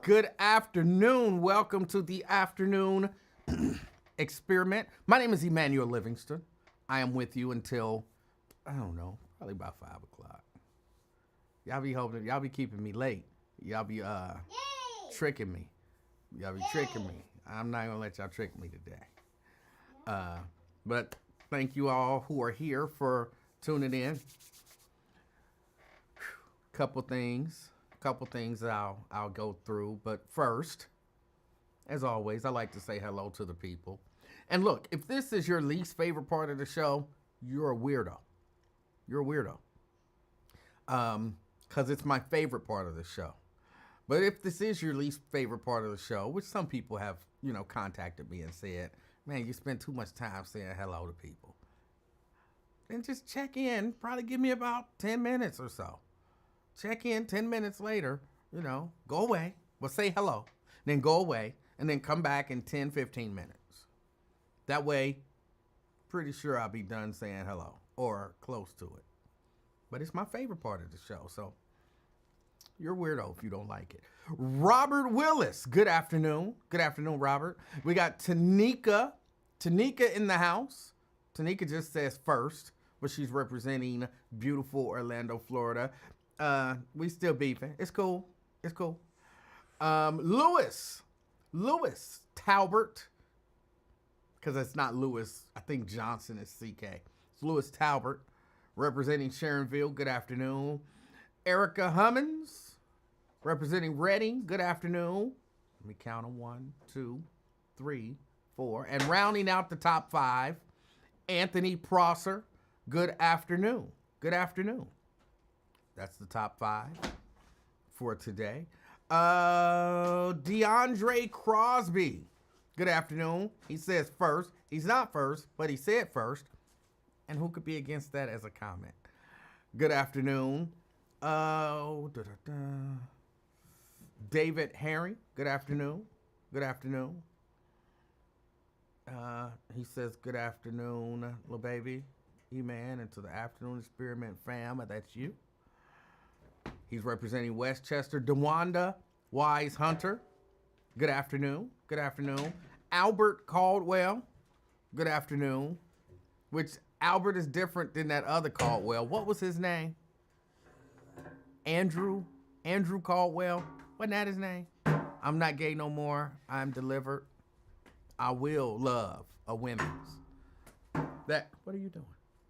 Good afternoon. Welcome to the afternoon experiment. My name is Emanuel Livingston. I am with you until, I don't know, probably about 5 o'clock. Y'all be keeping me late. Y'all be tricking me. Y'all be tricking me. I'm not gonna let y'all trick me today. But thank you all who are here for tuning in. Couple things I'll go through. But first, as always, I like to say hello to the people. And look, if this is your least favorite part of the show, you're a weirdo. You're a weirdo. Because it's my favorite part of the show. But if this is your least favorite part of the show, which some people have, contacted me and said, man, you spend too much time saying hello to people, then just check in. Probably give me about 10 minutes or so. Check in 10 minutes later, go away. Well, say hello, then go away, and then come back in 10, 15 minutes. That way, pretty sure I'll be done saying hello or close to it. But it's my favorite part of the show, so you're a weirdo if you don't like it. Robert Willis, good afternoon. Good afternoon, Robert. We got Tanika in the house. Tanika just says first, but she's representing beautiful Orlando, Florida. We still beefing. It's cool. It's cool. Lewis Talbert, because it's not Lewis. I think Johnson is CK. It's Lewis Talbert, representing Sharonville. Good afternoon. Erica Hummins, representing Reading. Good afternoon. Let me count them. 1, 2, 3, 4. And rounding out the top 5, Anthony Prosser. Good afternoon. Good afternoon. That's the top 5 for today. DeAndre Crosby. Good afternoon. He says first. He's not first, but he said first. And who could be against that as a comment? Good afternoon. David Herring. Good afternoon. Good afternoon. He says good afternoon, little baby. E-Man, and to the afternoon experiment fam. That's you. He's representing Westchester. DeWanda Wise Hunter. Good afternoon. Good afternoon. Albert Caldwell. Good afternoon. Which Albert is different than that other Caldwell. What was his name? Andrew Caldwell. Wasn't that his name? I'm not gay no more. I'm delivered. I will love a women's. That. What are you doing?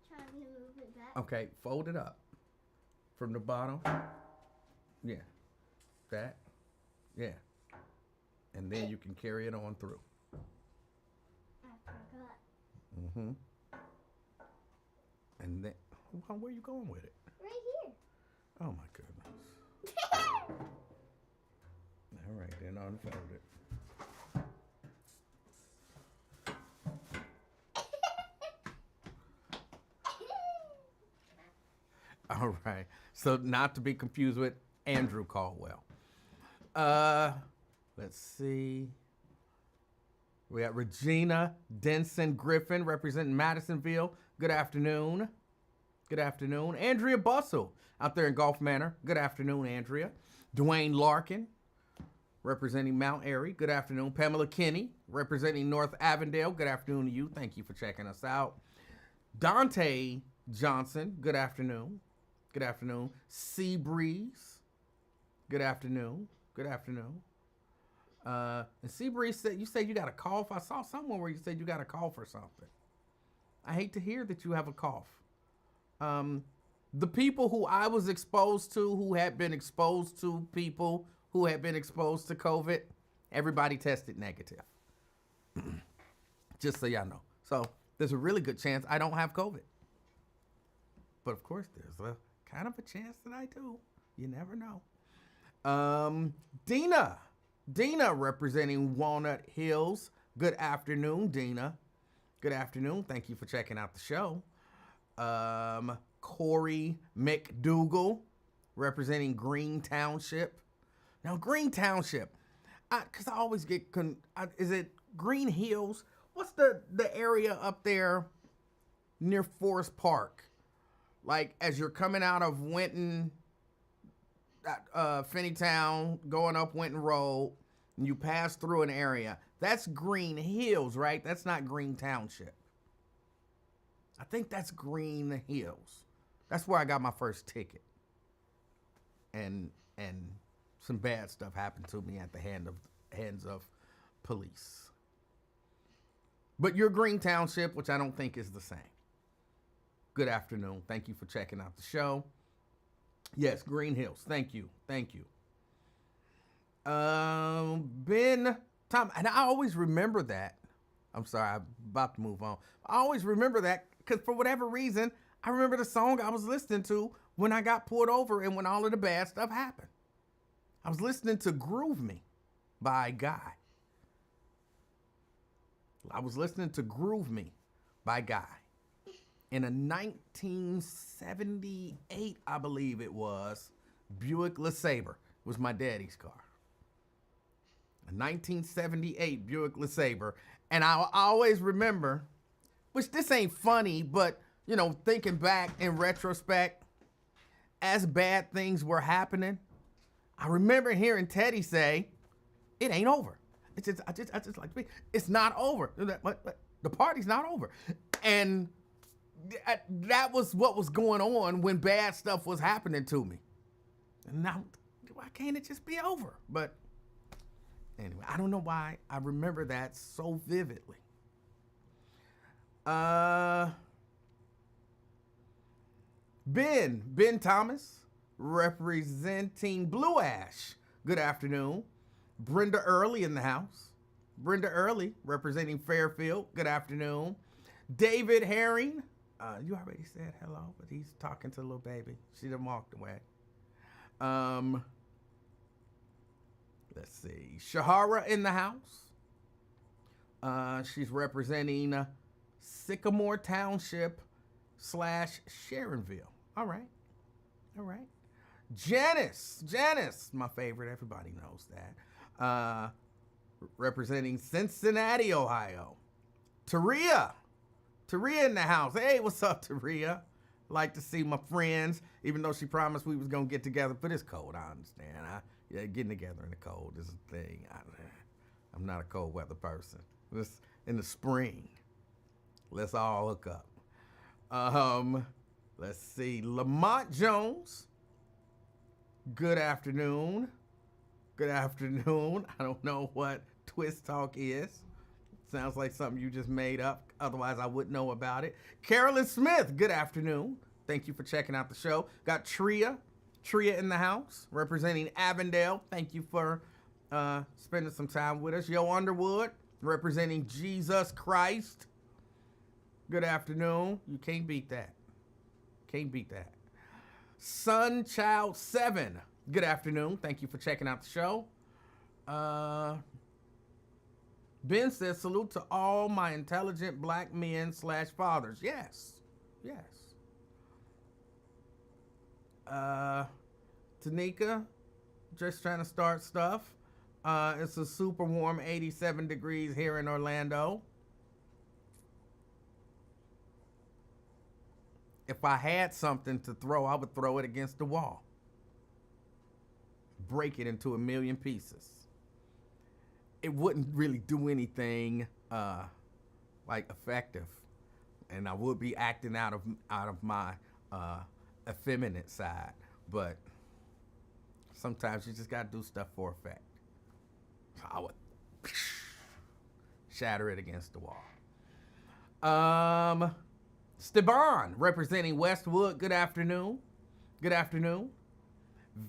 Trying to move it back. Okay, fold it up from the bottom. Yeah. That. Yeah. And then you can carry it on through. I forgot. Mm-hmm. And then, where are you going with it? Right here. Oh my goodness. All right, then unfold it. All right. So not to be confused with Andrew Caldwell. Let's see. We got Regina Denson Griffin representing Madisonville. Good afternoon. Good afternoon. Andrea Bussell out there in Gulf Manor. Good afternoon, Andrea. Dwayne Larkin representing Mount Airy. Good afternoon. Pamela Kinney representing North Avondale. Good afternoon to you. Thank you for checking us out. Dante Johnson. Good afternoon. Good afternoon. Sea Breeze. Good afternoon. Good afternoon. And Sea Breeze said, you said you got a cough. I saw somewhere where you said you got a cough or something. I hate to hear that you have a cough. The people who I was exposed to, who had been exposed to people who had been exposed to COVID, everybody tested negative. Just so y'all know. So there's a really good chance I don't have COVID. But of course, there's a kind of a chance that I do. You never know. Dina representing Walnut Hills. Good afternoon, Dina. Good afternoon. Thank you for checking out the show. Corey McDougal representing Green Township. Now, Green Township, because I always get, is it Green Hills? What's the area up there near Forest Park? Like, as you're coming out of Winton, Finneytown, going up Winton Road, and you pass through an area. That's Green Hills, right? That's not Green Township. I think that's Green Hills. That's where I got my first ticket. And some bad stuff happened to me at the hands of police. But you're Green Township, which I don't think is the same. Good afternoon. Thank you for checking out the show. Yes, Green Hills. Thank you. Ben, Tom, and I always remember that. I'm sorry, I'm about to move on. I always remember that because for whatever reason, I remember the song I was listening to when I got pulled over and when all of the bad stuff happened. I was listening to Groove Me by Guy. In a 1978, I believe it was, Buick LeSabre. It was my daddy's car. A 1978 Buick LeSabre. And I always remember, which this ain't funny, but, you know, thinking back in retrospect, as bad things were happening, I remember hearing Teddy say, it ain't over. I just like to be, it's not over. The party's not over. And that was what was going on when bad stuff was happening to me. And now, why can't it just be over? But anyway, I don't know why I remember that so vividly. Ben Thomas, representing Blue Ash. Good afternoon. Brenda Early in the house. Brenda Early, representing Fairfield. Good afternoon. David Herring. You already said hello, but he's talking to the little baby. She done walked away. Let's see. Shahara in the house. She's representing Sycamore Township / Sharonville. All right. Janice, my favorite. Everybody knows that. Representing Cincinnati, Ohio. Taria in the house. Hey, what's up, Taria? Like to see my friends, even though she promised we was gonna get together. But it's cold, I understand. Getting together in the cold is a thing. I'm not a cold weather person. Just in the spring, let's all hook up. Let's see. Lamont Jones. Good afternoon. I don't know what Twist Talk is. Sounds like something you just made up. Otherwise, I wouldn't know about it. Carolyn Smith, good afternoon. Thank you for checking out the show. Got Tria in the house, representing Avondale. Thank you for spending some time with us. Yo Underwood, representing Jesus Christ. Good afternoon. You can't beat that. Sunchild 7, good afternoon. Thank you for checking out the show. Ben says, salute to all my intelligent black men / fathers. Yes. Tanika, just trying to start stuff. It's a super warm 87 degrees here in Orlando. If I had something to throw, I would throw it against the wall. Break it into a million pieces. It wouldn't really do anything like effective, and I would be acting out of my effeminate side. But sometimes you just gotta do stuff for effect. I would shatter it against the wall. Steban, representing Westwood. Good afternoon.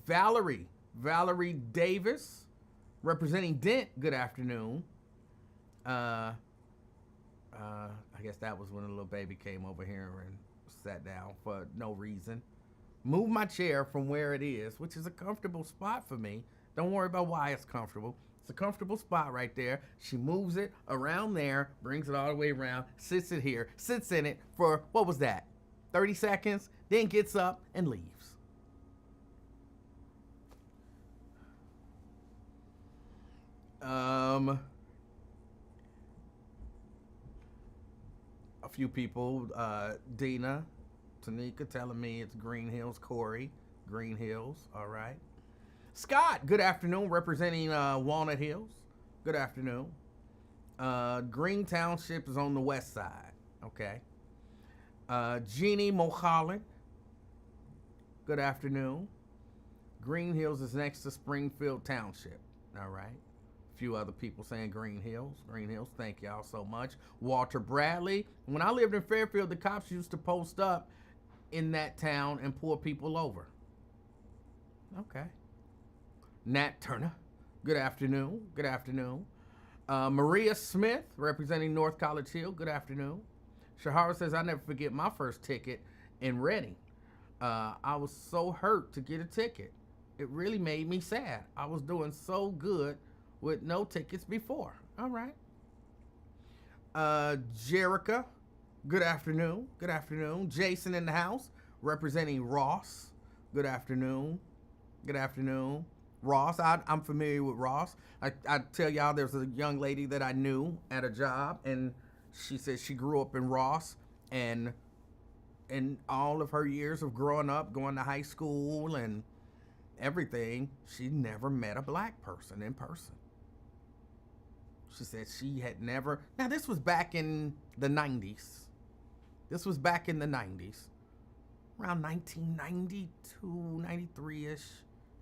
Valerie Davis, representing Dent. Good afternoon. I guess that was when the little baby came over here and sat down for no reason. Move my chair from where it is, which is a comfortable spot for me. Don't worry about why it's comfortable. It's a comfortable spot right there. She moves it around there, brings it all the way around, sits in it for, what was that, 30 seconds, then gets up and leaves. A few people, Dina, Tanika telling me it's Green Hills, Corey, Green Hills, all right. Scott, good afternoon, representing Walnut Hills. Good afternoon. Green Township is on the west side. Okay. Jeannie Mulholland, good afternoon. Green Hills is next to Springfield Township. All right. A few other people saying Green Hills. Green Hills, thank y'all so much. Walter Bradley. When I lived in Fairfield, the cops used to post up in that town and pull people over. Okay. Nat Turner, good afternoon. Good afternoon. Maria Smith, representing North College Hill, good afternoon. Shahara says, I never forget my first ticket in Reading. I was so hurt to get a ticket. It really made me sad. I was doing so good with no tickets before. All right. Jerica, good afternoon. Good afternoon. Jason in the house, representing Ross. Good afternoon. Good afternoon. Ross, I'm familiar with Ross. I tell y'all there's a young lady that I knew at a job, and she said she grew up in Ross, and in all of her years of growing up, going to high school and everything, she never met a black person in person. She said she had never. Now, this was back in the 90s. This was back in the 90s. Around 1992, 93-ish.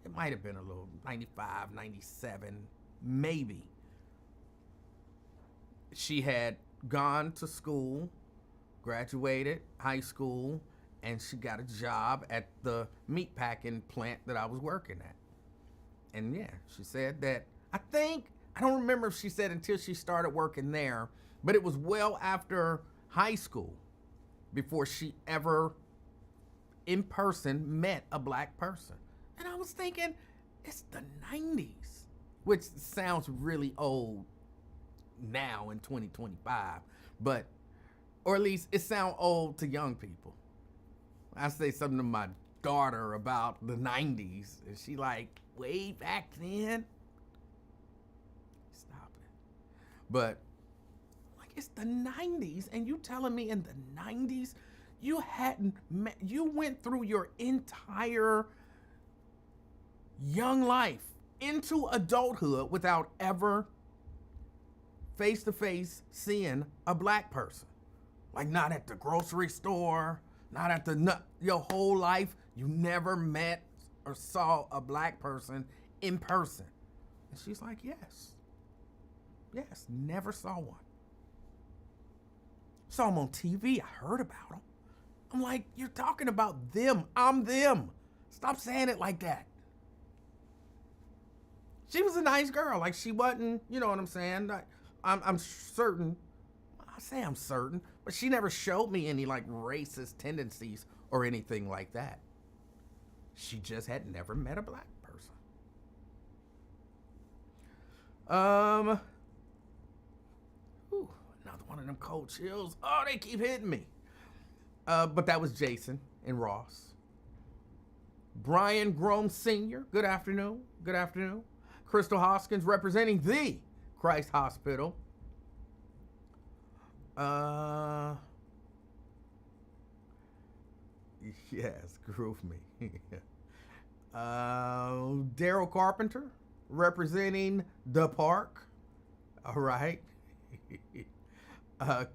It might have been a little 95, 97, maybe. She had gone to school, graduated high school, and she got a job at the meatpacking plant that I was working at. And yeah, she said that, I don't remember if she said until she started working there, but it was well after high school before she ever in person met a black person. And I was thinking, it's the 90s, which sounds really old now in 2025, but, or at least it sounds old to young people. I say something to my daughter about the 90s, and she like, way back then? Stop it. But, like, it's the 90s, and you telling me in the 90s, you went through your entire young life into adulthood without ever face-to-face seeing a black person. Like, not at the grocery store, not at your whole life, you never met or saw a black person in person. And she's like, yes, never saw one. Saw him on TV, I heard about him. I'm like, you're talking about them, I'm them. Stop saying it like that. She was a nice girl. Like, she wasn't, you know what I'm saying? I'm certain, I say I'm certain, but she never showed me any, like, racist tendencies or anything like that. She just had never met a black person. Another one of them cold chills. Oh, they keep hitting me. But that was Jason and Ross. Brian Grome Sr., good afternoon. Good afternoon. Crystal Hoskins, representing the Christ Hospital. Yes, groove me. Daryl Carpenter, representing the park. All right.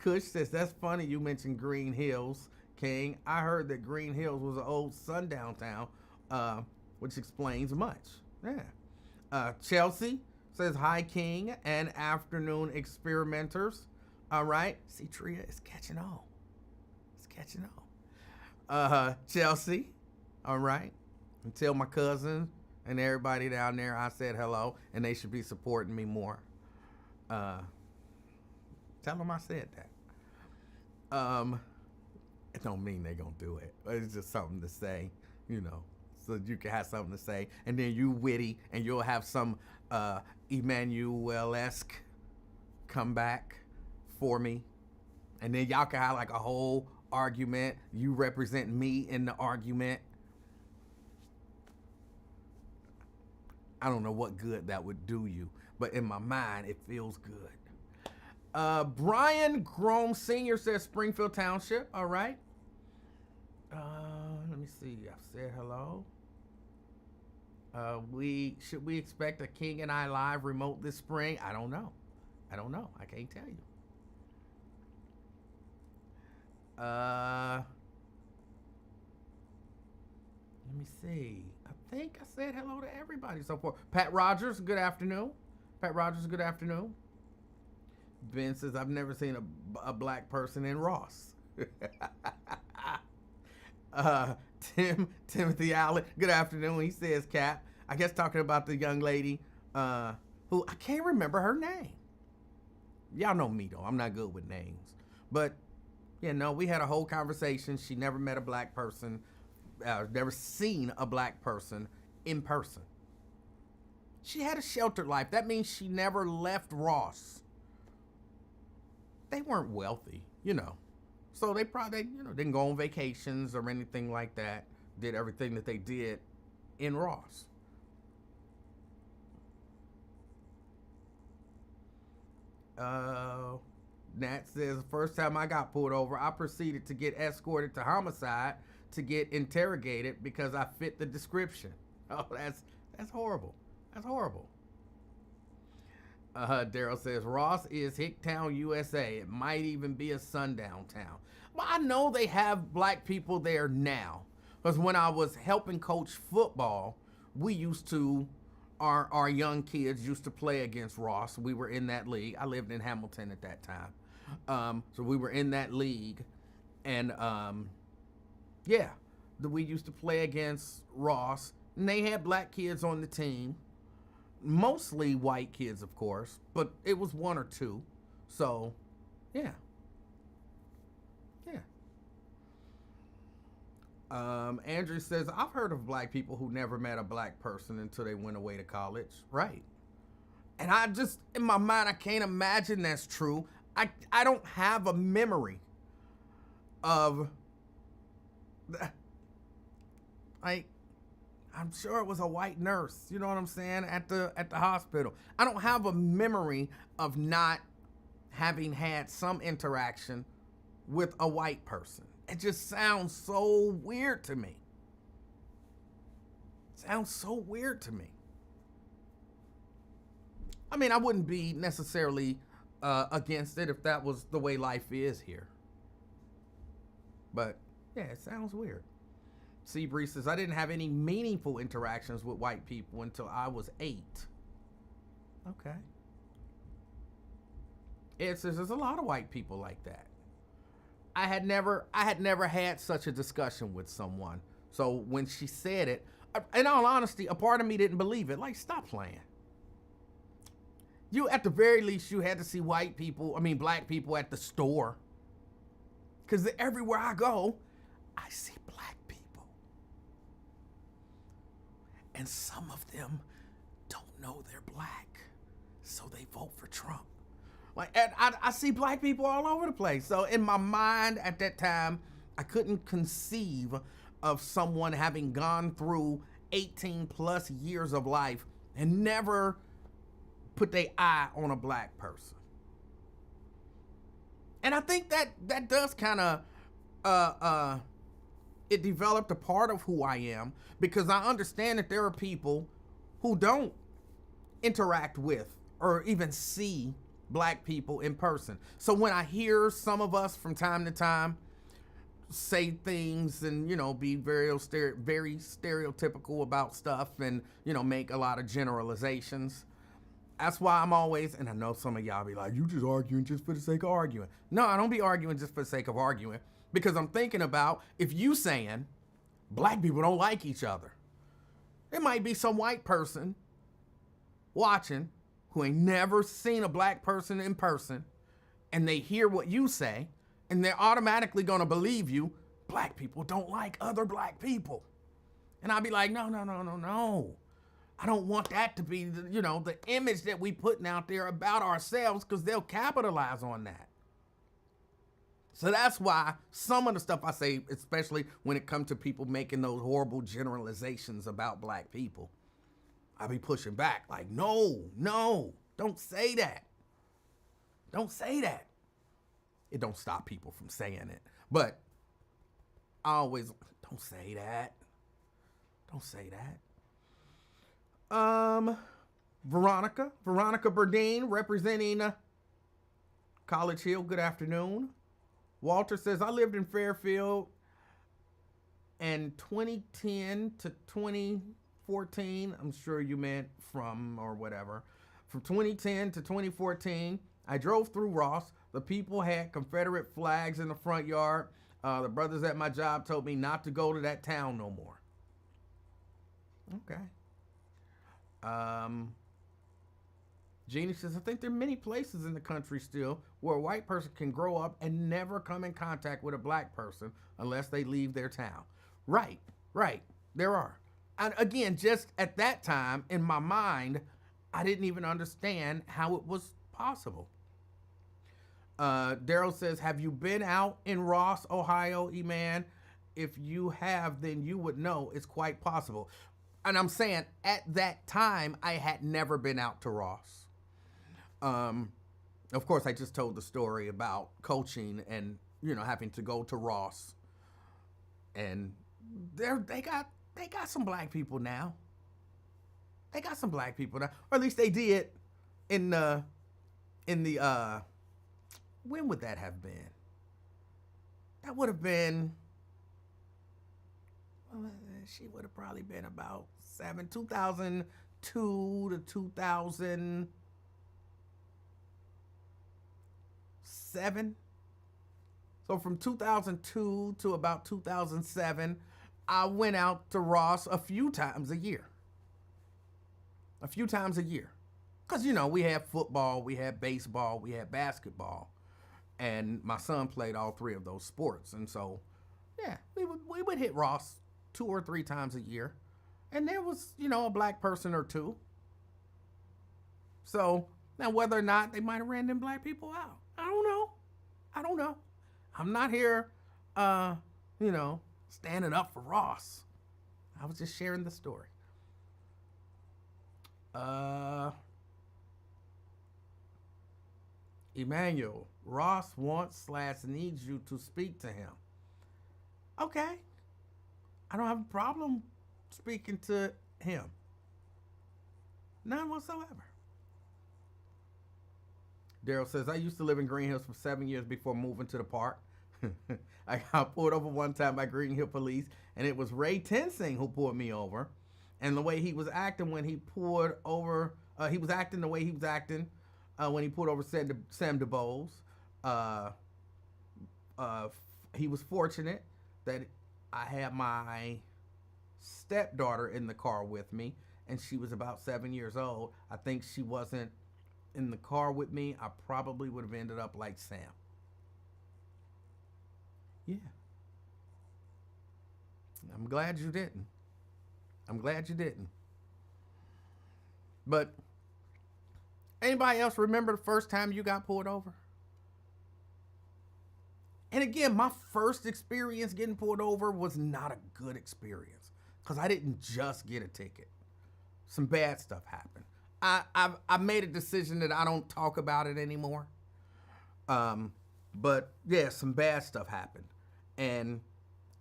Kush says, that's funny you mentioned Green Hills, King. I heard that Green Hills was an old sundown town, which explains much. Yeah. Chelsea says, hi, King and afternoon experimenters. All right. See, Tria is catching on. It's catching on. Chelsea. All right. And tell my cousin and everybody down there I said hello, and they should be supporting me more. Tell them I said that. It don't mean they gonna do it. It's just something to say, you know, so you can have something to say. And then you witty, and you'll have some Emanuel-esque come back for me. And then y'all can have like a whole argument. You represent me in the argument. I don't know what good that would do you, but in my mind, it feels good. Brian Grome Sr. says Springfield Township. All right. Let me see. I've said hello. We should we expect a King and I live remote this spring? I don't know. I don't know. I can't tell you. Let me see. I think I said hello to everybody so far. Pat Rogers, good afternoon. Pat Rogers, good afternoon. Ben says, I've never seen a black person in Ross. Timothy Allen, good afternoon. He says, Cap, I guess talking about the young lady who I can't remember her name. Y'all know me though. I'm not good with names. But, you know, we had a whole conversation. She never met a black person. Never seen a black person in person. She had a sheltered life. That means she never left Ross. They weren't wealthy, you know. So they probably, you know, didn't go on vacations or anything like that. Did everything that they did in Ross. Nat says, the first time I got pulled over, I proceeded to get escorted to homicide to get interrogated because I fit the description. Oh, that's horrible. That's horrible. Daryl says, Ross is Hicktown, USA. It might even be a sundown town. Well, I know they have black people there now. Because when I was helping coach football, we used to, our young kids used to play against Ross. We were in that league. I lived in Hamilton at that time. So we were in that league. And yeah, we used to play against Ross. And they had black kids on the team. Mostly white kids, of course, but it was one or two. So, yeah. Yeah. Andrew says, I've heard of black people who never met a black person until they went away to college. Right. And I just, in my mind, I can't imagine that's true. I don't have a memory of, like, I'm sure it was a white nurse, you know what I'm saying, at the hospital. I don't have a memory of not having had some interaction with a white person. It just sounds so weird to me. Sounds so weird to me. I mean, I wouldn't be necessarily against it if that was the way life is here. But yeah, it sounds weird. Seabree says, I didn't have any meaningful interactions with white people until I was 8. Okay. Ed says, there's a lot of white people like that. I had never had such a discussion with someone. So when she said it, in all honesty, a part of me didn't believe it. Like, stop playing. You, at the very least, you had to see black people at the store. Because everywhere I go, I see black people. And some of them don't know they're black, so they vote for Trump. Like, and I see black people all over the place. So in my mind at that time, I couldn't conceive of someone having gone through 18 plus years of life and never put their eye on a black person. And I think that does kind of it developed a part of who I am, because I understand that there are people who don't interact with or even see black people in person. So when I hear some of us from time to time say things and, you know, be very stereotypical about stuff and, you know, make a lot of generalizations, that's why I'm always, and I know some of y'all be like, you just arguing just for the sake of arguing. No, I don't be arguing just for the sake of arguing, because I'm thinking about, if you saying black people don't like each other, there might be some white person watching who ain't never seen a black person in person, and they hear what you say, and they're automatically gonna believe you, black people don't like other black people. And I'll be like, no. I don't want that to be, the image that we putting out there about ourselves, because they'll capitalize on that. So that's why some of the stuff I say, especially when it comes to people making those horrible generalizations about black people, I be pushing back like, no, don't say that. Don't say that. It don't stop people from saying it. But I always, don't say that. Don't say that. Veronica Burdine, representing College Hill. Good afternoon. Walter says, I lived in Fairfield and 2010 to 2014, I'm sure you meant from or whatever. From 2010 to 2014, I drove through Ross. The people had Confederate flags in the front yard. The brothers at my job told me not to go to that town no more. Okay. Jeannie says, I think there are many places in the country still where a white person can grow up and never come in contact with a black person unless they leave their town. Right. There are. And again, just at that time, in my mind, I didn't even understand how it was possible. Daryl says, have you been out in Ross, Ohio, E-Man? If you have, then you would know it's quite possible. And I'm saying at that time, I had never been out to Ross. Of course, I just told the story about coaching and, having to go to Ross. And they got some black people now. They got some black people now. Or at least they did in the when would that have been? That would have been, she would have probably been about 2002 to 2007. So from 2002 to about 2007, I went out to Ross a few times a year. Because, we had football, we had baseball, we had basketball. And my son played all three of those sports. And so, yeah, we would hit Ross 2 or 3 times a year. And there was, a black person or two. So, now whether or not they might have ran them black people out, I don't know. I'm not here, standing up for Ross. I was just sharing the story. Emanuel, Ross wants/needs you to speak to him. Okay. I don't have a problem speaking to him. None whatsoever. Daryl says, I used to live in Green Hills for 7 years before moving to the park. I got pulled over one time by Green Hill police, and it was Ray Tensing who pulled me over. And the way he was acting when he pulled over, he was acting the way he was acting when he pulled over Sam DeBose. He was fortunate that I had my stepdaughter in the car with me, and she was about 7 years old. I think she wasn't in the car with me. I probably would have ended up like Sam. Yeah. I'm glad you didn't. But anybody else remember the first time you got pulled over? And again, my first experience getting pulled over was not a good experience because I didn't just get a ticket. Some bad stuff happened. I made a decision that I don't talk about it anymore. But yeah, some bad stuff happened. And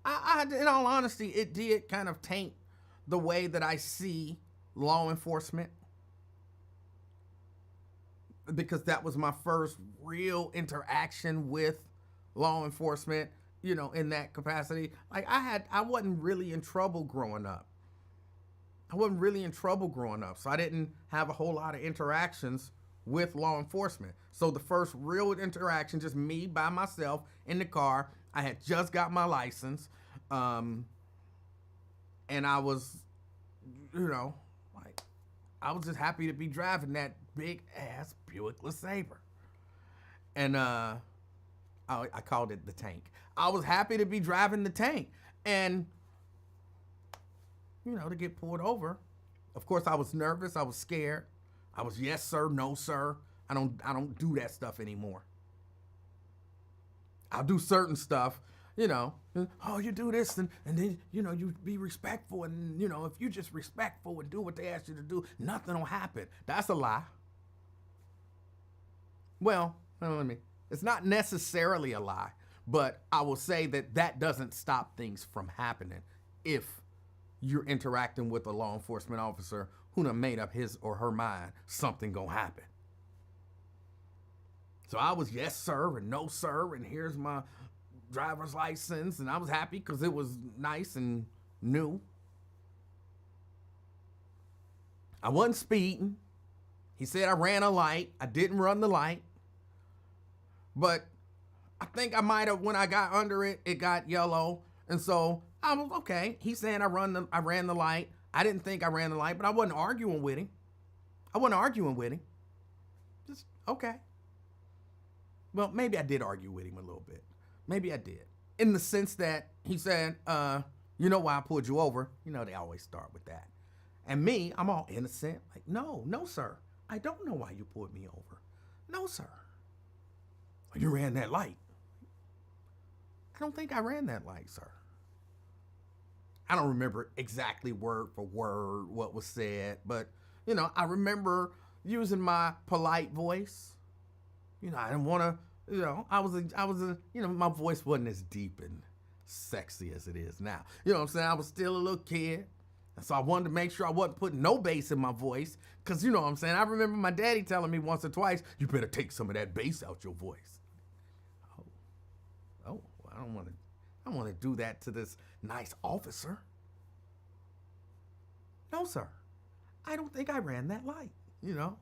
I, in all honesty, it did kind of taint the way that I see law enforcement, because that was my first real interaction with law enforcement, in that capacity. Like I wasn't really in trouble growing up. So I didn't have a whole lot of interactions with law enforcement. So the first real interaction, just me by myself in the car. I had just got my license. And I was, I was just happy to be driving that big ass Buick LeSabre. And I called it the Tank. I was happy to be driving the Tank. And, to get pulled over. Of course, I was nervous. I was scared. I was yes, sir, no, sir. I don't do that stuff anymore. I'll do certain stuff, oh, you do this and then, you be respectful. And, if you just respectful and do what they ask you to do, nothing will happen. That's a lie. Well, it's not necessarily a lie, but I will say that doesn't stop things from happening if you're interacting with a law enforcement officer who done made up his or her mind something gonna happen. So I was yes, sir, and no, sir, and here's my driver's license, and I was happy because it was nice and new. I wasn't speeding. He said I ran a light. I didn't run the light. But I think I might have, when I got under it, it got yellow. And so I was okay. He's saying I ran the light. I didn't think I ran the light, but I wasn't arguing with him. Just okay. Well, maybe I did argue with him a little bit. Maybe I did. In the sense that he said, you know why I pulled you over? You know, they always start with that. And me, I'm all innocent. Like, no, sir. I don't know why you pulled me over. No, sir. You ran that light. I don't think I ran that light, sir. I don't remember exactly word for word what was said, but, you know, I remember using my polite voice. You know, I didn't want to, you know, I was a, you know, my voice wasn't as deep and sexy as it is now. You know what I'm saying? I was still a little kid. And so I wanted to make sure I wasn't putting no bass in my voice. Because, you know what I'm saying? I remember my daddy telling me once or twice, you better take some of that bass out your voice. Oh, well, I don't want to do that to this nice officer. No, sir. I don't think I ran that light, you know.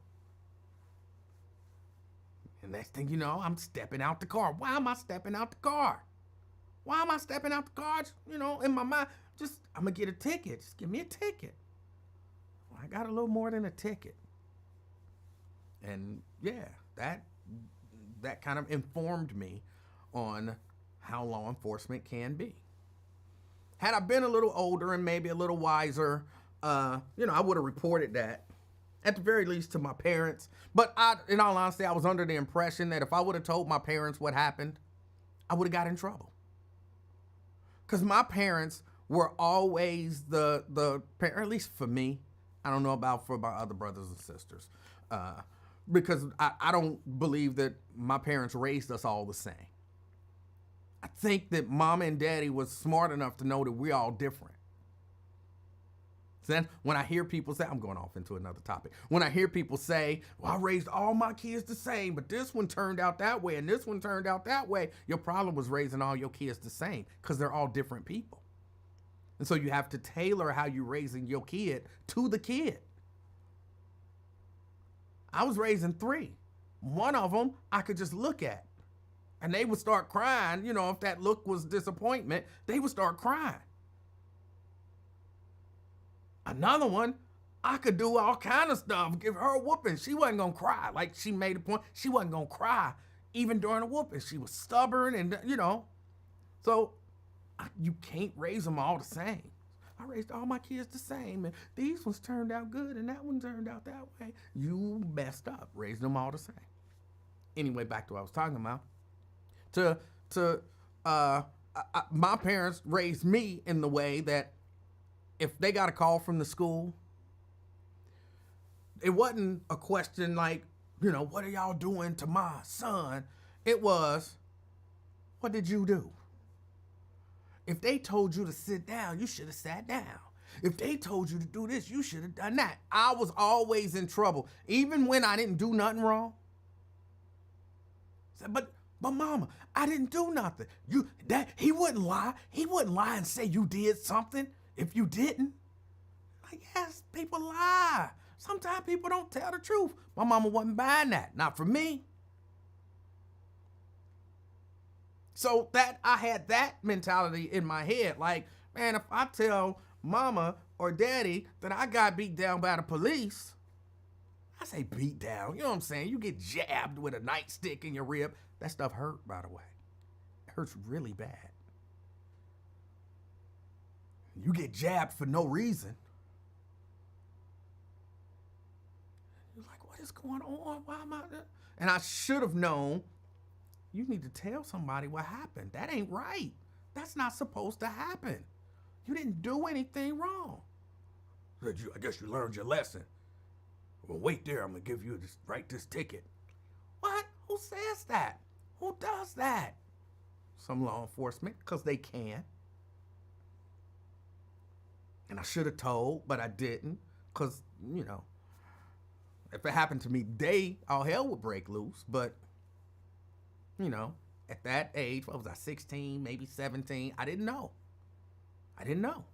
And next thing you know, I'm stepping out the car. Why am I stepping out the car? Why am I stepping out the car? You know, in my mind, I'm going to get a ticket. Just give me a ticket. Well, I got a little more than a ticket. And yeah, that kind of informed me on how law enforcement can be. Had I been a little older and maybe a little wiser, you know, I would have reported that at the very least to my parents. But in all honesty, I was under the impression that if I would have told my parents what happened, I would have got in trouble. Because my parents were always the parent, at least for me. I don't know about for my other brothers and sisters. Because I don't believe that my parents raised us all the same. I think that mama and daddy was smart enough to know that we're all different. So then when I hear people say, I'm going off into another topic. When I hear people say, well, I raised all my kids the same, but this one turned out that way and this one turned out that way. Your problem was raising all your kids the same because they're all different people. And so you have to tailor how you're raising your kid to the kid. I was raising 3. One of them I could just look at. And they would start crying. You know, if that look was disappointment, they would start crying. Another one, I could do all kind of stuff, give her a whooping. She wasn't going to cry. Like, she made a point. She wasn't going to cry even during a whooping. She was stubborn and, you know. So you can't raise them all the same. I raised all my kids the same, and these ones turned out good, and that one turned out that way. You messed up, raising them all the same. Anyway, back to what I was talking about. My parents raised me in the way that if they got a call from the school, it wasn't a question like, you know, what are y'all doing to my son? It was, what did you do? If they told you to sit down, you should have sat down. If they told you to do this, you should have done that. I was always in trouble, even when I didn't do nothing wrong. But mama, I didn't do nothing. He wouldn't lie. He wouldn't lie and say you did something if you didn't. Like, yes, people lie. Sometimes people don't tell the truth. My mama wasn't buying that. Not for me. So that I had that mentality in my head. Like, man, if I tell mama or daddy that I got beat down by the police, I say beat down, you know what I'm saying? You get jabbed with a nightstick in your rib. That stuff hurt, by the way. It hurts really bad. You get jabbed for no reason. You're like, what is going on? Why am I? And I should have known. You need to tell somebody what happened. That ain't right. That's not supposed to happen. You didn't do anything wrong. I guess you learned your lesson. Well, wait there. I'm going to give you write this ticket. What? Who says that? Who does that? Some law enforcement, because they can. And I should have told, but I didn't, because you know, if it happened to me today, all hell would break loose. But, you know, at that age, what was I, 16, maybe 17? I didn't know. I didn't know.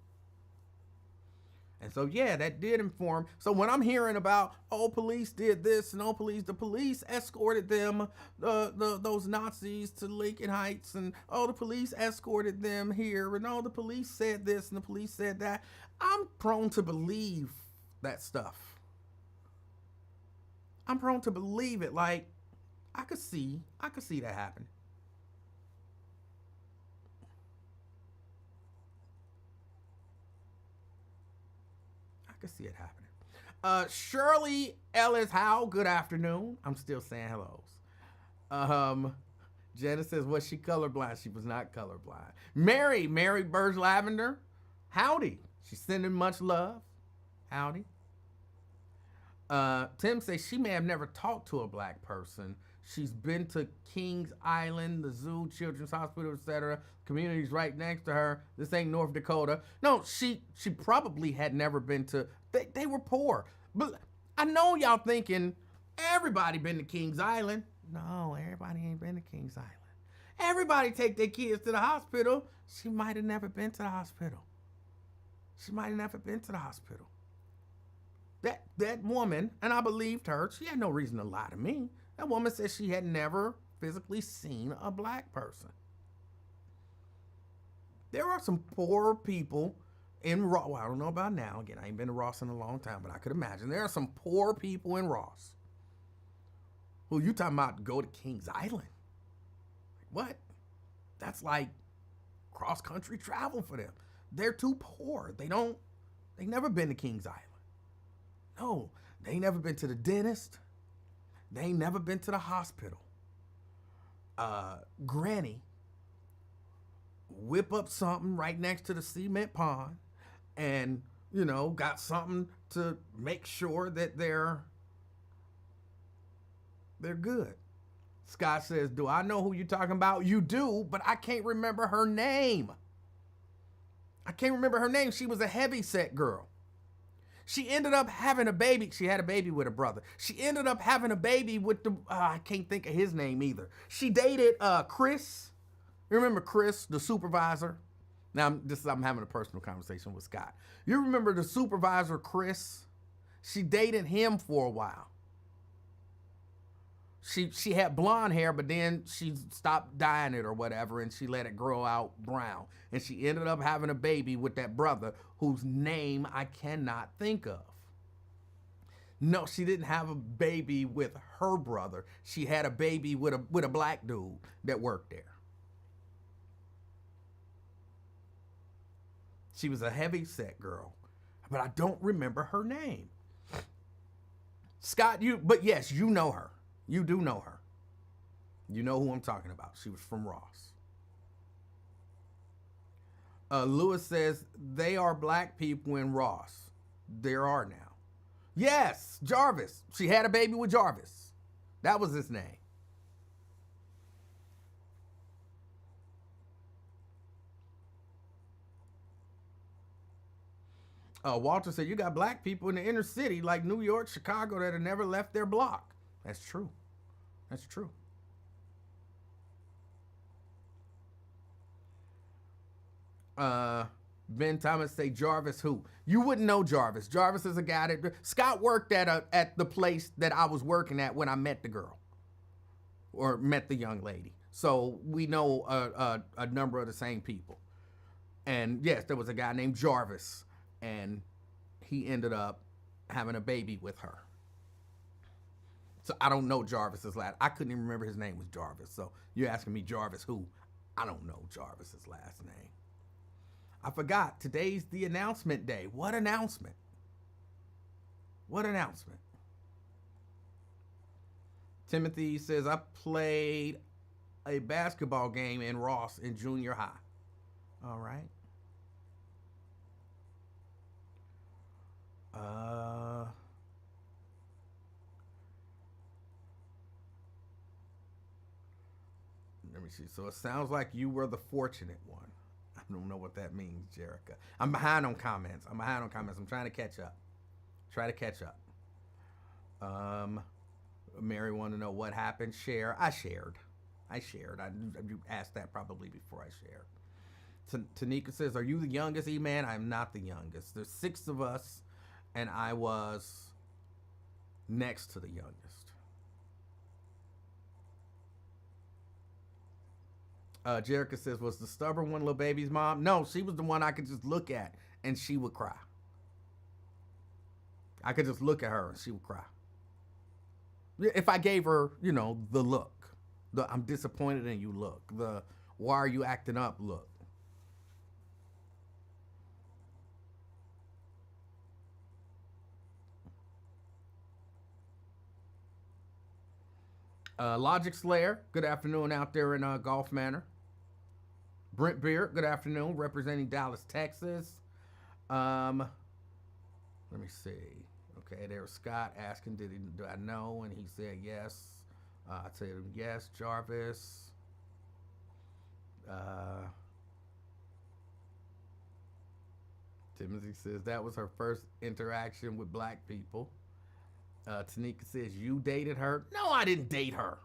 And so, yeah, that did inform. So when I'm hearing about, oh, police did this and the police escorted them, those Nazis to Lincoln Heights, and oh, the police escorted them here, and oh, the police said this and the police said that. I'm prone to believe that stuff. I'm prone to believe it. Like, I could see that happen. See it happening. Shirley Ellis Howe, good afternoon. I'm still saying hellos. Jenna says, was she colorblind? She was not colorblind. Mary Burge Lavender, howdy. She's sending much love. Howdy. Tim says she may have never talked to a black person. She's been to Kings Island, the zoo, Children's Hospital, etc. Communities right next to her. This ain't North Dakota. No, she probably had never been to. They were poor. But I know y'all thinking everybody been to Kings Island. No, everybody ain't been to Kings Island. Everybody take their kids to the hospital. She might have never been to the hospital. She might have never been to the hospital. That woman, and I believed her, she had no reason to lie to me. That woman said she had never physically seen a black person. There are some poor people in Ross. Well, I don't know about now. Again, I ain't been to Ross in a long time, but I could imagine. There are some poor people in Ross who you talking about go to Kings Island. What? That's like cross-country travel for them. They're too poor. They never been to Kings Island. No, they ain't never been to the dentist. They ain't never been to the hospital. Granny whip up something right next to the cement pond and, got something to make sure that they're good. Scott says, do I know who you're talking about? You do, but I can't remember her name. She was a heavyset girl. She ended up having a baby. She had a baby with her brother. She ended up having a baby with I can't think of his name either. She dated Chris. You remember Chris, the supervisor? Now, I'm having a personal conversation with Scott. You remember the supervisor, Chris? She dated him for a while. She had blonde hair, but then she stopped dyeing it or whatever, and she let it grow out brown. And she ended up having a baby with that brother whose name I cannot think of. No, she didn't have a baby with her brother. She had a baby with a black dude that worked there. She was a heavy-set girl, but I don't remember her name. Scott, but yes, you know her. You do know her. You know who I'm talking about. She was from Ross. Lewis says, they are black people in Ross. There are now. Yes, Jarvis. She had a baby with Jarvis. That was his name. Walter said, you got black people in the inner city like New York, Chicago that have never left their block. That's true. That's true. Ben Thomas say Jarvis who? You wouldn't know Jarvis. Jarvis is a guy that Scott worked at the place that I was working at when I met the girl or met the young lady. So we know a number of the same people. And yes, there was a guy named Jarvis, and he ended up having a baby with her. So I don't know Jarvis's last. I couldn't even remember his name was Jarvis. So you're asking me Jarvis who? I don't know Jarvis's last name. I forgot. Today's the announcement day. What announcement? What announcement? Timothy says, I played a basketball game in Ross in junior high. All right. Let me see. So it sounds like you were the fortunate one. I don't know what that means, Jerica. I'm behind on comments. I'm trying to catch up. Try to catch up. Mary wanted to know what happened. Share. I shared. You asked that probably before I shared. Tanika says, "Are you the youngest, E-Man?" I'm not the youngest. There's 6 of us, and I was next to the youngest. Jerica says, "Was the stubborn one little baby's mom?" No, she was the one I could just look at and she would cry. I could just look at her and she would cry. If I gave her, the look, the "I'm disappointed in you" look, the "why are you acting up" look. Logic Slayer, good afternoon out there in Gulf Manor. Brent Beard, good afternoon, representing Dallas, Texas. Let me see. Okay, there was Scott asking, do I know? And he said yes. I said yes. Jarvis. Timothy says that was her first interaction with black people. Tanika says, "You dated her?" No, I didn't date her.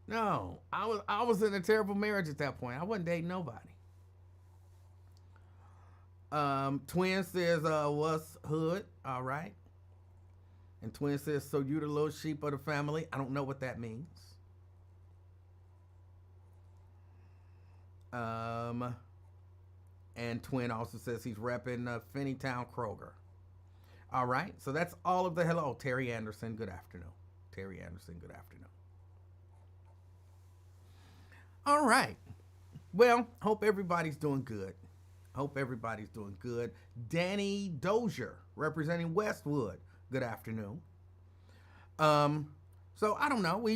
No, I was in a terrible marriage at that point. I wasn't dating nobody. Twin says, "What's hood?" All right. And Twin says, "So you the little sheep of the family?" I don't know what that means. And Twin also says he's repping Finneytown Kroger. All right, so that's all of the hello. Terry Anderson, good afternoon. Terry Anderson, good afternoon. All right. Well, hope everybody's doing good. Danny Dozier, representing Westwood, good afternoon. So I don't know.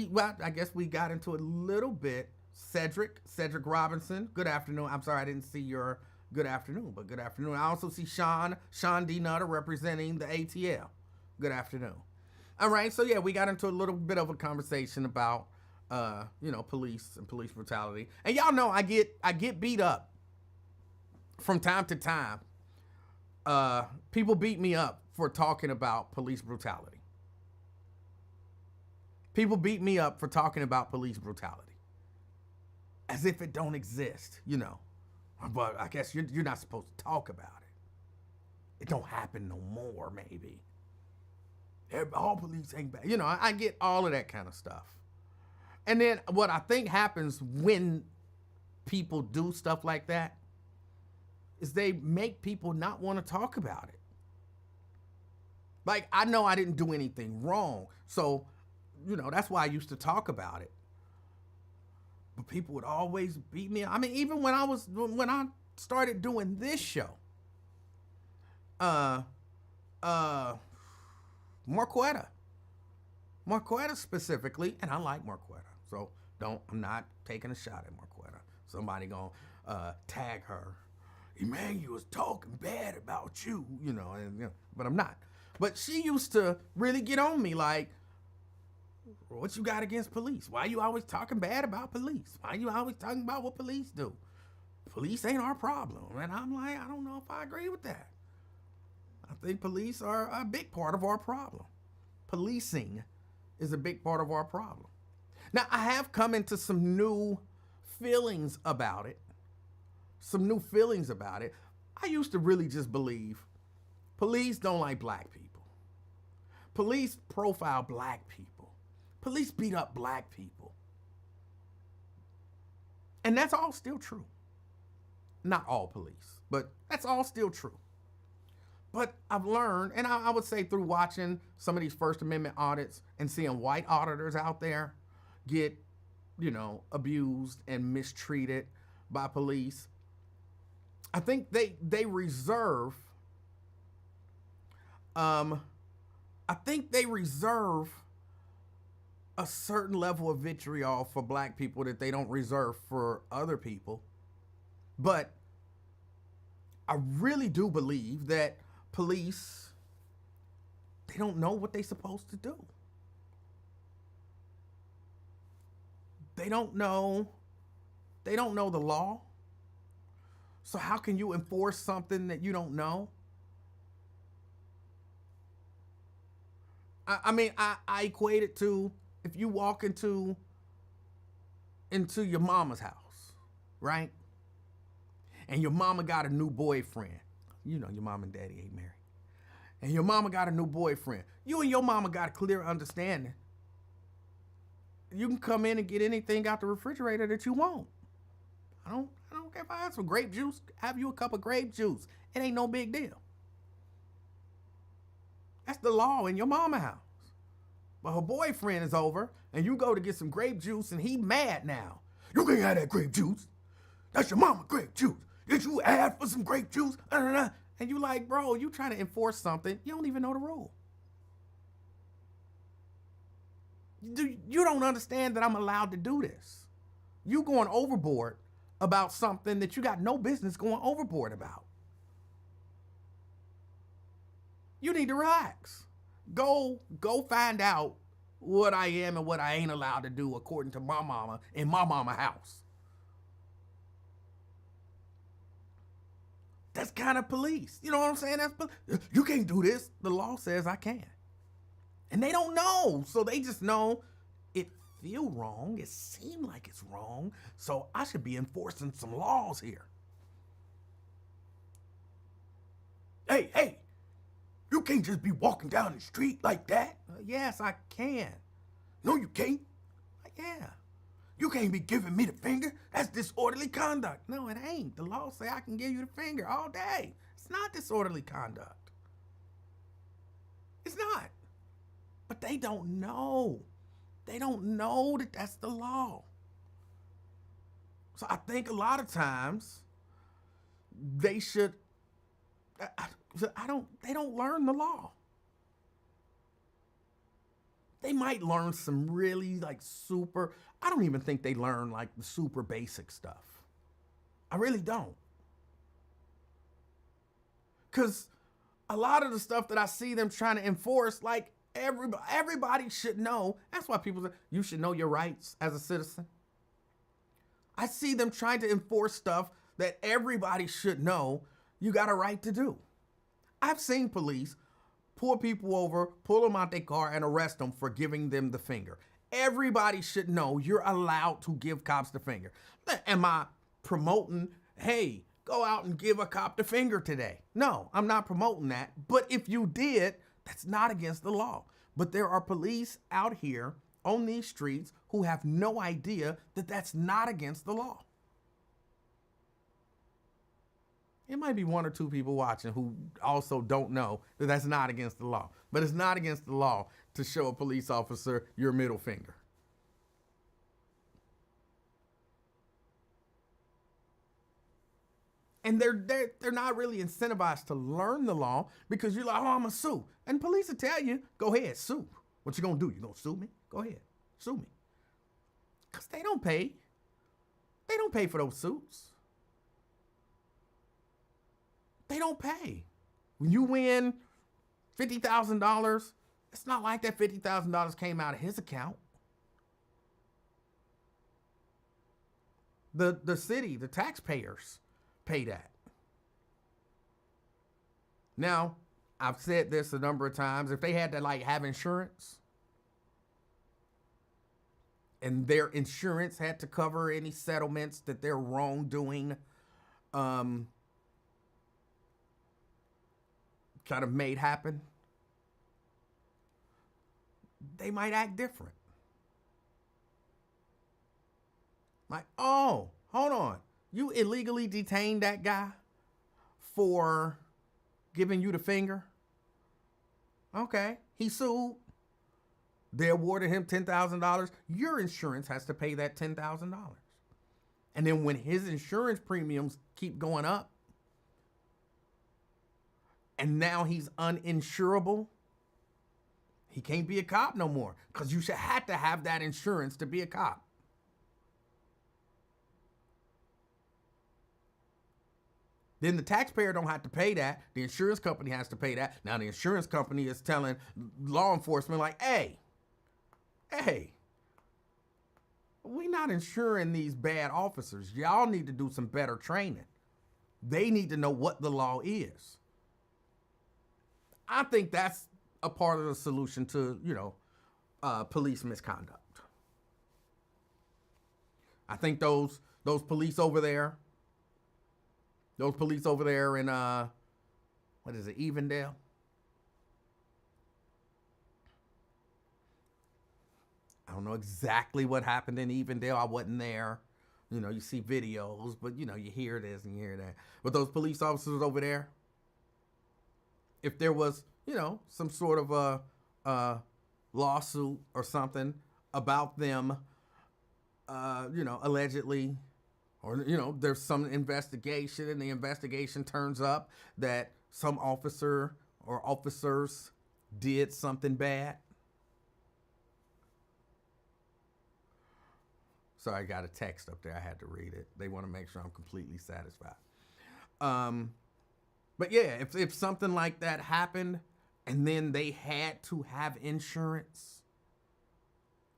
I guess we got into a little bit. Cedric Robinson, good afternoon. I'm sorry I didn't see your good afternoon, but good afternoon. I also see Sean D. Nutter, representing the ATL. Good afternoon. All right, so yeah, we got into a little bit of a conversation about police and police brutality. And y'all know I get beat up from time to time. People beat me up for talking about police brutality. People beat me up for talking about police brutality. As if it don't exist, But I guess you're not supposed to talk about it. It don't happen no more, maybe. All police ain't bad. I get all of that kind of stuff. And then what I think happens when people do stuff like that is they make people not want to talk about it. Like, I know I didn't do anything wrong. So, that's why I used to talk about it. But people would always beat me. I mean, even when I started doing this show, Marquetta specifically, and I like Marquetta, so I'm not taking a shot at Marquetta. Somebody gonna tag her. Emanuel was talking bad about you, but I'm not. But she used to really get on me like, what you got against police? Why you always talking bad about police? Why you always talking about what police do? Police ain't our problem. And I'm like, I don't know if I agree with that. I think police are a big part of our problem. Policing is a big part of our problem. Now, I have come into some new feelings about it. I used to really just believe police don't like black people. Police profile black people. Police beat up black people. And that's all still true. Not all police, but that's all still true. But I've learned, and I would say through watching some of these First Amendment audits and seeing white auditors out there get, abused and mistreated by police, I think they reserve a certain level of vitriol for black people that they don't reserve for other people. But I really do believe that police, they don't know what they're supposed to do. They don't know the law. So how can you enforce something that you don't know? I equate it to if you walk into your mama's house, right? And your mama got a new boyfriend. You know your mom and daddy ain't married. And your mama got a new boyfriend. You and your mama got a clear understanding. You can come in and get anything out the refrigerator that you want. I don't care if I have some grape juice. Have you a cup of grape juice. It ain't no big deal. That's the law in your mama house. But her boyfriend is over, and you go to get some grape juice, and he mad now. You can't have that grape juice. That's your mama grape juice. Did you ask for some grape juice? And you like, bro, you trying to enforce something. You don't even know the rule. You don't understand that I'm allowed to do this. You going overboard about something that you got no business going overboard about. You need to relax. Go find out what I am and what I ain't allowed to do according to my mama in my mama house. That's kind of police. You know what I'm saying? You can't do this. The law says I can. And they don't know. So they just know it feel wrong. It seemed like it's wrong. So I should be enforcing some laws here. Hey, you can't just be walking down the street like that. Yes, I can. No, you can't. Yeah. You can't be giving me the finger. That's disorderly conduct. No, it ain't. The law say I can give you the finger all day. It's not disorderly conduct. It's not. But they don't know. They don't know that that's the law. So I think a lot of times they should, they don't learn the law. They might learn some really I don't even think they learn like the super basic stuff. I really don't. Because a lot of the stuff that I see them trying to enforce, like everybody should know. That's why people say you should know your rights as a citizen. I see them trying to enforce stuff that everybody should know you got a right to do. I've seen police pull people over, pull them out their car, and arrest them for giving them the finger. Everybody should know you're allowed to give cops the finger. Am I promoting, hey, go out and give a cop the finger today? No, I'm not promoting that. But if you did, that's not against the law. But there are police out here on these streets who have no idea that that's not against the law. It might be one or two people watching who also don't know that that's not against the law. But it's not against the law to show a police officer your middle finger. And they're not really incentivized to learn the law because you're like, oh, I'm going to sue. And police will tell you, go ahead, sue. What you going to do? You going to sue me? Go ahead, sue me. Because they don't pay. They don't pay for those suits. They don't pay. When you win $50,000, it's not like that $50,000 came out of his account. The city, the taxpayers pay that. Now, I've said this a number of times. If they had to have insurance and their insurance had to cover any settlements that their wrongdoing kind of made happen, they might act different. Like, oh, hold on. You illegally detained that guy for giving you the finger? Okay, he sued. They awarded him $10,000. Your insurance has to pay that $10,000. And then when his insurance premiums keep going up, and now he's uninsurable, he can't be a cop no more because you should have to have that insurance to be a cop. Then the taxpayer don't have to pay that. The insurance company has to pay that. Now the insurance company is telling law enforcement like, hey, we're not insuring these bad officers. Y'all need to do some better training. They need to know what the law is. I think that's a part of the solution to, police misconduct. I think those police over there in what is it, Evendale? I don't know exactly what happened in Evendale. I wasn't there. You see videos, but you hear this and you hear that. But those police officers over there, if there was, some sort of a lawsuit or something about them, allegedly, or, there's some investigation and the investigation turns up that some officer or officers did something bad. Sorry, I got a text up there. I had to read it. They want to make sure I'm completely satisfied. But yeah, if something like that happened and then they had to have insurance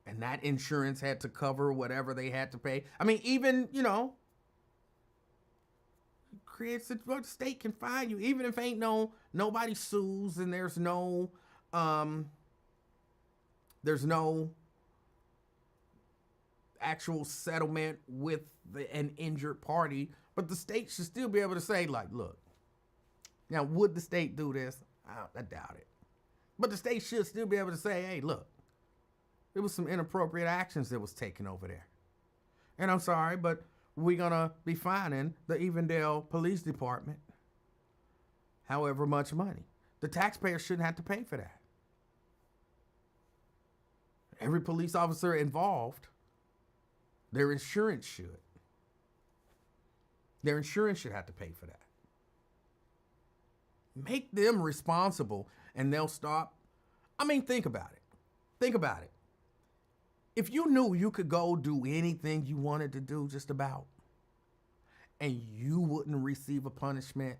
and that insurance had to cover whatever they had to pay. I mean, even, creates the state can fine you. Even if ain't nobody sues and there's no actual settlement with an injured party, but the state should still be able to say, like, look, now would the state do this? I doubt it. But the state should still be able to say, hey, look, there was some inappropriate actions that was taken over there. And I'm sorry, but we're going to be fining the Evendale Police Department however much money. The taxpayer shouldn't have to pay for that. Every police officer involved, their insurance should. Their insurance should have to pay for that. Make them responsible and they'll stop. I mean, think about it. Think about it. If you knew you could go do anything you wanted to do just about, and you wouldn't receive a punishment,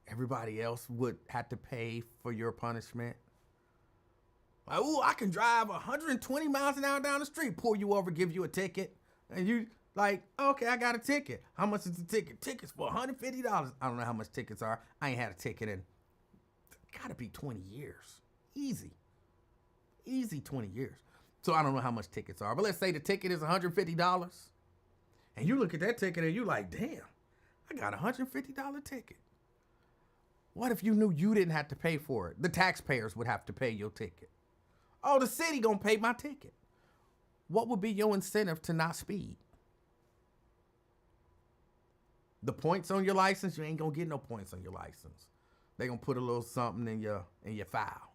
everybody else would have to pay for your punishment. Like, oh, I can drive 120 miles an hour down the street, pull you over, give you a ticket. And you like, okay, I got a ticket. How much is the ticket? Tickets for $150. I don't know how much tickets are. I ain't had a ticket in, gotta be 20 years. Easy 20 years. So I don't know how much tickets are, but let's say the ticket is $150. And you look at that ticket and you like, damn, I got a $150 ticket. What if you knew you didn't have to pay for it? The taxpayers would have to pay your ticket. Oh, the city gonna pay my ticket. What would be your incentive to not speed? The points on your license, you ain't gonna get no points on your license. They gonna put a little something in your file.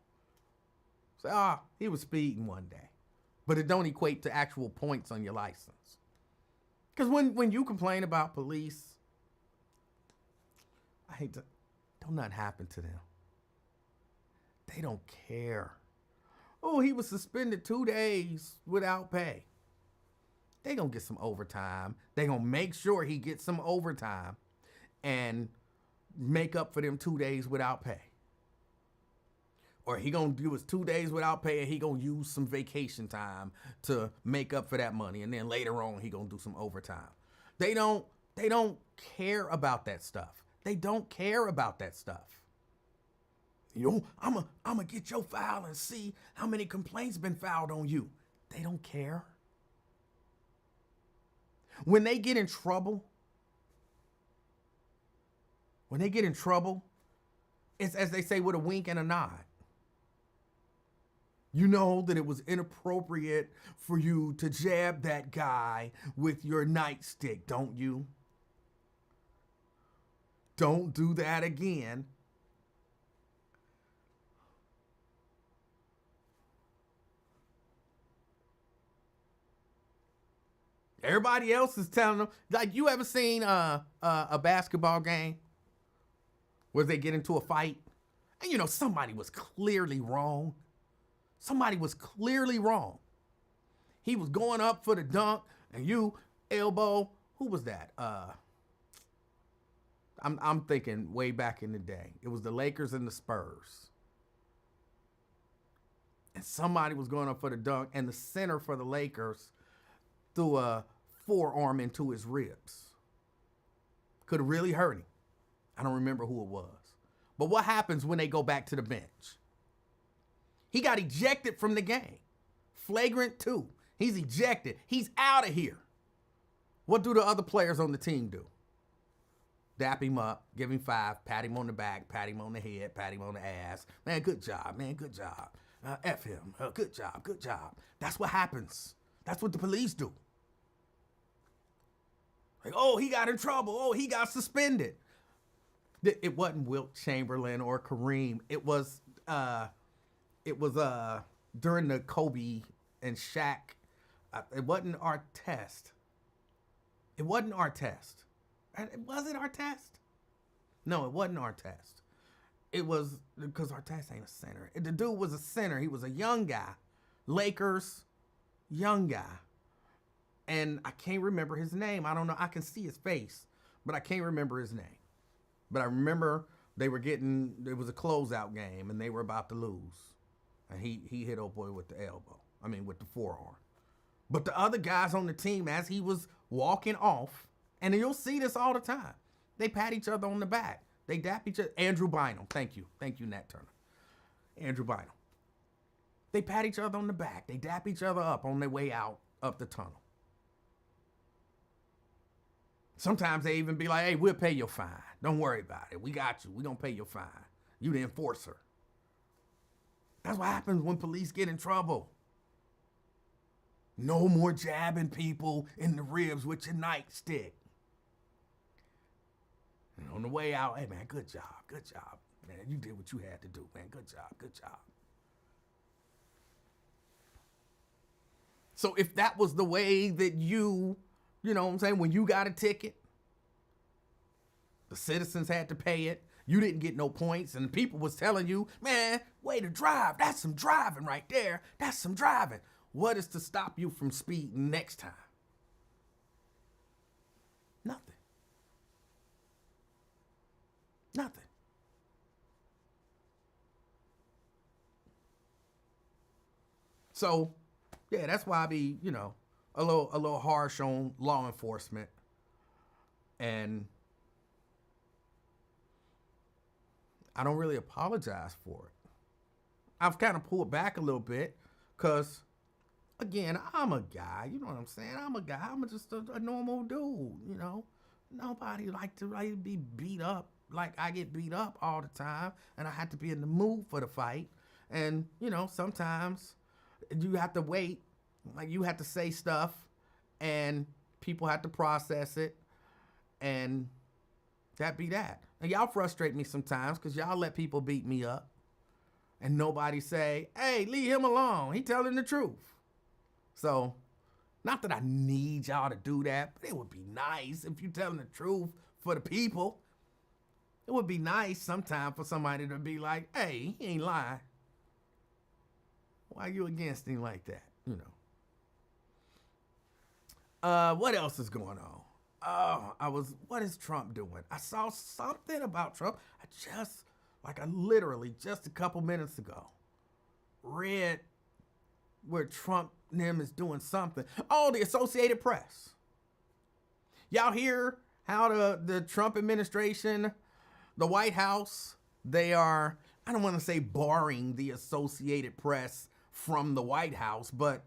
Say, he was speeding one day. But it don't equate to actual points on your license. Because when you complain about police, don't nothing happen to them. They don't care. Oh, he was suspended 2 days without pay. They gonna get some overtime. They gonna make sure he gets some overtime and make up for them 2 days without pay. Or he gonna do his 2 days without pay and he gonna use some vacation time to make up for that money. And then later on, he gonna do some overtime. They don't care about that stuff. They don't care about that stuff. I'm gonna get your file and see how many complaints been filed on you. They don't care. When they get in trouble, it's, as they say, with a wink and a nod. You know that it was inappropriate for you to jab that guy with your nightstick, don't you? Don't do that again. Everybody else is telling them, like, you ever seen a basketball game where they get into a fight and somebody was clearly wrong. Somebody was clearly wrong. He was going up for the dunk and you elbow. Who was that? I'm thinking way back in the day. It was the Lakers and the Spurs. And somebody was going up for the dunk and the center for the Lakers threw a forearm into his ribs. Could have really hurt him. I don't remember who it was. But what happens when they go back to the bench? He got ejected from the game. Flagrant 2. He's ejected. He's out of here. What do the other players on the team do? Dap him up, give him 5, pat him on the back, pat him on the head, pat him on the ass. Man, good job, man, good job. F him, good job, good job. That's what happens. That's what the police do. Like, oh, he got in trouble. Oh, he got suspended. It wasn't Wilt Chamberlain or Kareem. It was during the Kobe and Shaq. It wasn't our test. It wasn't our test. Was it our test? No, it wasn't our test. It was because our test ain't a center. The dude was a center. He was a young guy. Lakers, young guy. And I can't remember his name. I don't know. I can see his face, but I can't remember his name. But I remember it was a closeout game, and they were about to lose. And he hit old boy with the with the forearm. But the other guys on the team, as he was walking off, and you'll see this all the time, they pat each other on the back. They dap each other. Andrew Bynum. Thank you. Thank you, Nat Turner. Andrew Bynum. They pat each other on the back. They dap each other up on their way out up the tunnel. Sometimes they even be like, hey, we'll pay your fine. Don't worry about it. We got you. We're going to pay your fine. You the enforcer. That's what happens when police get in trouble. No more jabbing people in the ribs with your nightstick. And on the way out, hey, man, good job. Good job. Man, you did what you had to do, man. Good job. Good job. So if that was the way that you know what I'm saying, when you got a ticket, the citizens had to pay it. You didn't get no points, and people was telling you, man, way to drive. That's some driving right there. That's some driving. What is to stop you from speeding next time? Nothing. Nothing. So, yeah, that's why I be, a little harsh on law enforcement. And I don't really apologize for it. I've kind of pulled back a little bit because, again, I'm a guy. You know what I'm saying? I'm a guy. I'm just a normal dude, Nobody like to be beat up like I get beat up all the time, and I have to be in the mood for the fight. And, sometimes you have to wait. Like, you have to say stuff, and people have to process it, and that be that. And y'all frustrate me sometimes because y'all let people beat me up, and nobody say, hey, leave him alone. He telling the truth. So, not that I need y'all to do that, but it would be nice if you telling the truth for the people. It would be nice sometime for somebody to be like, hey, he ain't lying. Why you against him like that? What else is going on? What is Trump doing? I saw something about Trump. I literally just a couple minutes ago read where Trump and him is doing something. Oh, the Associated Press. Y'all hear how the Trump administration, the White House, they are, I don't want to say barring the Associated Press from the White House, but,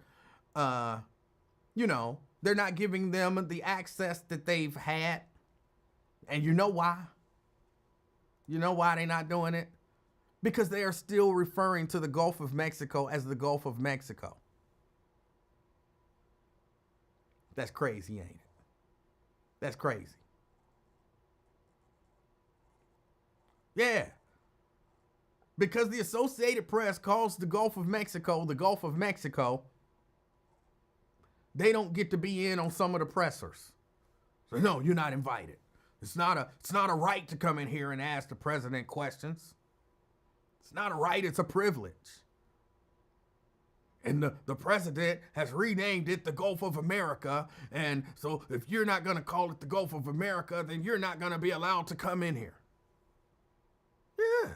they're not giving them the access that they've had. And you know why? You know why they're not doing it? Because they are still referring to the Gulf of Mexico as the Gulf of Mexico. That's crazy, ain't it? That's crazy. Yeah. Because the Associated Press calls the Gulf of Mexico the Gulf of Mexico, they don't get to be in on some of the pressers. So no, you're not invited. It's not a right to come in here and ask the president questions. It's not a right, it's a privilege. And the president has renamed it the Gulf of America. And so if you're not going to call it the Gulf of America, then you're not going to be allowed to come in here. Yeah.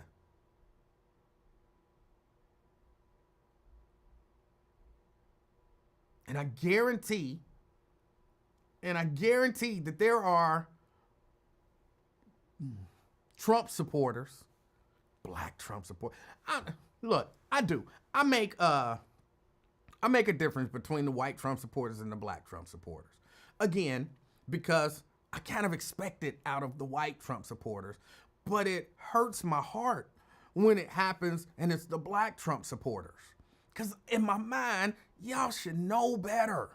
And I guarantee that there are Trump supporters Black Trump support. Look, I do. I make a difference between the white Trump supporters and the black Trump supporters. Again, because I kind of expect it out of the white Trump supporters, but it hurts my heart when it happens and it's the black Trump supporters. Because in my mind, y'all should know better.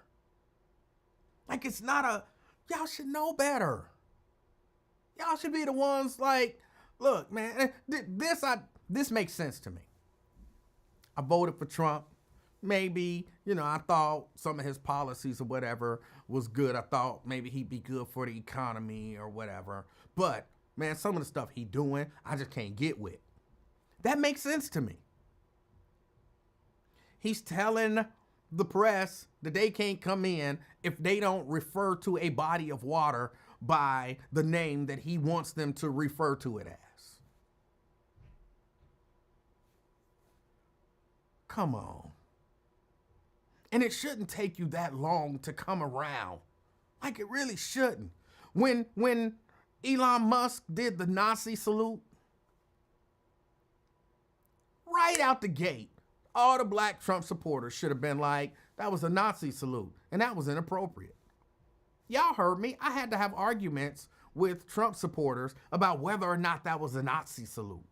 Like, it's not a, y'all should know better. Y'all should be the ones like, look, man, this makes sense to me. I voted for Trump. Maybe, I thought some of his policies or whatever was good. I thought maybe he'd be good for the economy or whatever. But, man, some of the stuff he doing, I just can't get with. That makes sense to me. He's telling the press that they can't come in if they don't refer to a body of water by the name that he wants them to refer to it as. Come on. And it shouldn't take you that long to come around. Like, it really shouldn't. When Elon Musk did the Nazi salute, right out the gate, all the black Trump supporters should have been like, that was a Nazi salute, and that was inappropriate. Y'all heard me. I had to have arguments with Trump supporters about whether or not that was a Nazi salute.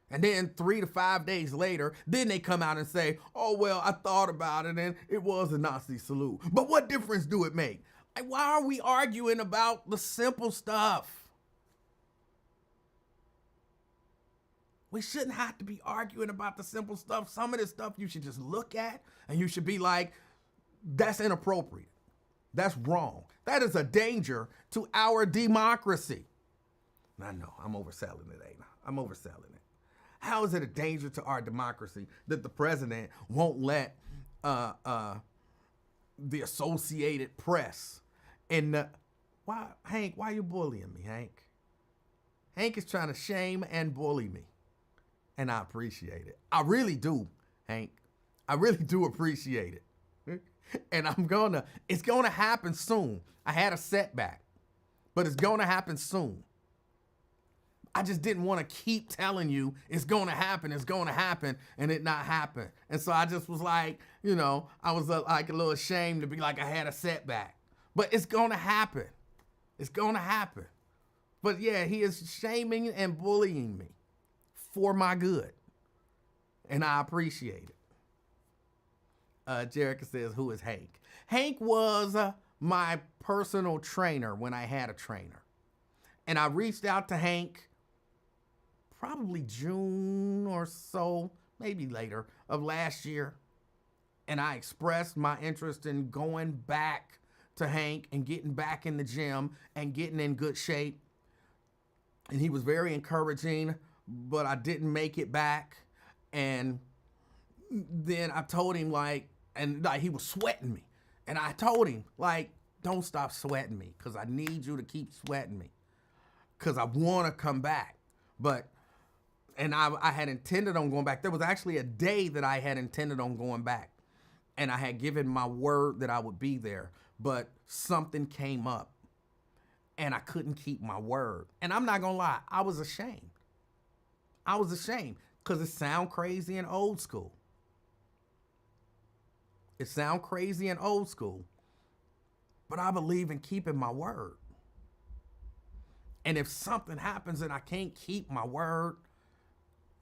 And then 3 to 5 days later, then they come out and say, oh, well, I thought about it and it was a Nazi salute. But what difference do it make? Like, why are we arguing about the simple stuff? We shouldn't have to be arguing about the simple stuff. Some of this stuff you should just look at and you should be like, that's inappropriate. That's wrong. That is a danger to our democracy. I know, I'm overselling it, ain't I? I'm overselling it. How is it a danger to our democracy that the president won't let the Associated Press and Hank, why are you bullying me, Hank? Hank is trying to shame and bully me. And I appreciate it. I really do, Hank. I really do appreciate it. And it's gonna happen soon. I had a setback, but it's gonna happen soon. I just didn't want to keep telling you it's gonna happen, and it not happen. And so I just was like, I was like a little ashamed to be like I had a setback. But it's gonna happen. It's gonna happen. But yeah, he is shaming and bullying me for my good. And I appreciate it. Jerica says, who is Hank? Hank was my personal trainer when I had a trainer. And I reached out to Hank probably June or so, maybe later, of last year. And I expressed my interest in going back to Hank and getting back in the gym and getting in good shape. And he was very encouraging, but I didn't make it back. And then I told him he was sweating me. And I told him, don't stop sweating me, because I need you to keep sweating me, because I want to come back. And I had intended on going back. There was actually a day that I had intended on going back. And I had given my word that I would be there. But something came up. And I couldn't keep my word. And I'm not going to lie, I was ashamed. I was ashamed because it sounds crazy and old school. It sounds crazy and old school. But I believe in keeping my word. And if something happens and I can't keep my word,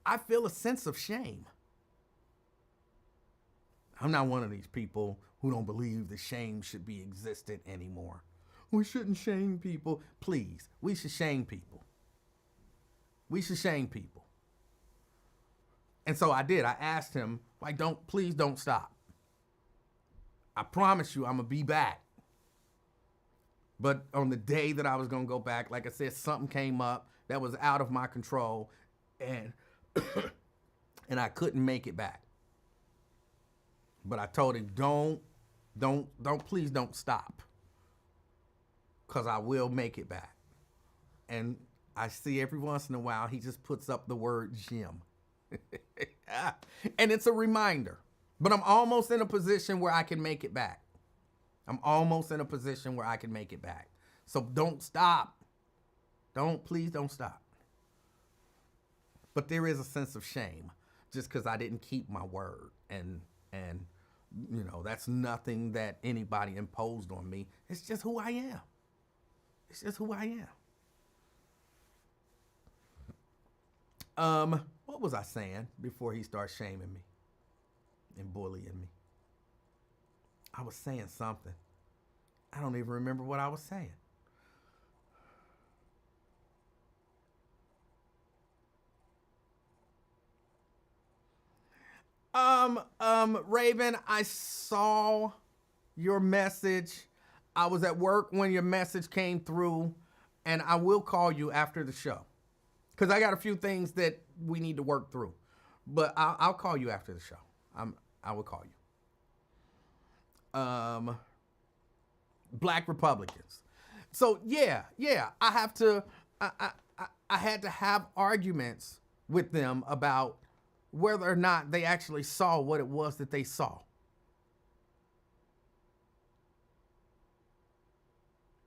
I feel a sense of shame. I'm not one of these people who don't believe the shame should be existent anymore. We shouldn't shame people. Please, we should shame people. We should shame people. And so I did. I asked him, please don't stop. I promise you I'm going to be back. But on the day that I was going to go back, like I said, something came up that was out of my control. And and I couldn't make it back. But I told him, please don't stop. Because I will make it back. And I see every once in a while, he just puts up the word gym. And it's a reminder. But I'm almost in a position where I can make it back. So don't stop. Please don't stop. But there is a sense of shame just because I didn't keep my word. And you know, that's nothing that anybody imposed on me. It's just who I am. It's just who I am. What was I saying before he started shaming me and bullying me? I was saying something. I don't even remember what I was saying. Raven, I saw your message. I was at work when your message came through, and I will call you after the show because I got a few things that we need to work through. But I'll call you after the show. I will call you. Black Republicans. So yeah, I have to. I had to have arguments with them about whether or not they actually saw what it was that they saw.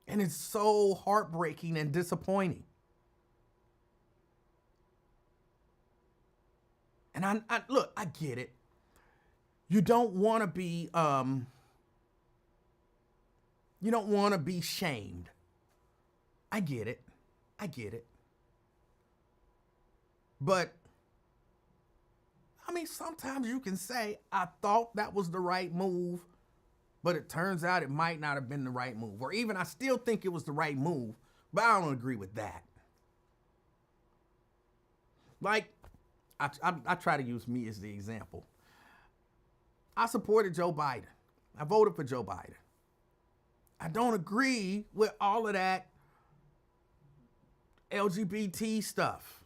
And it's so heartbreaking and disappointing. And I look, I get it. You don't want to be shamed. I get it. But I mean, sometimes you can say, I thought that was the right move, but it turns out it might not have been the right move. Or even I still think it was the right move, but I don't agree with that. Like, I try to use me as the example. I supported Joe Biden. I voted for Joe Biden. I don't agree with all of that LGBT stuff.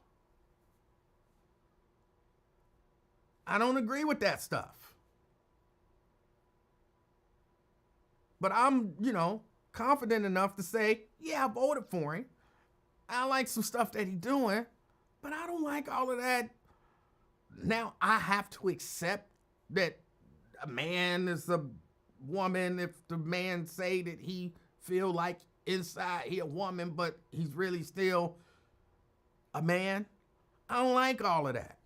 I don't agree with that stuff. But I'm, confident enough to say, yeah, I voted for him. I like some stuff that he's doing, but I don't like all of that. Now I have to accept that a man is a woman if the man say that he feel like inside he a woman, but he's really still a man. I don't like all of that.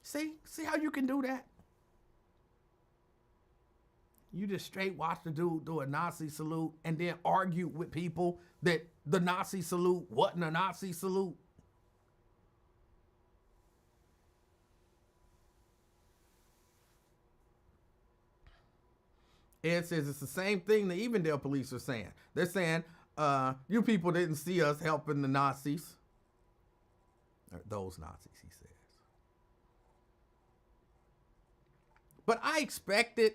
See how you can do that? You just straight watch the dude do a Nazi salute and then argue with people that the Nazi salute wasn't a Nazi salute. Ed says it's the same thing the Evendale police are saying. They're saying, you people didn't see us helping the Nazis. Or those Nazis, he says. But I expected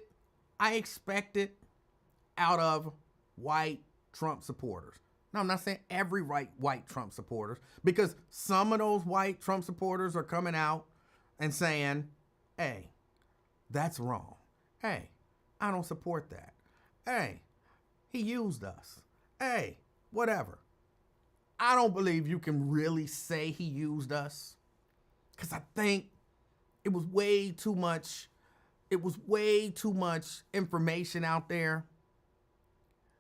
out of white Trump supporters. Now, I'm not saying every white Trump supporters, because some of those white Trump supporters are coming out and saying, hey, that's wrong. Hey, I don't support that. Hey, he used us. Hey, whatever. I don't believe you can really say he used us, because I think it was way too much information out there.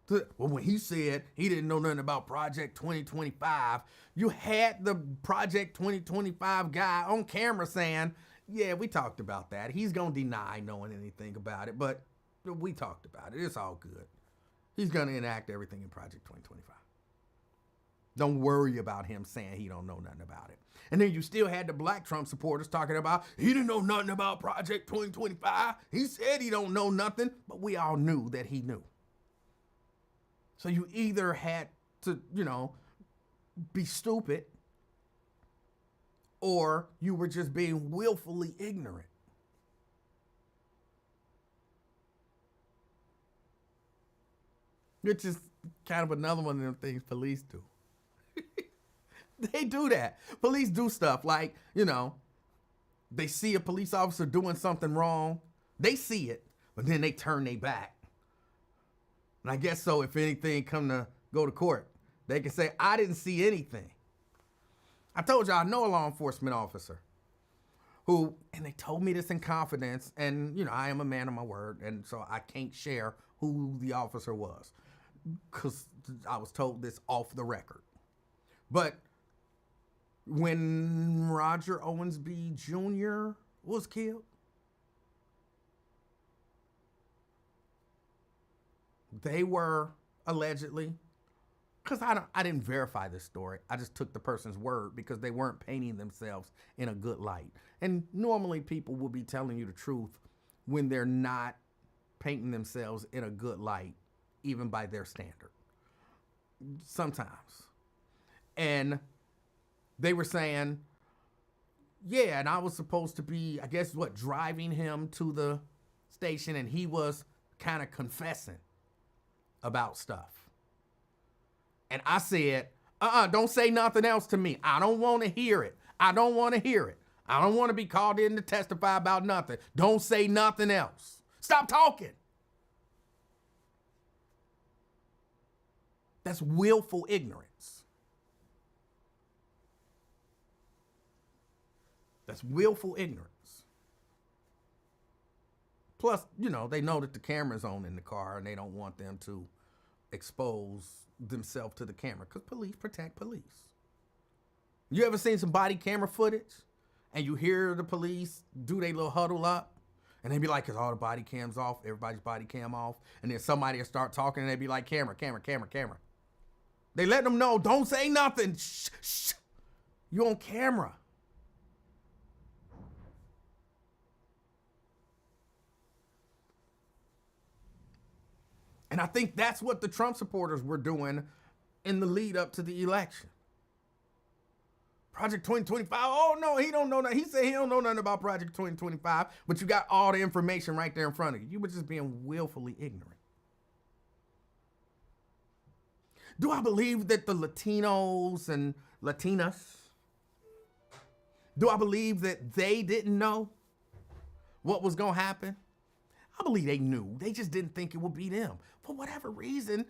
Well, when he said he didn't know nothing about Project 2025, you had the Project 2025 guy on camera saying, yeah, we talked about that. He's going to deny knowing anything about it, but we talked about it. It's all good. He's going to enact everything in Project 2025. Don't worry about him saying he don't know nothing about it. And then you still had the black Trump supporters talking about, he didn't know nothing about Project 2025. He said he don't know nothing, but we all knew that he knew. So you either had to, be stupid, or you were just being willfully ignorant. Which is kind of another one of them things police do. They do that. Police do stuff like, they see a police officer doing something wrong. They see it, but then they turn their back. And I guess so if anything come to go to court, they can say, I didn't see anything. I told you I know a law enforcement officer who, and they told me this in confidence, and, I am a man of my word, and so I can't share who the officer was because I was told this off the record. But when Roger Owensby Jr. was killed? They were allegedly, because I didn't verify this story. I just took the person's word because they weren't painting themselves in a good light. And normally people will be telling you the truth when they're not painting themselves in a good light, even by their standard. Sometimes. And they were saying, yeah, and I was supposed to be, I guess, driving him to the station, and he was kind of confessing about stuff. And I said, don't say nothing else to me. I don't want to hear it. I don't want to hear it. I don't want to be called in to testify about nothing. Don't say nothing else. Stop talking. That's willful ignorance. That's willful ignorance. Plus, they know that the camera's on in the car and they don't want them to expose themselves to the camera because police protect police. You ever seen some body camera footage and you hear the police do their little huddle up and they be like, is all the body cams off? Everybody's body cam off. And then somebody will start talking and they be like, camera, camera, camera, camera. They let them know, don't say nothing. Shh, shh. You on camera. And I think that's what the Trump supporters were doing in the lead up to the election. Project 2025, oh no, he don't know that. He said he don't know nothing about Project 2025, but you got all the information right there in front of you. You were just being willfully ignorant. Do I believe that the Latinos and Latinas, do I believe that they didn't know what was going to happen? I believe they knew. They just didn't think it would be them. For whatever reason,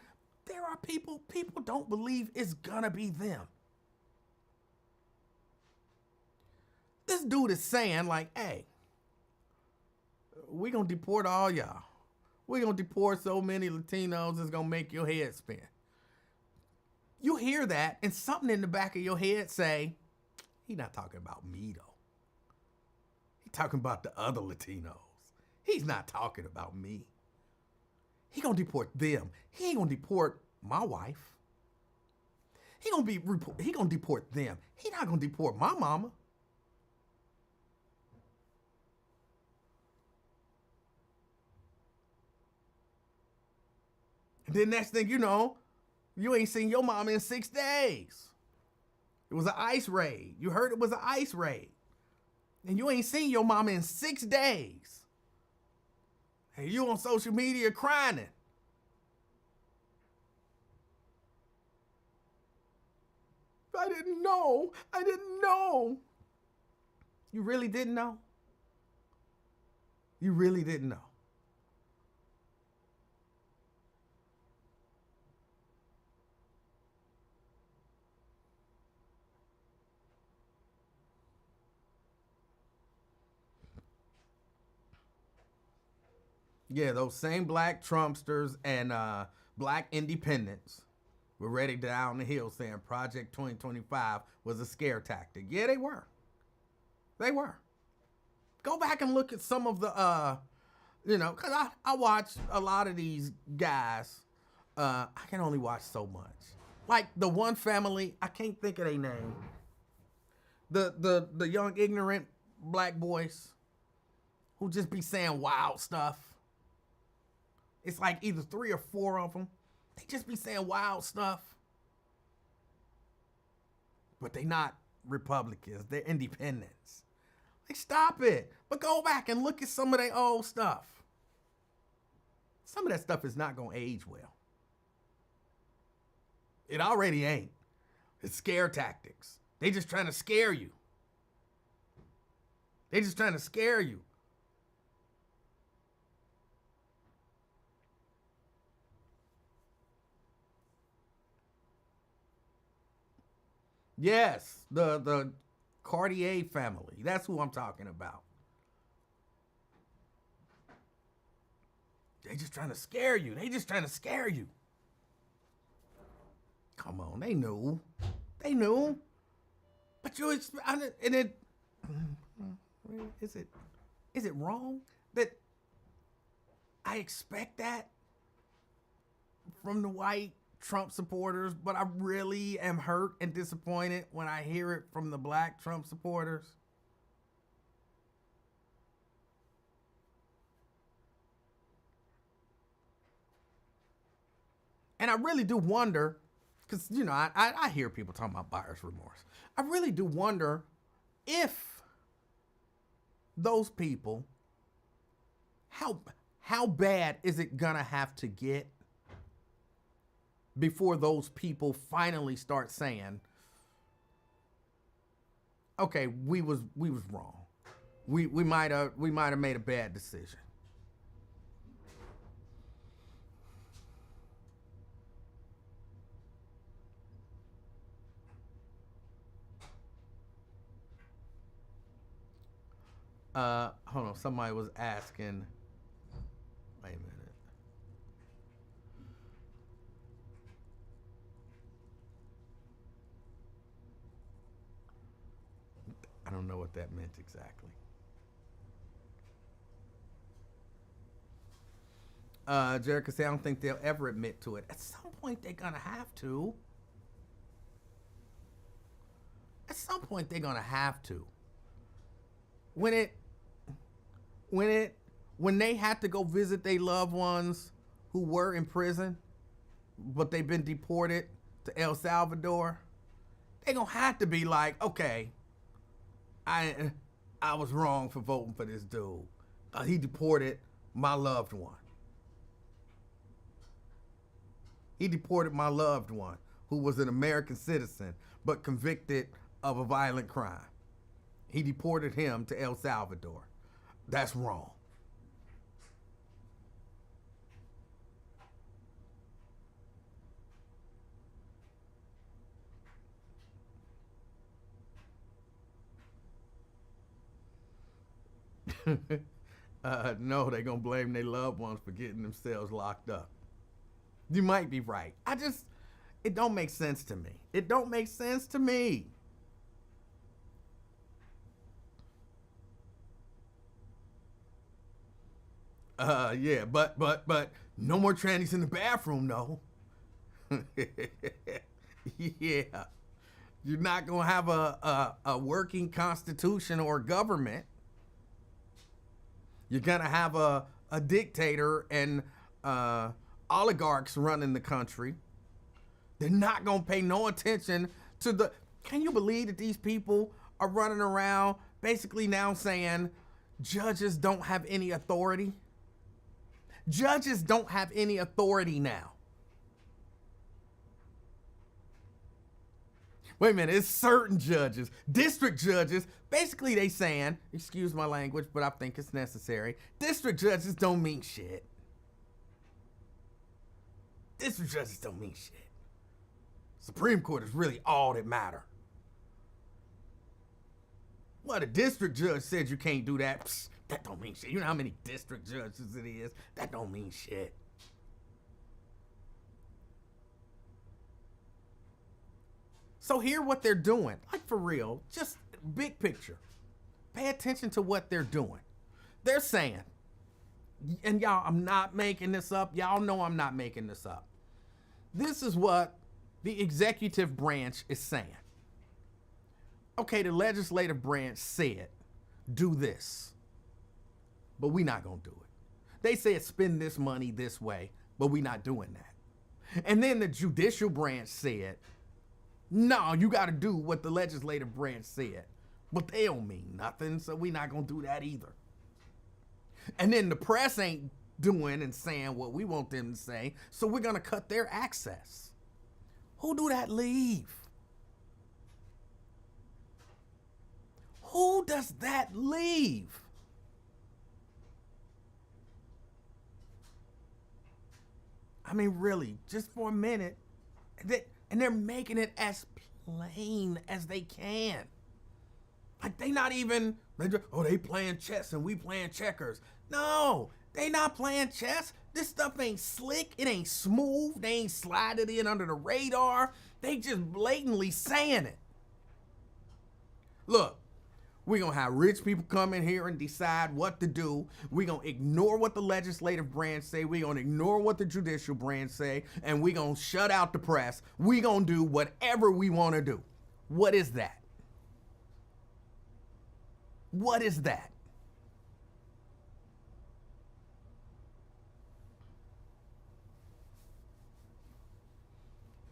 there are people don't believe it's going to be them. This dude is saying like, hey, we're going to deport all y'all. We're going to deport so many Latinos, it's going to make your head spin. You hear that and something in the back of your head say, he's not talking about me though. He's talking about the other Latinos. He's not talking about me. He gonna deport them. He ain't gonna deport my wife. He gonna deport them. He not gonna deport my mama. And then next thing you know, you ain't seen your mama in 6 days. It was an ICE raid. You heard it was an ICE raid. And you ain't seen your mama in 6 days. And you on social media crying. I didn't know. I didn't know. You really didn't know? You really didn't know. Yeah, those same black Trumpsters and black independents were ready down the hill saying Project 2025 was a scare tactic. Yeah, they were. They were. Go back and look at some of the, because I watch a lot of these guys. I can only watch so much. Like the one family, I can't think of their name. The young, ignorant black boys who just be saying wild stuff. It's like either 3 or 4 of them. They just be saying wild stuff. But they not Republicans. They're independents. Like, stop it. But go back and look at some of their old stuff. Some of that stuff is not going to age well. It already ain't. It's scare tactics. They just trying to scare you. They just trying to scare you. Yes, the Cartier family. That's who I'm talking about. They just trying to scare you. They just trying to scare you. Come on, they knew. They knew. But you, and it, is it wrong that I expect that from the white Trump supporters, but I really am hurt and disappointed when I hear it from the black Trump supporters? And I really do wonder, because, you know, I hear people talking about buyer's remorse. I really do wonder if those people, how bad is it gonna have to get before those people finally start saying, okay, we was wrong. We might have made a bad decision. Hold on. Somebody was asking. Wait a minute. I don't know what that meant exactly. Jericho said, I don't think they'll ever admit to it. At some point, they're gonna have to. At some point, they're gonna have to. When they had to go visit their loved ones who were in prison, but they've been deported to El Salvador, they're gonna have to be like, okay, I was wrong for voting for this dude. He deported my loved one. He deported my loved one who was an American citizen but convicted of a violent crime. He deported him to El Salvador. That's wrong. No, they're going to blame their loved ones for getting themselves locked up. You might be right. It don't make sense to me. It don't make sense to me. Yeah, but no more trannies in the bathroom, though. Yeah. You're not going to have a working constitution or government. You're going to have a dictator and oligarchs running the country. They're not going to pay no attention to the... Can you believe that these people are running around basically now saying judges don't have any authority? Judges don't have any authority now. Wait a minute, it's certain judges, district judges, basically they saying, excuse my language, but I think it's necessary, district judges don't mean shit. District judges don't mean shit. Supreme Court is really all that matter. Well, the district judge said you can't do that. Psst, that don't mean shit. You know how many district judges it is? That don't mean shit. So hear what they're doing. Like for real, just big picture. Pay attention to what they're doing. They're saying, and y'all, I'm not making this up. Y'all know I'm not making this up. This is what the executive branch is saying. Okay, the legislative branch said, do this, but we're not going to do it. They said spend this money this way, but we're not doing that. And then the judicial branch said, no, you got to do what the legislative branch said. But they don't mean nothing, so we're not going to do that either. And then the press ain't doing and saying what we want them to say, so we're going to cut their access. Who do that leave? Who does that leave? I mean, really, just for a minute. And they're making it as plain as they can. Like they not even, they playing chess and we playing checkers. No, they not playing chess. This stuff ain't slick. It ain't smooth. They ain't sliding in under the radar. They just blatantly saying it. Look, we're going to have rich people come in here and decide what to do. We're going to ignore what the legislative branch say. We're going to ignore what the judicial branch say. And we're going to shut out the press. We're going to do whatever we want to do. What is that? What is that?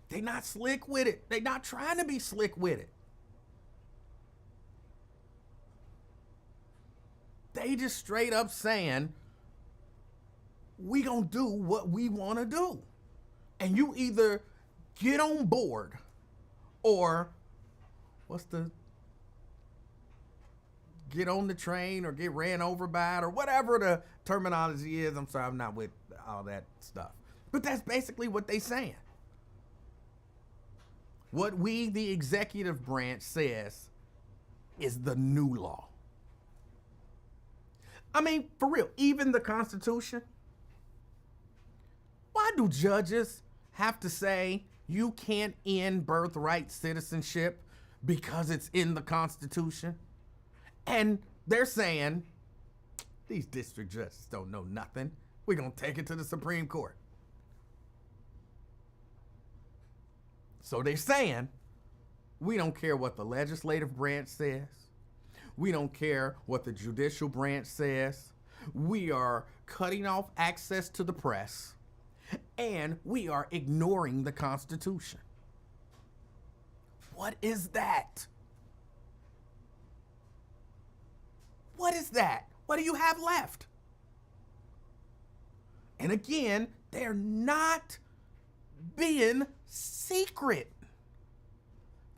They not slick with it. They not trying to be slick with it. They just straight up saying, we gonna do what we want to do. And you either get on board or get on the train or get ran over by it or whatever the terminology is. I'm sorry, I'm not with all that stuff. But that's basically what they saying. What we, the executive branch, says is the new law. I mean, for real, even the Constitution. Why do judges have to say you can't end birthright citizenship because it's in the Constitution? And they're saying, these district judges don't know nothing. We're going to take it to the Supreme Court. So they're saying, we don't care what the legislative branch says. We don't care what the judicial branch says. We are cutting off access to the press, and we are ignoring the Constitution. What is that? What is that? What do you have left? And again, they're not being secret.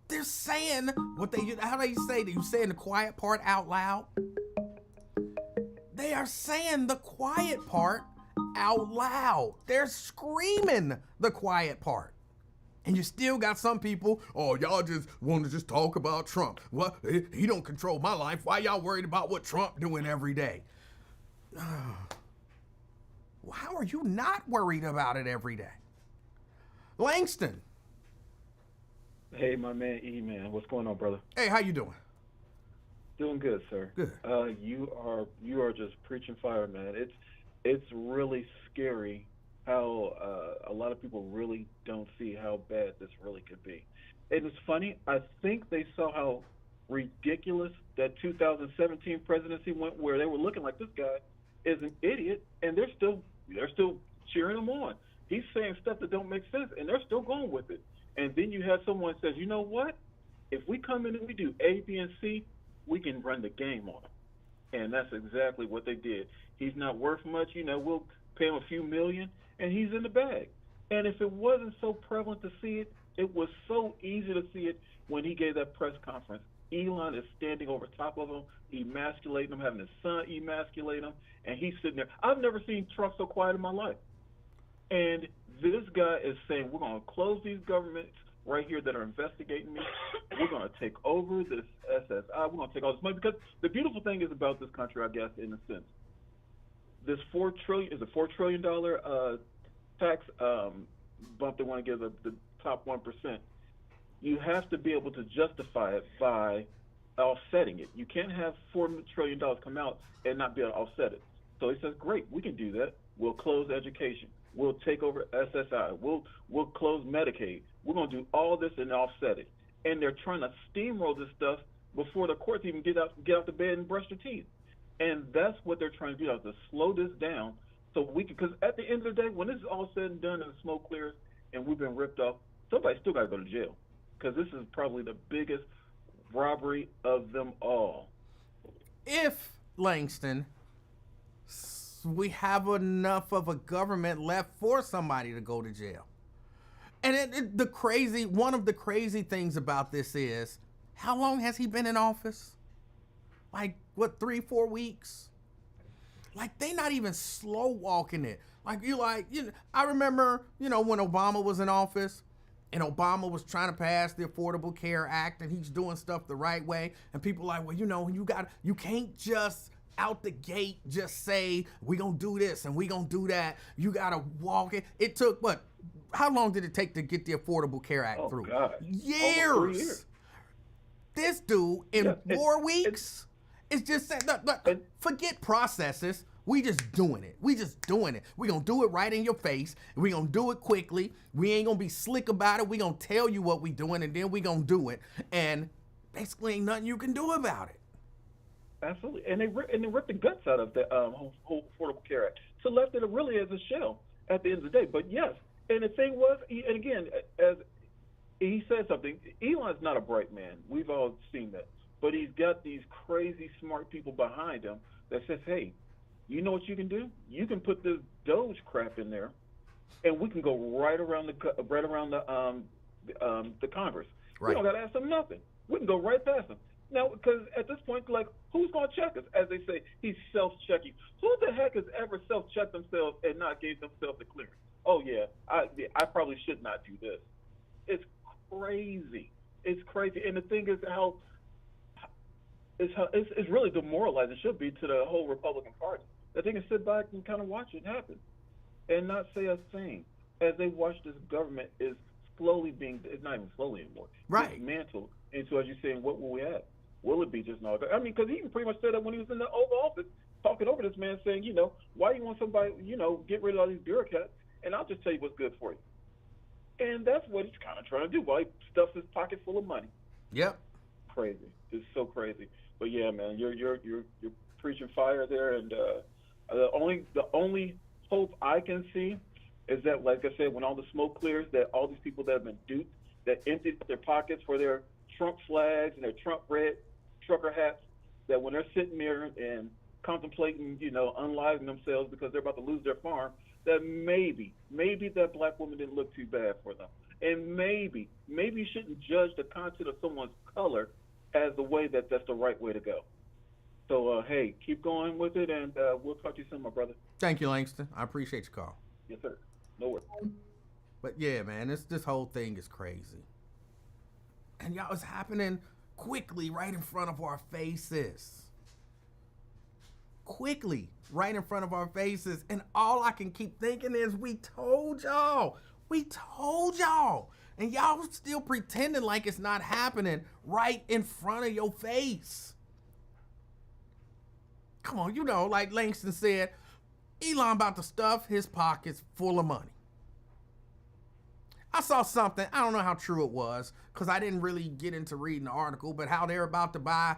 They're saying what how do you say? You saying the quiet part out loud? They are saying the quiet part out loud. They're screaming the quiet part. And you still got some people, oh, y'all just want to just talk about Trump. Well, he don't control my life. Why y'all worried about what Trump doing every day? How are you not worried about it every day? Langston. Hey, my man, E-Man. What's going on, brother? Hey, how you doing? Doing good, sir. Good. You are just preaching fire, man. It's really scary how a lot of people really don't see how bad this really could be. And it's funny. I think they saw how ridiculous that 2017 presidency went, where they were looking like this guy is an idiot, and they're still cheering him on. He's saying stuff that don't make sense, and they're still going with it. And then you have someone says, you know what? If we come in and we do A, B, and C, we can run the game on him. And that's exactly what they did. He's not worth much. We'll pay him a few million, and he's in the bag. And if it wasn't so prevalent to see it, it was so easy to see it when he gave that press conference. Elon is standing over top of him, emasculating him, having his son emasculate him, and he's sitting there. I've never seen Trump so quiet in my life. And this guy is saying, we're going to close these governments right here that are investigating me. We're going to take over this SSI. We're going to take all this money. Because the beautiful thing is about this country, I guess, in a sense, this $4 trillion tax bump they want to give the top 1%. You have to be able to justify it by offsetting it. You can't have $4 trillion come out and not be able to offset it. So he says, great, we can do that. We'll close education. We'll take over SSI. We'll close Medicaid. We're going to do all this and offset it. And they're trying to steamroll this stuff before the courts even get out the bed and brush their teeth. And that's what they're trying to do, to slow this down so we can, because at the end of the day, when this is all said and done and the smoke clears and we've been ripped off, somebody still got to go to jail, because this is probably the biggest robbery of them all. If, Langston, we have enough of a government left for somebody to go to jail. And one of the crazy things about this is, how long has he been in office? Like, 3-4 weeks? Like, they not even slow walking it. I remember, when Obama was in office and Obama was trying to pass the Affordable Care Act and he's doing stuff the right way. And people like, well, you can't just out the gate just say, we gonna do this and we gonna do that. You gotta walk it. It took, how long did it take to get the Affordable Care Act through? God. Years. This dude in Yeah, 4 weeks is just saying, look, and forget processes. We just doing it. We just doing it. We gonna do it right in your face. We gonna do it quickly. We ain't gonna be slick about it. We gonna tell you what we doing, and then we gonna do it. And basically ain't nothing you can do about it. absolutely, and they ripped the guts out of the whole Affordable Care Act, so left it really as a shell at the end of the day. But yes, and the thing was, and again, as he said something, Elon's not a bright man. We've all seen that, but he's got these crazy smart people behind him that says, hey, you know what you can do? You can put this Doge crap in there, and we can go right around the Congress. Right. We don't got to ask them nothing. We can go right past them. Now, because at this point, like, who's going to check us? As they say, he's self-checking. Who the heck has ever self-checked themselves and not gave themselves the clearance? Oh, yeah, I probably should not do this. It's crazy. It's crazy. And the thing is it's really demoralizing. It should be to the whole Republican Party. That they can sit back and kind of watch it happen and not say a thing as they watch this government is slowly it's not even slowly anymore. Right. Dismantled into, as you're saying, what will we have? Will it be just an I mean, because he even pretty much said that when he was in the Oval Office talking over this man saying, why do you want somebody, get rid of all these bureaucrats and I'll just tell you what's good for you. And that's what he's kind of trying to do while he stuffs his pocket full of money. Yep. Crazy. It's so crazy. But yeah, man, you're preaching fire there, and the only hope I can see is that, like I said, when all the smoke clears, that all these people that have been duped, that emptied their pockets for their Trump flags and their Trump red trucker hats, that when they're sitting there and contemplating, unliving themselves because they're about to lose their farm, that maybe that black woman didn't look too bad for them. And maybe you shouldn't judge the content of someone's color as the way that's the right way to go. So, hey, keep going with it, and we'll talk to you soon, my brother. Thank you, Langston. I appreciate your call. Yes, sir. No worries. But yeah, man, this whole thing is crazy. And y'all, it's happening quickly right in front of our faces. Quickly right in front of our faces. And all I can keep thinking is, we told y'all. We told y'all. And y'all still pretending like it's not happening right in front of your face. Come on, like Langston said, Elon about to stuff his pockets full of money. I saw something, I don't know how true it was, because I didn't really get into reading the article, but how they're about to buy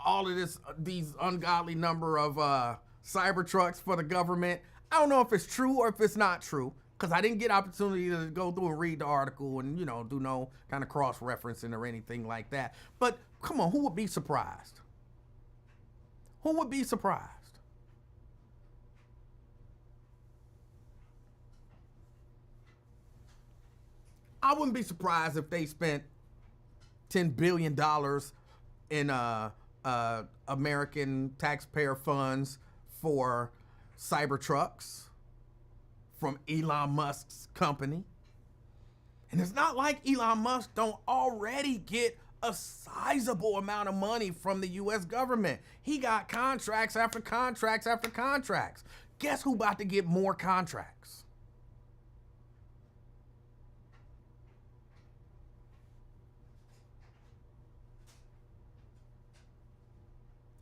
all of these ungodly number of cyber trucks for the government. I don't know if it's true or if it's not true, because I didn't get opportunity to go through and read the article and, do no kind of cross-referencing or anything like that. But come on, who would be surprised? Who would be surprised? I wouldn't be surprised if they spent $10 billion in American taxpayer funds for cyber trucks from Elon Musk's company. And it's not like Elon Musk don't already get a sizable amount of money from the U.S. government. He got contracts after contracts after contracts. Guess who about to get more contracts?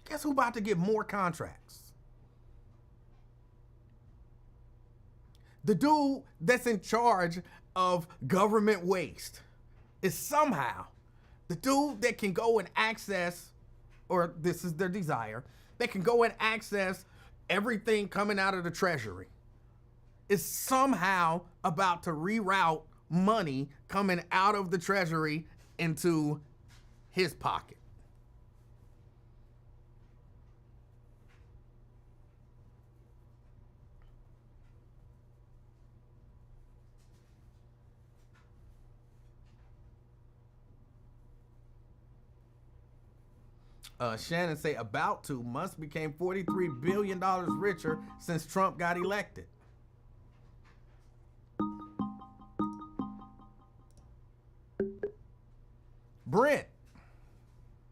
Guess who about to get more contracts? The dude that's in charge of government waste is somehow the dude that can go and access, or this is their desire, that can go and access everything coming out of the Treasury, is somehow about to reroute money coming out of the Treasury into his pocket. Shannon say Musk became $43 billion richer since Trump got elected. Brent.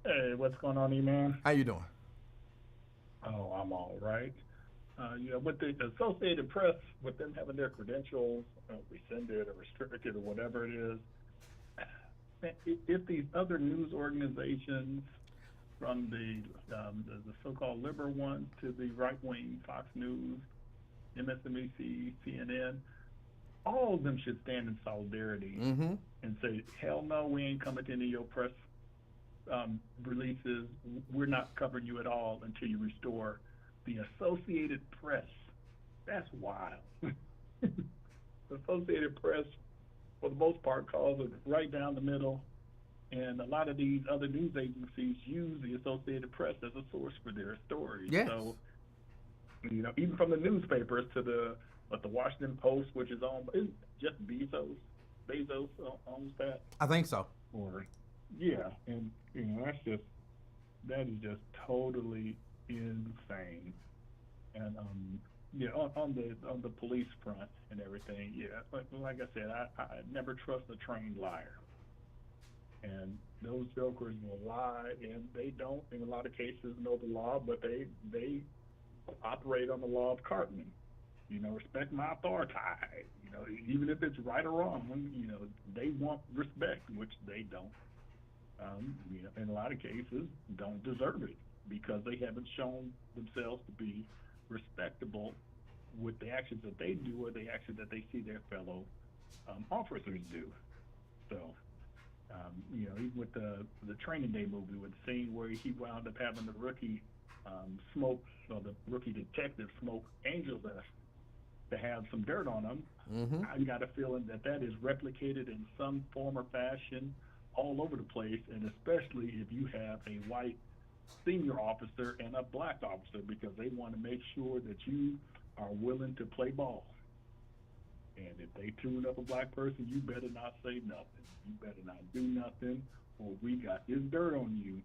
Hey, what's going on, E-Man? How you doing? Oh, I'm all right. With the Associated Press, with them having their credentials rescinded or restricted or whatever it is, if these other news organizations, from the so-called liberal ones to the right-wing Fox News, MSNBC, CNN, all of them should stand in solidarity Mm-hmm. and say, hell no, we ain't coming to any of your press releases. We're not covering you at all until you restore the Associated Press. That's wild. The Associated Press, for the most part, calls it right down the middle. And a lot of these other news agencies use the Associated Press as a source for their stories. Yes. So, even from the newspapers to the Washington Post, which is owned by Jeff Bezos. Bezos owns that. I think so. Or, yeah, and that is just totally insane. And on the police front and everything, yeah, like I said, I never trust a trained liar. And those jokers will lie, and they don't, in a lot of cases, know the law, but they operate on the law of Cartman. Respect my authority. Even if it's right or wrong, they want respect, which they don't. In a lot of cases, don't deserve it because they haven't shown themselves to be respectable with the actions that they do or the actions that they see their fellow officers do. So, even with the Training Day movie, with the scene where he wound up having the rookie the rookie detective smoke angel dust to have some dirt on him, Mm-hmm. I got a feeling that is replicated in some form or fashion all over the place, and especially if you have a white senior officer and a black officer, because they want to make sure that you are willing to play ball. And if they tune up a black person, you better not say nothing. You better not do nothing, or we got this dirt on you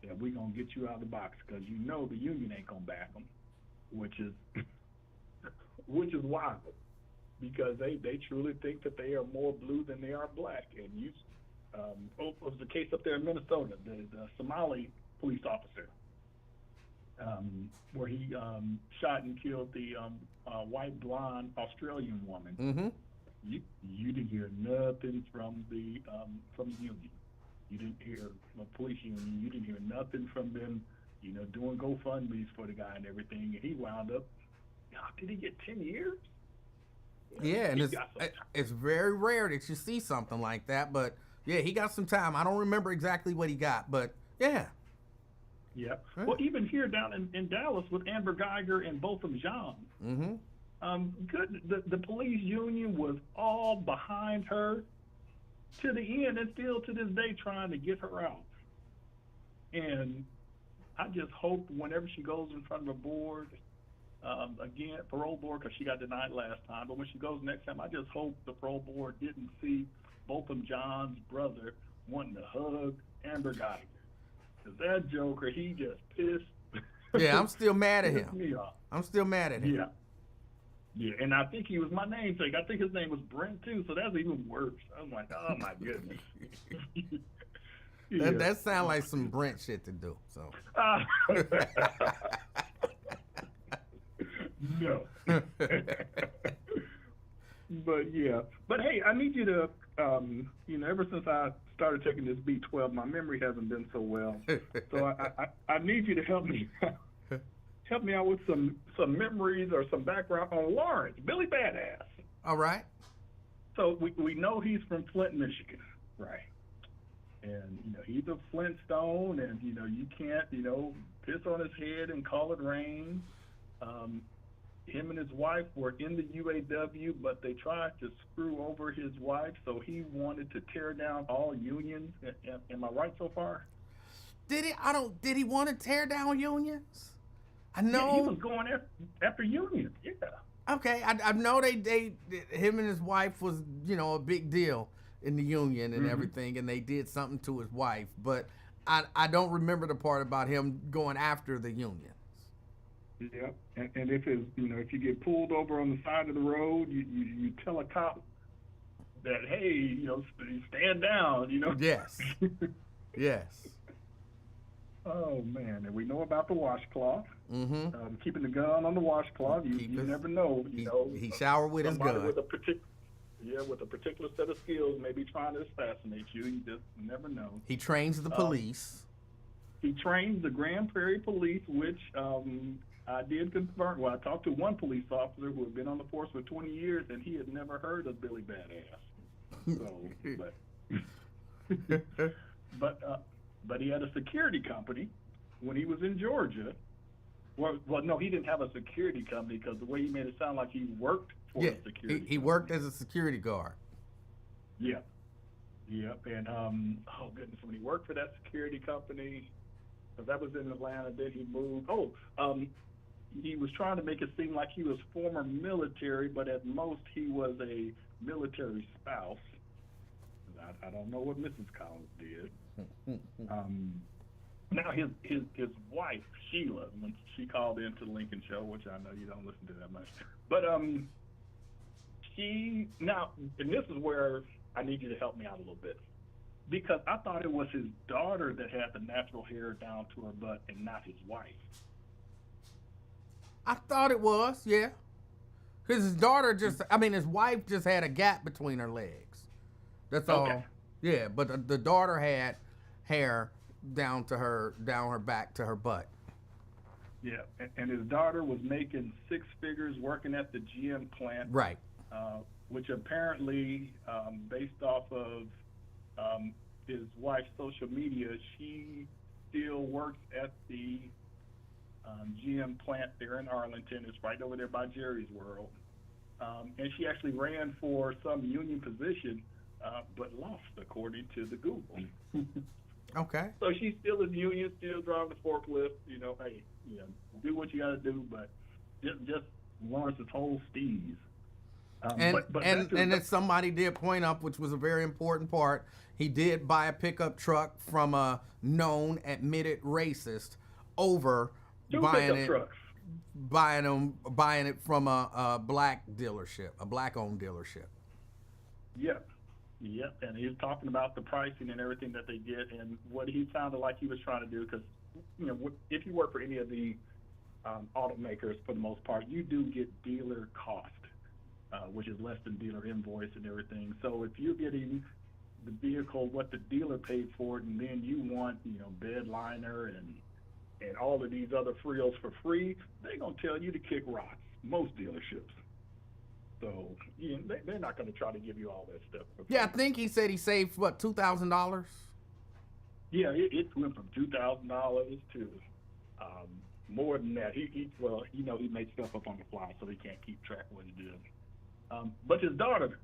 that we're going to get you out of the box, because the union ain't going to back them, which is wild, because they truly think that they are more blue than they are black. And it was the case up there in Minnesota, the Somali police officer, where he shot and killed the white blonde Australian woman. Mm-hmm. You didn't hear nothing from the union. You didn't hear the police union. You didn't hear nothing from them, doing GoFundMe's for the guy and everything. And he wound up, did he get 10 years? Yeah, and it's very rare that you see something like that. But yeah, he got some time. I don't remember exactly what he got, but yeah. Yeah. Well, even here down in Dallas with Amber Geiger and Botham Jean, Mm-hmm. the police union was all behind her to the end, and still to this day trying to get her out. And I just hope whenever she goes in front of a board, again, parole board, because she got denied last time, but when she goes next time, I just hope the parole board didn't see Botham Jean's brother wanting to hug Amber Geiger. Because that joker, he just pissed. Yeah, I'm still mad at him. Me off. I'm still mad at him. Yeah. Yeah, and I think he was my namesake. I think his name was Brent, too, so that's even worse. I was like, oh, my goodness. Yeah. That sounds like some Brent shit to do. So. No. But yeah. But hey, I need you to, ever since I started taking this B12, my memory hasn't been so well. So I need you to help me out with some memories or some background on Lawrence, Billy Badass. All right. So we know he's from Flint, Michigan, right? And he's a Flintstone, and you can't piss on his head and call it rain. Him and his wife were in the UAW, but they tried to screw over his wife, so he wanted to tear down all unions. Am I right so far? Did he? Did he want to tear down unions? I know. Yeah, he was going after unions. Yeah. Okay, I know they him and his wife was a big deal in the union and everything, and they did something to his wife, but I don't remember the part about him going after the union. Yeah, and if if you get pulled over on the side of the road, you tell a cop that, hey, stand down, Yes. Yes. Oh man, and we know about the washcloth. Mm-hmm. Keeping the gun on the washcloth. You never know. He showered with his gun. Yeah, with a particular set of skills, maybe trying to assassinate you. You just never know. He trains the police. He trains the Grand Prairie Police, which I did confirm. Well, I talked to one police officer who had been on the force for 20 years, and he had never heard of Billy Badass. So, but he had a security company when he was in Georgia. Well, no, he didn't have a security company because the way he made it sound like he worked for a security. He worked as a security guard. Yeah. Yep. And oh goodness, when he worked for that security company, because that was in Atlanta, then he moved. He was trying to make it seem like he was former military, but at most he was a military spouse. I don't know what Mrs. Collins did. Now his wife Sheila, when she called into the Lincoln Show, which I know you don't listen to that much, but she now, and this is where I need you to help me out a little bit, because I thought it was his daughter that had the natural hair down to her butt and not his wife. I thought it was, yeah. Because his wife just had a gap between her legs. That's all. Okay. Yeah, but the daughter had hair down her back to her butt. Yeah, and his daughter was making six figures working at the GM plant. Right. Which apparently, based off of his wife's social media, she still works at the GM plant there in Arlington. It's right over there by Jerry's World. And she actually ran for some union position, but lost, according to the Google. Okay. So she's still in the union, still driving the forklift. Hey, do what you got to do, but just Lawrence's whole steez. And as somebody did point up, which was a very important part, he did buy a pickup truck from a known admitted racist over buying it from a black dealership, a black-owned dealership. Yep, and he was talking about the pricing and everything that they get, and what he sounded like he was trying to do, because if you work for any of the automakers, for the most part, you do get dealer cost, which is less than dealer invoice and everything. So if you're getting the vehicle what the dealer paid for it, and then you want bed liner and all of these other frills for free, they're going to tell you to kick rocks, most dealerships. So they're not going to try to give you all that stuff. Yeah, I think he said he saved, what, $2,000? Yeah, it went from $2,000 to more than that. He makes stuff up on the fly, so he can't keep track of what he did. But his daughter,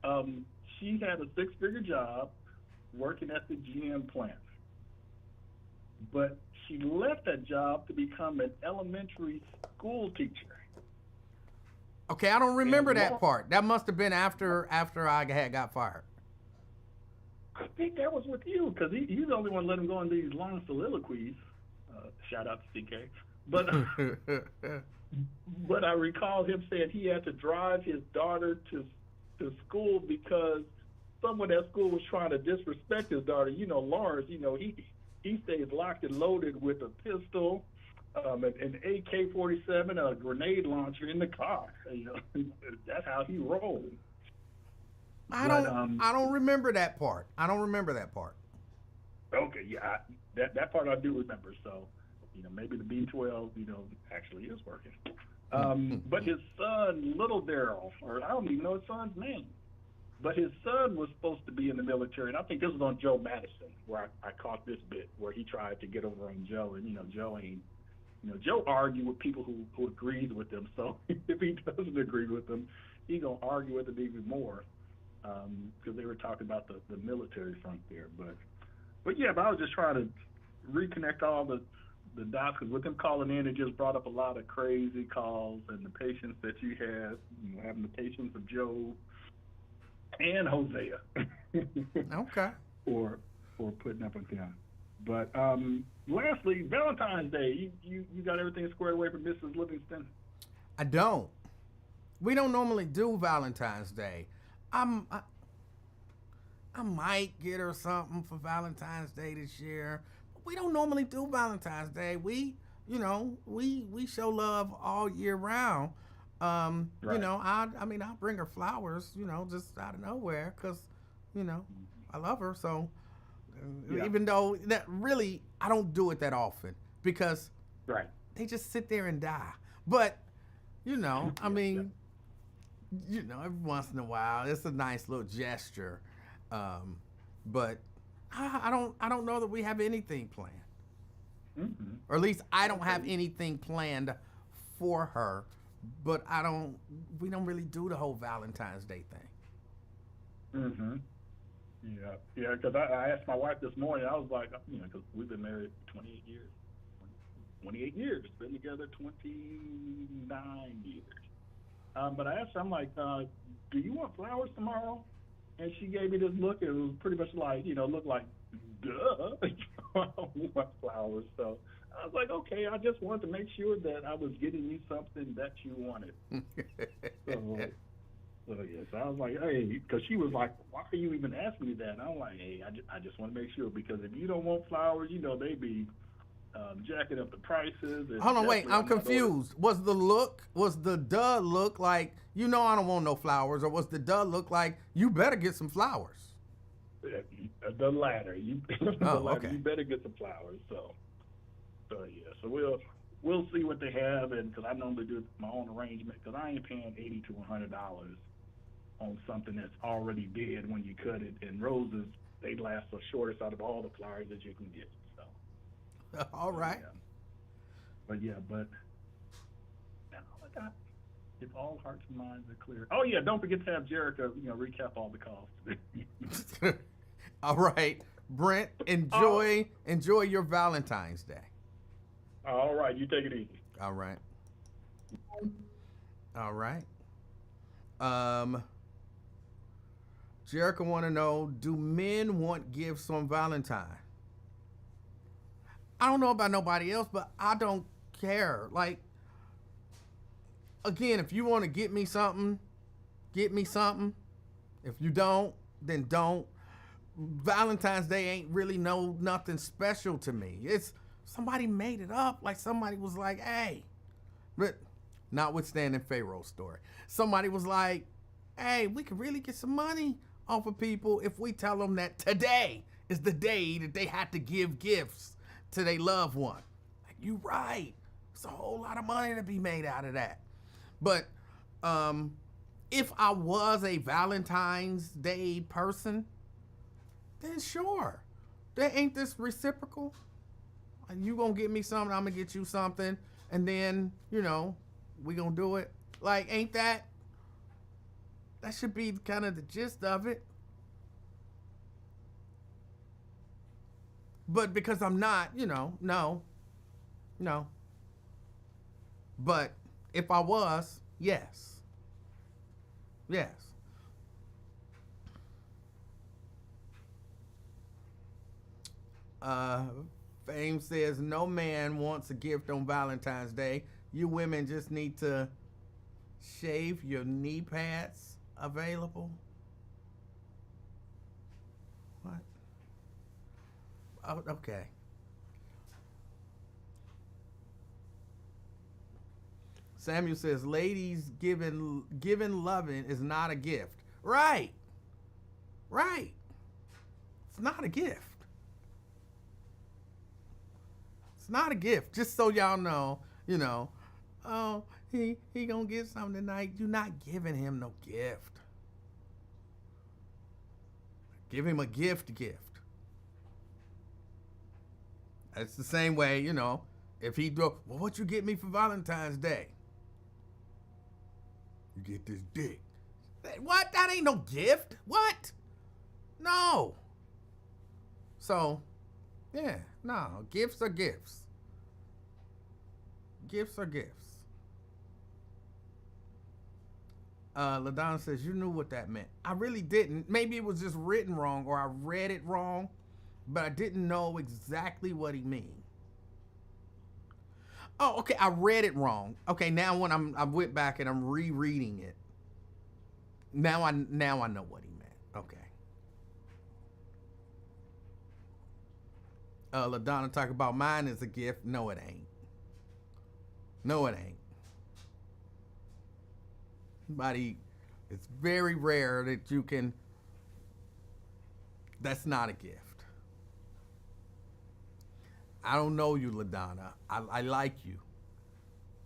she had a six-figure job working at the GM plant. But she left that job to become an elementary school teacher. Okay, I don't remember that part. That must have been after I got fired. I think that was with you, because he's the only one let him go into these long soliloquies. Shout out to CK. But but I recall him saying he had to drive his daughter to school because someone at school was trying to disrespect his daughter. Lawrence, he stays locked and loaded with a pistol, an AK-47, a grenade launcher in the car. That's how he rolled. I don't remember that part. Okay, yeah, that part I do remember. So, maybe the B-12, actually is working. But his son, little Daryl, or I don't even know his son's name, but his son was supposed to be in the military, and I think this was on Joe Madison, where I caught this bit, where he tried to get over on Joe, and Joe ain't. Joe argued with people who agrees with him. So if he doesn't agree with them, he gonna argue with them even more, because they were talking about the military front there. But I was just trying to reconnect all the dots, because with them calling in, it just brought up a lot of crazy calls and the patience that you had, having the patience of Joe and Hosea. Okay. or putting up with him. But lastly, Valentine's Day. You got everything squared away for Mrs. Livingston? I don't. We don't normally do Valentine's Day. I might get her something for Valentine's Day this year. But we don't normally do Valentine's Day. We show love all year round. You know, I mean, I'll bring her flowers, you know, just out of nowhere, cause, you know, I love her. So, Yeah. even though that really, I don't do it that often because Right. they just sit there and die. But, you know, I mean, you know, every once in a while, it's a nice little gesture. But I don't know that we have anything planned. Mm-hmm. Or at least I don't have anything planned for her. But we don't really do the whole Valentine's Day thing. Mm-hmm. Yeah. Yeah, because I asked my wife this morning, I was like, you know, because we've been married 28 years. 28 years. Been together 29 years. But I asked her, I'm like, do you want flowers tomorrow? And she gave me this look, and it was pretty much like, you know, looked like, duh, I don't want flowers. So I was like, okay, I just wanted to make sure that I was getting you something that you wanted. So yes, I was like, hey, because she was like, why are you even asking me that? And I'm like, hey, I just want to make sure, because if you don't want flowers, you know, they be jacking up the prices. And Hold on, wait, I'm confused. Was the duh look like, you know, I don't want no flowers, or was the duh look like, you better get some flowers? The latter. Okay. You better get some flowers. So yeah. So we'll see what they have, and because I normally do my own arrangement, because I ain't paying $80 to $100 on something that's already dead when you cut it. And roses, they last the shortest out of all the flowers that you can get. So. All right. Yeah. But now I got, if all hearts and minds are clear. Oh yeah, don't forget to have Jerica, you know, recap all the costs. All right, Brent, enjoy your Valentine's Day. All right, you take it easy. All right. Jerica want to know, do men want gifts on Valentine? I don't know about nobody else, but I don't care. Like, again, if you want to get me something, get me something. If you don't, then don't. Valentine's Day ain't really nothing special to me. It's somebody made it up. Like somebody was like, hey, but notwithstanding Pharaoh's story, somebody was like, hey, we could really get some money off of people if we tell them that today is the day that they had to give gifts to their loved one. Like, you right. It's a whole lot of money to be made out of that. But if I was a Valentine's Day person, then sure. Ain't this reciprocal? You gonna get me something, I'm gonna get you something, and then, you know, we gonna do it. Like, ain't that should be kind of the gist of it. But because I'm not, you know, no. But if I was, yes. Fame says no man wants a gift on Valentine's Day. You women just need to shave your knee pads available. What? Oh, okay. Samuel says ladies giving loving is not a gift. Right. It's not a gift. It's not a gift. Just so y'all know, you know, oh, he gonna get something tonight. You're not giving him no gift. Give him a gift. It's the same way, you know, if he do, well, what you get me for Valentine's Day? You get this dick. What? That ain't no gift. What? No. So, yeah, no. Gifts are gifts. Gifts are gifts. LaDonna says, you knew what that meant. I really didn't. Maybe it was just written wrong or I read it wrong, but I didn't know exactly what he mean. Oh, okay, I read it wrong. Okay, now when I went back and I'm rereading it, now I know what he meant. Okay. LaDonna talk about mine is a gift. No, it ain't. It's very rare that you can. That's not a gift. I don't know you, LaDonna. I like you.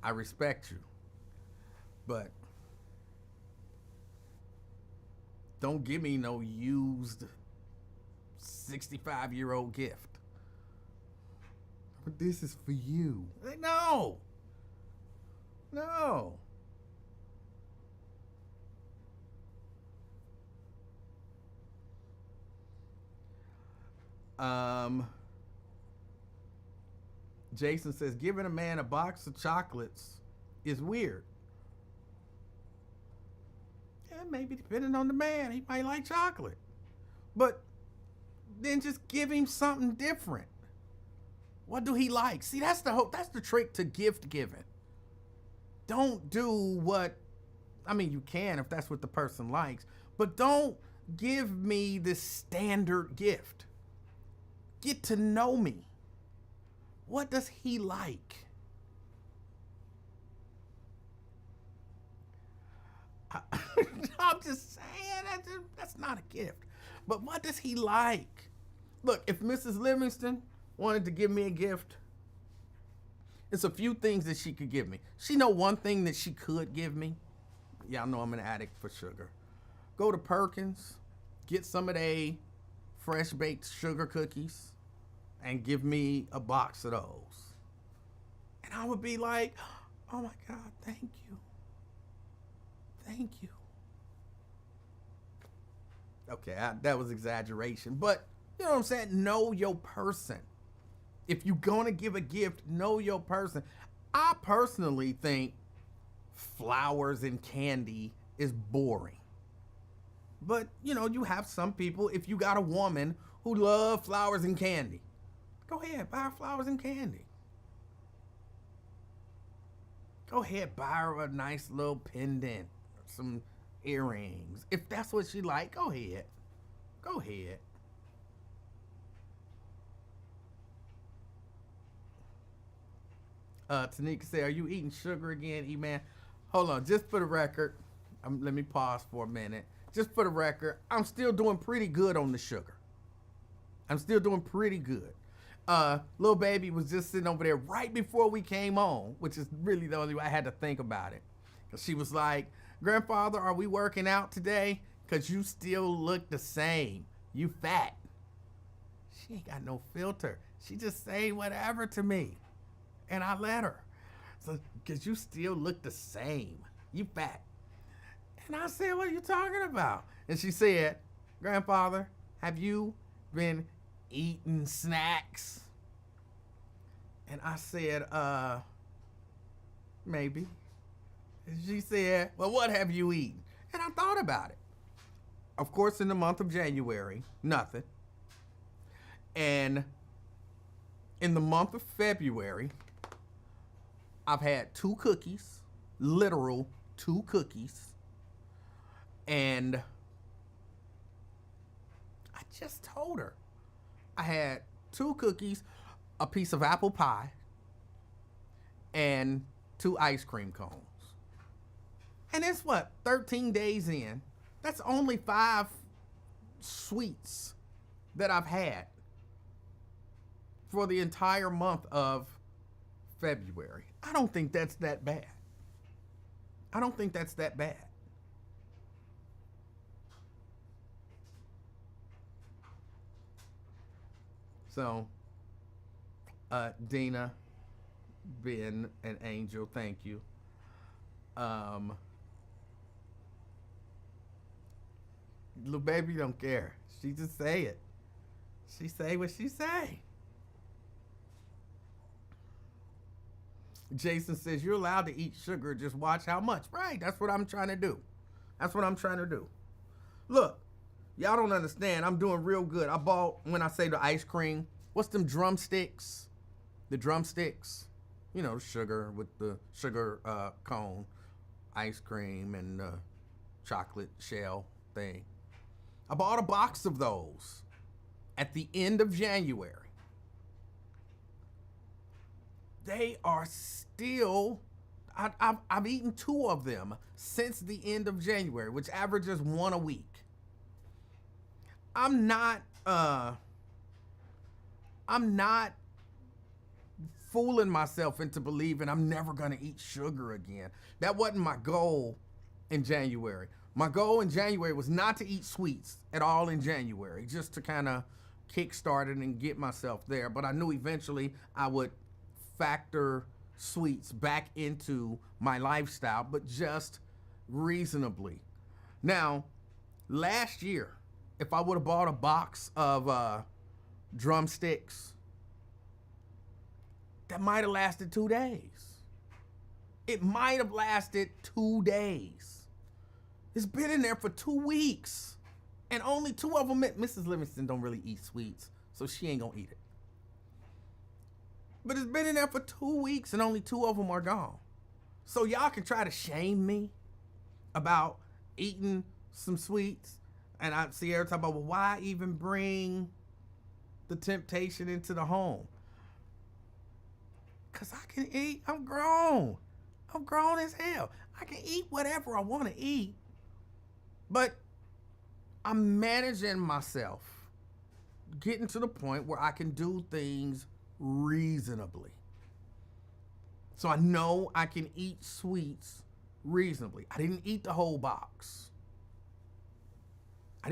I respect you. But don't give me no used 65-year-old gift. But this is for you. No. No. Jason says giving a man a box of chocolates is weird. Yeah, maybe depending on the man, he might like chocolate. But then just give him something different. What do he like? See, that's the trick to gift giving. Don't do what, I mean, you can if that's what the person likes, but don't give me this standard gift. Get to know me. What does he like? I'm just saying, that's not a gift. But what does he like? Look, if Mrs. Livingston wanted to give me a gift, it's a few things that she could give me. She know one thing that she could give me. Y'all know I'm an addict for sugar. Go to Perkins, get some of they fresh baked sugar cookies, and give me a box of those. And I would be like, oh my God, thank you. Thank you. Okay, that was exaggeration, but you know what I'm saying? Know your person. If you're gonna give a gift, know your person. I personally think flowers and candy is boring. But, you know, you have some people, if you got a woman who love flowers and candy, go ahead, buy her flowers and candy. Go ahead, buy her a nice little pendant, some earrings. If that's what she like, go ahead. Go ahead. Tanika said, are you eating sugar again, E-Man? Hold on, just for the record, let me pause for a minute. Just for the record, I'm still doing pretty good on the sugar. I'm still doing pretty good. Little baby was just sitting over there right before we came on, which is really the only way I had to think about it. Cause she was like, Grandfather, are we working out today? Cause you still look the same. You fat. She ain't got no filter. She just say whatever to me. And I let her. So, cause you still look the same. You fat. And I said, what are you talking about? And she said, Grandfather, have you been eating snacks? And I said, maybe. And she said, well, what have you eaten? And I thought about it. Of course, in the month of January, nothing. And in the month of February, I've had 2 cookies, literal 2 cookies. And I just told her I had 2 cookies, a piece of apple pie, and 2 ice cream cones. And it's what, 13 days in? That's only 5 sweets that I've had for the entire month of February. I don't think that's that bad. I don't think that's that bad. So, Dina, being an angel, thank you. Little baby don't care. She just say it. She say what she say. Jason says, you're allowed to eat sugar, just watch how much. Right, that's what I'm trying to do. That's what I'm trying to do. Look, y'all don't understand. I'm doing real good. I bought, when I say the ice cream, what's them drumsticks? The drumsticks. You know, sugar with the sugar cone, ice cream, and chocolate shell thing. I bought a box of those at the end of January. They are still, I've eaten 2 of them since the end of January, which averages 1 a week. I'm not fooling myself into believing I'm never going to eat sugar again. That wasn't my goal in January. My goal in January was not to eat sweets at all in January, just to kind of kickstart it and get myself there. But I knew eventually I would factor sweets back into my lifestyle, but just reasonably. Now, last year, if I would have bought a box of drumsticks, that might have lasted 2 days. It might have lasted 2 days. It's been in there for 2 weeks. And only 2 of them, Mrs. Livingston don't really eat sweets, so she ain't gonna eat it. But it's been in there for 2 weeks and only 2 of them are gone. So y'all can try to shame me about eating some sweets. And I see every time about, well, why even bring the temptation into the home? Because I can eat. I'm grown. I'm grown as hell. I can eat whatever I want to eat. But I'm managing myself, getting to the point where I can do things reasonably. So I know I can eat sweets reasonably. I didn't eat the whole box. I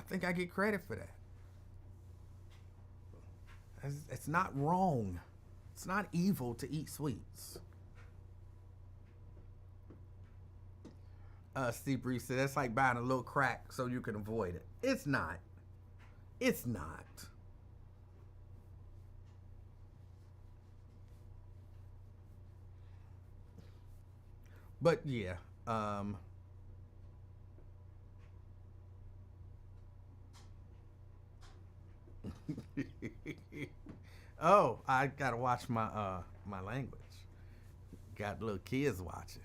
think I get credit for that. It's not wrong. It's not evil to eat sweets. Steve Breeze said, that's like buying a little crack so you can avoid it. It's not. It's not. But yeah, oh, I gotta watch my language. Got little kids watching.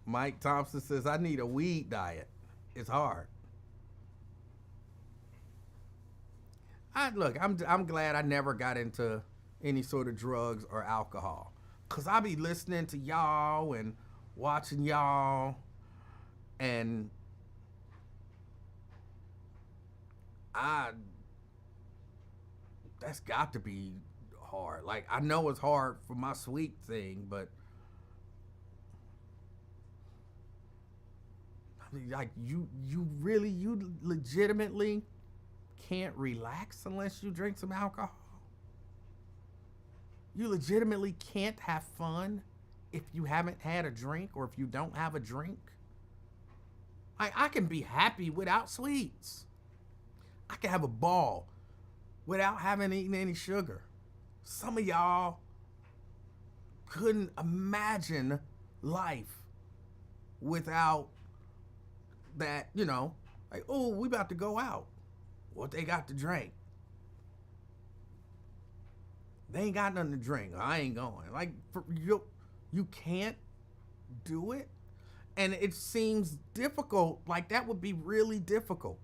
Mike Thompson says, I need a weed diet. It's hard. I'm glad I never got into any sort of drugs or alcohol. Cause I be listening to y'all and watching y'all, and that's got to be hard. Like, I know it's hard for my sweet thing, but I mean, like, you legitimately can't relax unless you drink some alcohol. You legitimately can't have fun if you haven't had a drink, or if you don't have a drink. I can be happy without sweets. I can have a ball without having eaten any sugar. Some of y'all couldn't imagine life without that, like, oh, we about to go out. What they got to drink? They ain't got nothing to drink. I ain't going. Like, you can't do it. And it seems difficult. Like, that would be really difficult.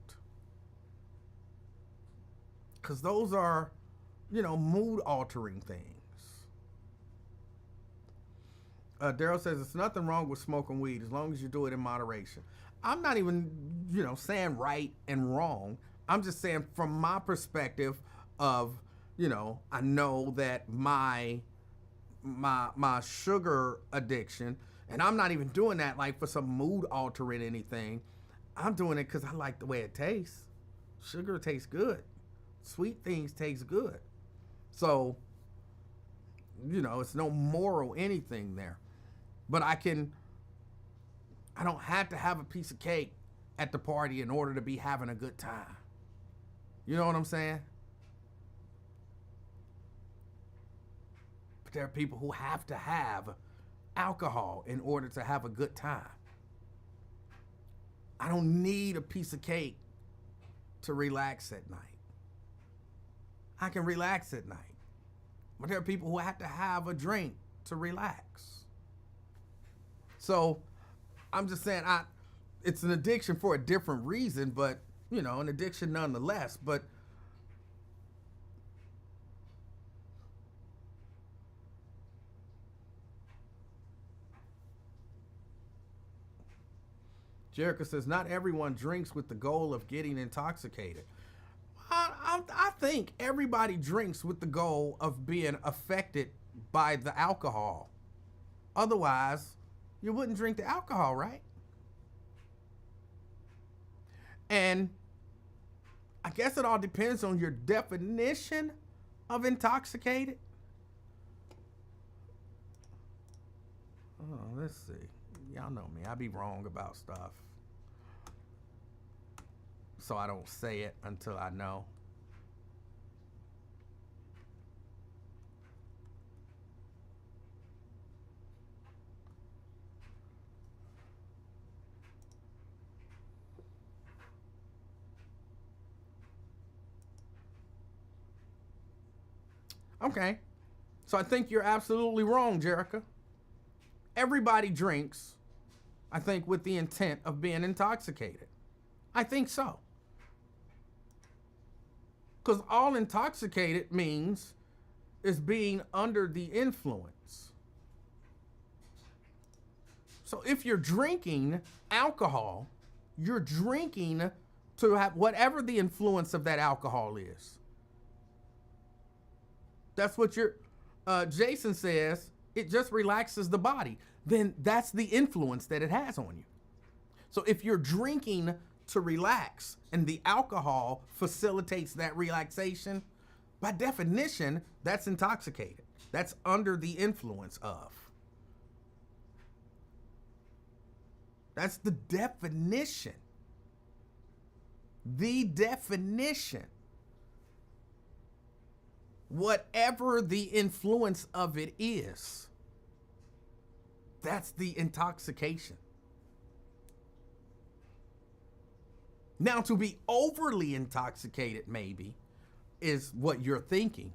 Because those are, mood altering things. Daryl says, it's nothing wrong with smoking weed as long as you do it in moderation. I'm not even, saying right and wrong. I'm just saying from my perspective of, I know that my sugar addiction, and I'm not even doing that like for some mood altering anything. I'm doing it because I like the way it tastes. Sugar tastes good. Sweet things taste good. So, it's no moral anything there. But I don't have to have a piece of cake at the party in order to be having a good time. You know what I'm saying? But there are people who have to have alcohol in order to have a good time. I don't need a piece of cake to relax at night. I can relax at night. But there are people who have to have a drink to relax. So I'm just saying, it's an addiction for a different reason, but an addiction nonetheless. But Jericho says not everyone drinks with the goal of getting intoxicated. I think everybody drinks with the goal of being affected by the alcohol. Otherwise, you wouldn't drink the alcohol, right? And I guess it all depends on your definition of intoxicated. Oh, let's see. Y'all know me. I be wrong about stuff. So I don't say it until I know. Okay. So I think you're absolutely wrong, Jerica. Everybody drinks, I think, with the intent of being intoxicated. I think so. Because all intoxicated means is being under the influence. So if you're drinking alcohol, you're drinking to have whatever the influence of that alcohol is. That's what Jason says, it just relaxes the body. Then that's the influence that it has on you. So if you're drinking to relax and the alcohol facilitates that relaxation, by definition, that's intoxicated. That's under the influence of. That's the definition. The definition. Whatever the influence of it is, that's the intoxication. Now, to be overly intoxicated, maybe, is what you're thinking.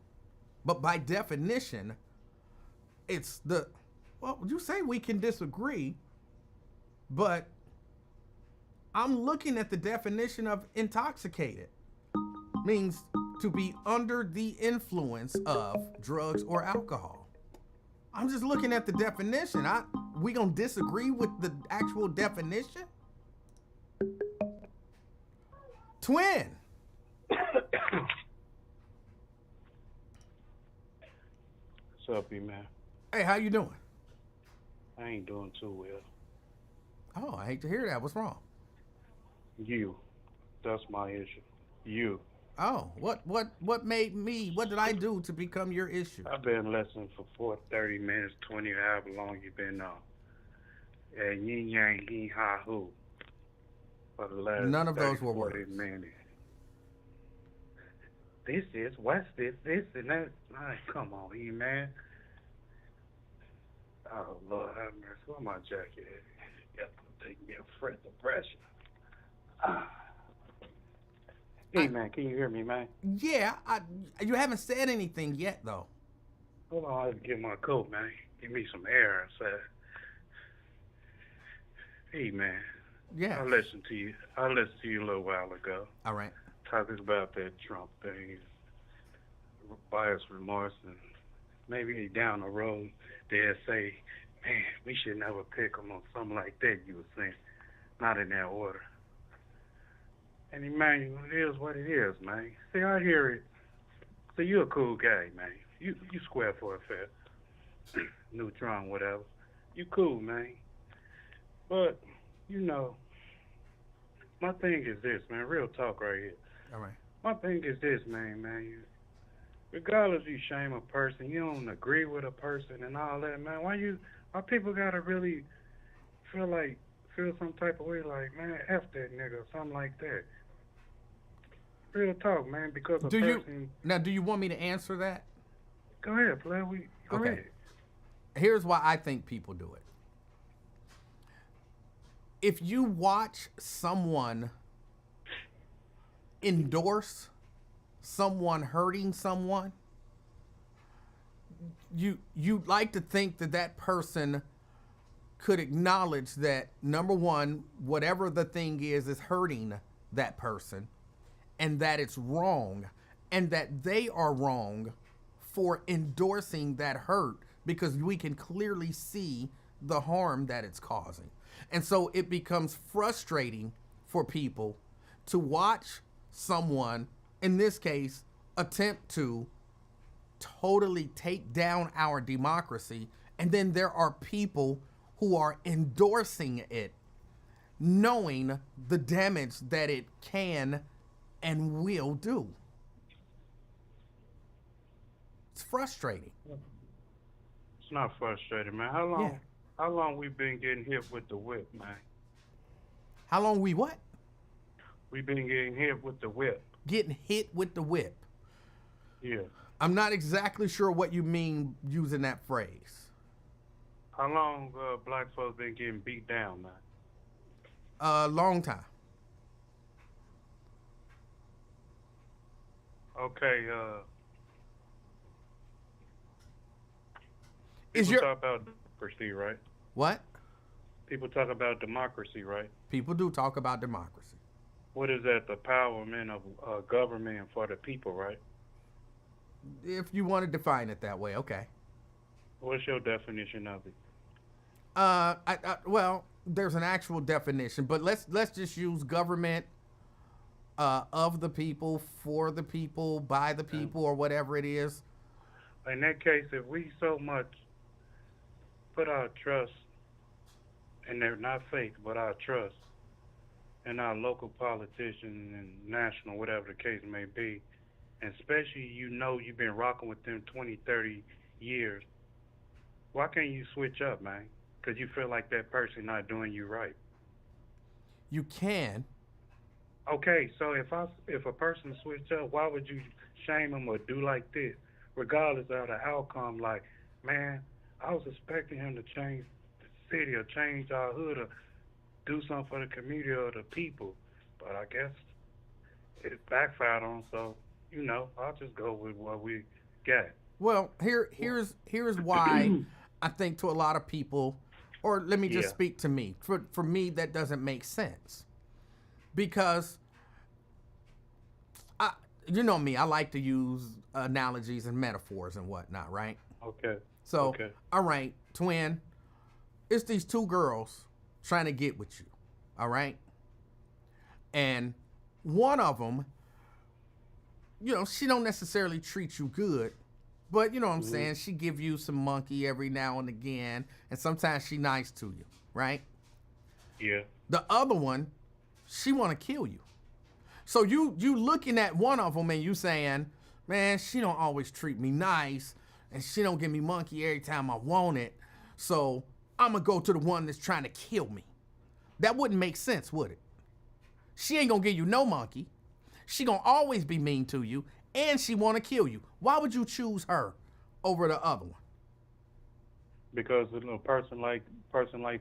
But by definition, it's well, you say we can disagree, but I'm looking at the definition of intoxicated. Means to be under the influence of drugs or alcohol. I'm just looking at the definition. We gonna disagree with the actual definition? Twin. What's up, man? Hey, how you doing? I ain't doing too well. Oh, I hate to hear that. What's wrong? You. That's my issue. You. Oh, what did I do to become your issue? I've been listening for 30 minutes, 20, however long you been on. And yin yang hee ha hoo. For the last None of 30, those were 40 words. minutes. What's this, and that. Like, come on, man. Oh, Lord have mercy. Where my jacket at? Got to take me a fresh depression. Hey, man, can you hear me, man? Yeah, you haven't said anything yet, though. Hold on, I have to get my coat, man. Give me some air outside. Hey, man. Yeah. I listened to you a little while ago. All right. Talking about that Trump thing, bias remorse, and maybe down the road they'll say, man, we should never pick them on something like that, you were saying. Not in that order. And Emanuel, it is what it is, man. See, I hear it. So you're a cool guy, man. You square for a fair. Neutron, whatever. You cool, man. But, my thing is this, man. Real talk right here. All right. My thing is this, man. Regardless you shame a person, you don't agree with a person and all that, man. Why people gotta really feel some type of way like, man, F that nigga or something like that. Real talk, man, because a person... Do you want me to answer that? Go ahead, play. Go ahead. Here's why I think people do it. If you watch someone endorse someone hurting someone, you like to think that person could acknowledge that, number one, whatever the thing is hurting that person, and that it's wrong, and that they are wrong for endorsing that hurt, because we can clearly see the harm that it's causing. And so it becomes frustrating for people to watch someone, in this case, attempt to totally take down our democracy, and then there are people who are endorsing it, knowing the damage that it can and will do. It's frustrating. It's not frustrating, man. How long we been getting hit with the whip, man? How long we what? We been getting hit with the whip. Getting hit with the whip. Yeah. I'm not exactly sure what you mean using that phrase. How long black folks been getting beat down, man? Long time. Okay, Is people your talk about democracy, right? what? People talk about democracy, right? People do talk about democracy. What is that? The empowerment of government for the people, right? If you want to define it that way, okay. What's your definition of it? Well, there's an actual definition, but let's just use government of the people, for the people, by the people, or whatever it is. In that case, if we so much put our trust, and they're not fake, but our trust in our local politicians and national, whatever the case may be, and especially you've been rocking with them 20, 30 years, why can't you switch up, man? Because you feel like that person not doing you right. You can. Okay, so if a person switch up, why would you shame them or do like this, regardless of the outcome? Like, man, I was expecting him to change the city or change our hood or do something for the community or the people, but I guess it backfired on. So I'll just go with what we got. Well, here's why I think to a lot of people, or let me just speak to me. For me, that doesn't make sense, because you know me, I like to use analogies and metaphors and whatnot, right? Okay. So, okay. All right, twin, it's these two girls trying to get with you, all right? And one of them, she don't necessarily treat you good, but you know what I'm saying? She give you some monkey every now and again, and sometimes she nice to you, right? Yeah. The other one, she want to kill you. So you looking at one of them and you saying, man, she don't always treat me nice, and she don't give me monkey every time I want it, so I'm going to go to the one that's trying to kill me. That wouldn't make sense, would it? She ain't going to give you no monkey. She going to always be mean to you, and she want to kill you. Why would you choose her over the other one? Because a person like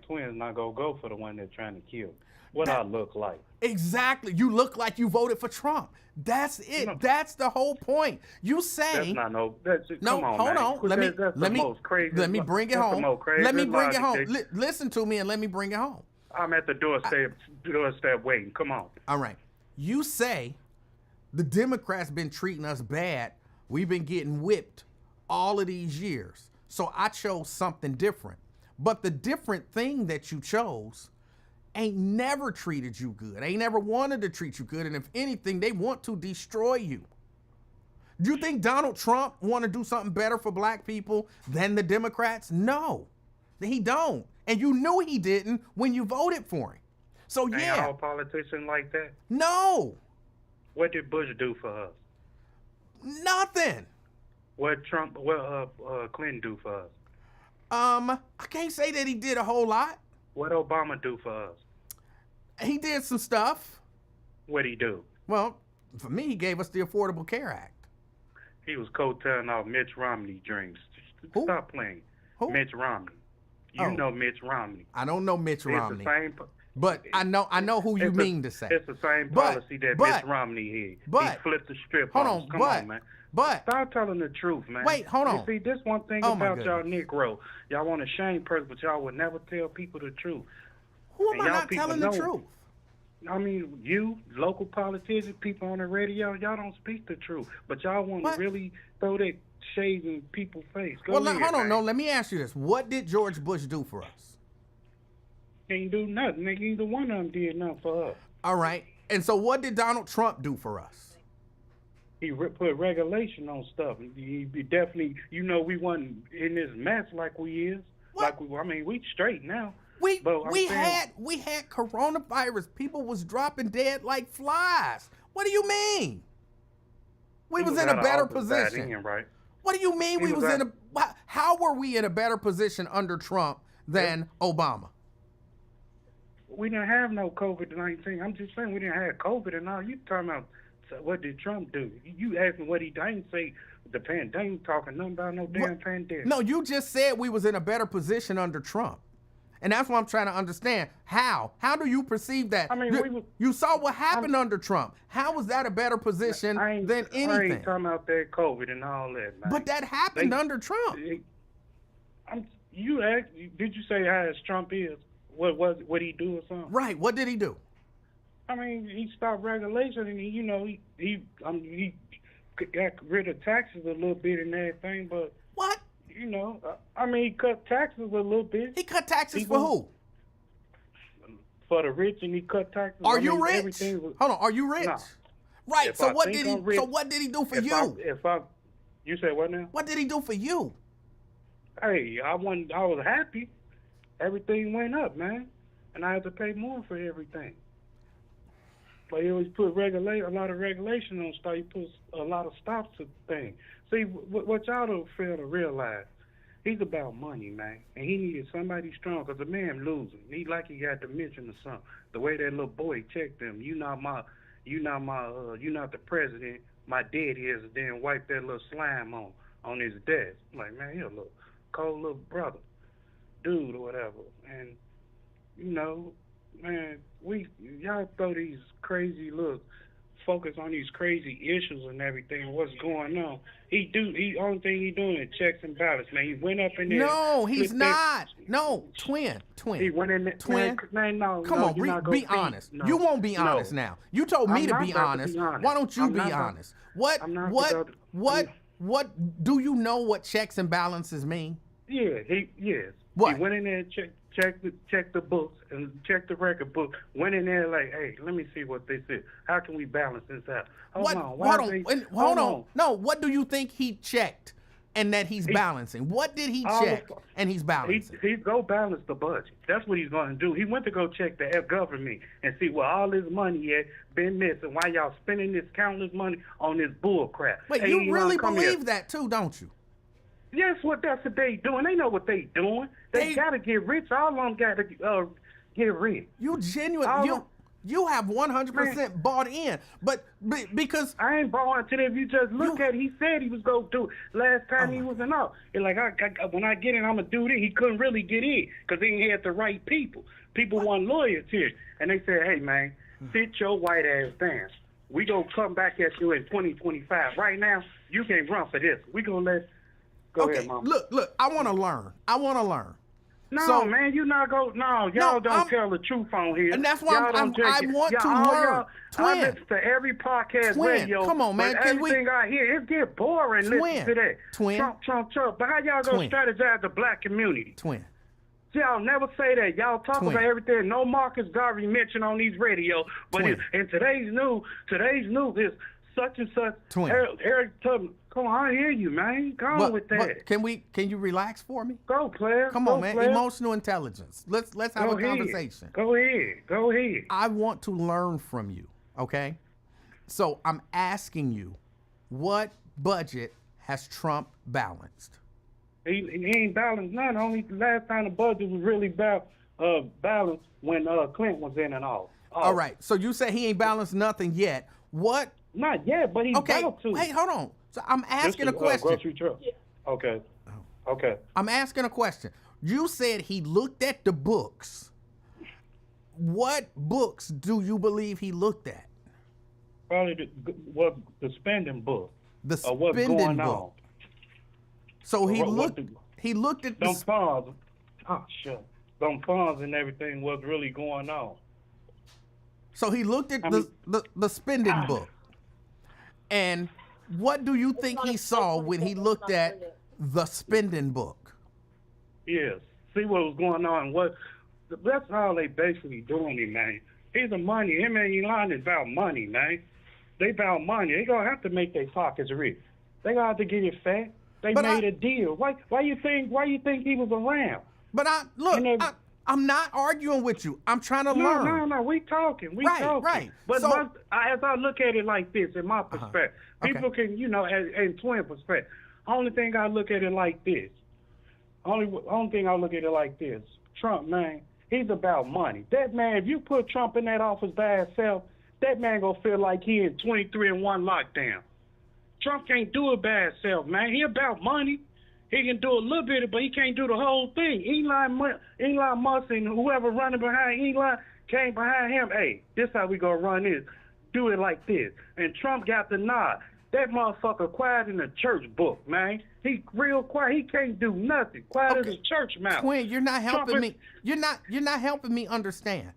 twins not going to go for the one they're trying to kill. What I look like. Exactly. You look like you voted for Trump. That's it. That's the whole point. You say that's not no. That's no. Come on, hold man. on. Let me bring it home. Let me bring it home. Listen to me and let me bring it home. I'm at the doorstep waiting. Come on. All right. You say the Democrats been treating us bad. We've been getting whipped all of these years. So I chose something different. But the different thing that you chose ain't never treated you good. Ain't never wanted to treat you good. And if anything, they want to destroy you. Do you think Donald Trump want to do something better for black people than the Democrats? No, he don't. And you knew he didn't when you voted for him. So Ain't yeah. all politicians like that? No. What did Bush do for us? Nothing. What Clinton do for us? I can't say that he did a whole lot. What Obama do for us? He did some stuff. What'd he do? Well, for me, he gave us the Affordable Care Act. He was coattailing off Mitch Romney dreams. Who? Stop playing. Who? Mitch Romney. You know Mitch Romney. I don't know Mitch Romney. It's the same, but I know who you mean to say. It's the same policy that Mitch Romney had. But he flipped the strip. Hold on, Come on, man. But Start telling the truth, man. Wait, hold on. You see, this one thing Oh, my about y'all goodness. Negro. Y'all want to shame person, but y'all would never tell people the truth. who am And I y'all not people telling the know. truth? I mean, you, local politicians, people on the radio, y'all don't speak the truth. But y'all want What? to really throw that shade in people's face. Go Well, ahead, hold on. man. No, let me ask you this. What did George Bush do for us? Ain't do nothing. Nigga, either one of them did nothing for us. All right. And so what did Donald Trump do for us? He put regulation on stuff. He definitely, we wasn't in this mess like we is. What? We straight now. We But I'm we saying- had coronavirus. People was dropping dead like flies. What do you mean? We was in a at better opposite side position. end, right? What do you mean He we was was in at- a how were we in a better position under Trump than Obama? We didn't have no COVID-19. I'm just saying we didn't have COVID and all. You talking about what did Trump do? You asked me what he didn't say. The pandemic, talking nothing about no damn pandemic. No, you just said we was in a better position under Trump. And that's what I'm trying to understand. How? How do you perceive that? I mean, you saw what happened under Trump. How was that a better position than I anything? ain't talking about that COVID and all that, man. But that happened under Trump. You asked, did you say how his Trump is? What he do or something? Right. What did he do? I mean, he stopped regulation and he got rid of taxes a little bit and everything, but What? he cut taxes a little bit He cut taxes for who? for the rich, and he cut taxes. Are you rich? Everything was, Hold on. Are you rich? No. Right. If So I what think did he? I'm rich- So what did he do for if you? You say what now? What did he do for you? Hey, I was happy. Everything went up, man, and I had to pay more for everything. But he always put a lot of regulation on stuff. He puts a lot of stops to things. See, what y'all don't fail to realize, he's about money, man, and he needed somebody strong because the man losing. He got dementia or something. The way that little boy checked him, you not the president. My dad is, and then wipe that little slime on his desk. I'm like, man, he a little cold little brother, dude or whatever. And man, y'all throw these crazy focus on these crazy issues and everything, what's going on. Only thing he doing is checks and balance, man. He went up in there. No, he's not. No, twin. He went in there. Twin. Man, no, Come no, on, you're not gonna be honest. No, You won't be no. honest now. You told me I'm to not be about to honest. be honest. Why don't you I'm be not about- honest? What? I'm not What? about to- What? Do you know what checks and balances mean? Yeah, yes. What? He went in there and checked the books and checked the record book. Went in there like, hey, let me see what this is. How can we balance this out? Hold on. No, what do you think he checked and that he's balancing? What did he check and he's balancing? He's go balance the budget. That's what he's going to do. He went to go check the government and see where all this money had been missing. Why y'all spending this countless money on this bull crap? Wait, Hey, you really come believe here. that too, don't you? Yes, that's what they doing. They know what they doing. They got to get rich. All of them got to get rich. You genuine. You have 100% bought in, but because I ain't bought into it. If you just look at it, he said he was going to do it last time he was in office. It's like, when I get in, I'm going to do this. He couldn't really get in because he ain't had the right people. People want lawyers here. And they said, hey, man, sit your white ass down. We going to come back at you in 2025. Right now, you can't run for this. We going to let... Go ahead, Mama. Look, I want to learn. No, So- man, you not go. No, y'all don't tell the truth on here. And that's why Y'all I don't check it. want to all learn. y'all- Twin. I listen to every podcast Twin, radio. come on, man, But can we- everything I hear, it get boring Twin, listening to that. twin. Trump. But how y'all gonna Twin. strategize the black community? Twin. Y'all never say that. Y'all talk Twin. about everything. No Marcus Garvey mentioned on these radio. But Twin. in today's news is such and such. Twin. Eric Tubman. Come on, I hear you, man. Go on with that. Can you relax for me? Go, player. Come Go, on, man. player. Emotional intelligence. Let's have Go a ahead. conversation. Go ahead. I want to learn from you, okay? So I'm asking you, what budget has Trump balanced? He ain't balanced none. Only the last time the budget was really balanced when Clinton was in and all. All right. So you say he ain't balanced nothing yet. What? Not yet, but he's Okay. about to. Hey, hold on. So I'm asking a question. Grocery truck. Okay. Okay. I'm asking a question. You said he looked at the books. What books do you believe he looked at? Probably the spending book. the of what's spending going book. on. So he What looked. the- He looked at the. Them funds, them funds and everything was really going on. So he looked at I mean- the spending book. And what do you think he saw when he looked at the spending book? Yes. See what was going on. That's all they basically doing, it, man. He's a money. Him and Elon is about money, man. They about money. They gonna have to make their pockets rich. They gonna have to get it fat. They But made a deal. Why you think he was around? But You know- I'm not arguing with you. I'm trying to learn. No. We talking. Right, talking. right. But So- as I look at it like this, in my perspective, Okay. people can, in twin perspective. Only thing I look at it like this. Only thing I look at it like this. Trump, man, he's about money. That man, if you put Trump in that office by himself, that man gonna feel like he in 23-1 lockdown. Trump can't do it by himself, man. He about money. He can do a little bit, but he can't do the whole thing. Elon Musk and whoever running behind Elon came behind him. Hey, this how we gonna run this. Do it like this. And Trump got the nod. That motherfucker quiet in the church book, man. He real quiet. He can't do nothing. Quiet as a church mouse. Twin, you're not helping Trump me. You're not helping me understand.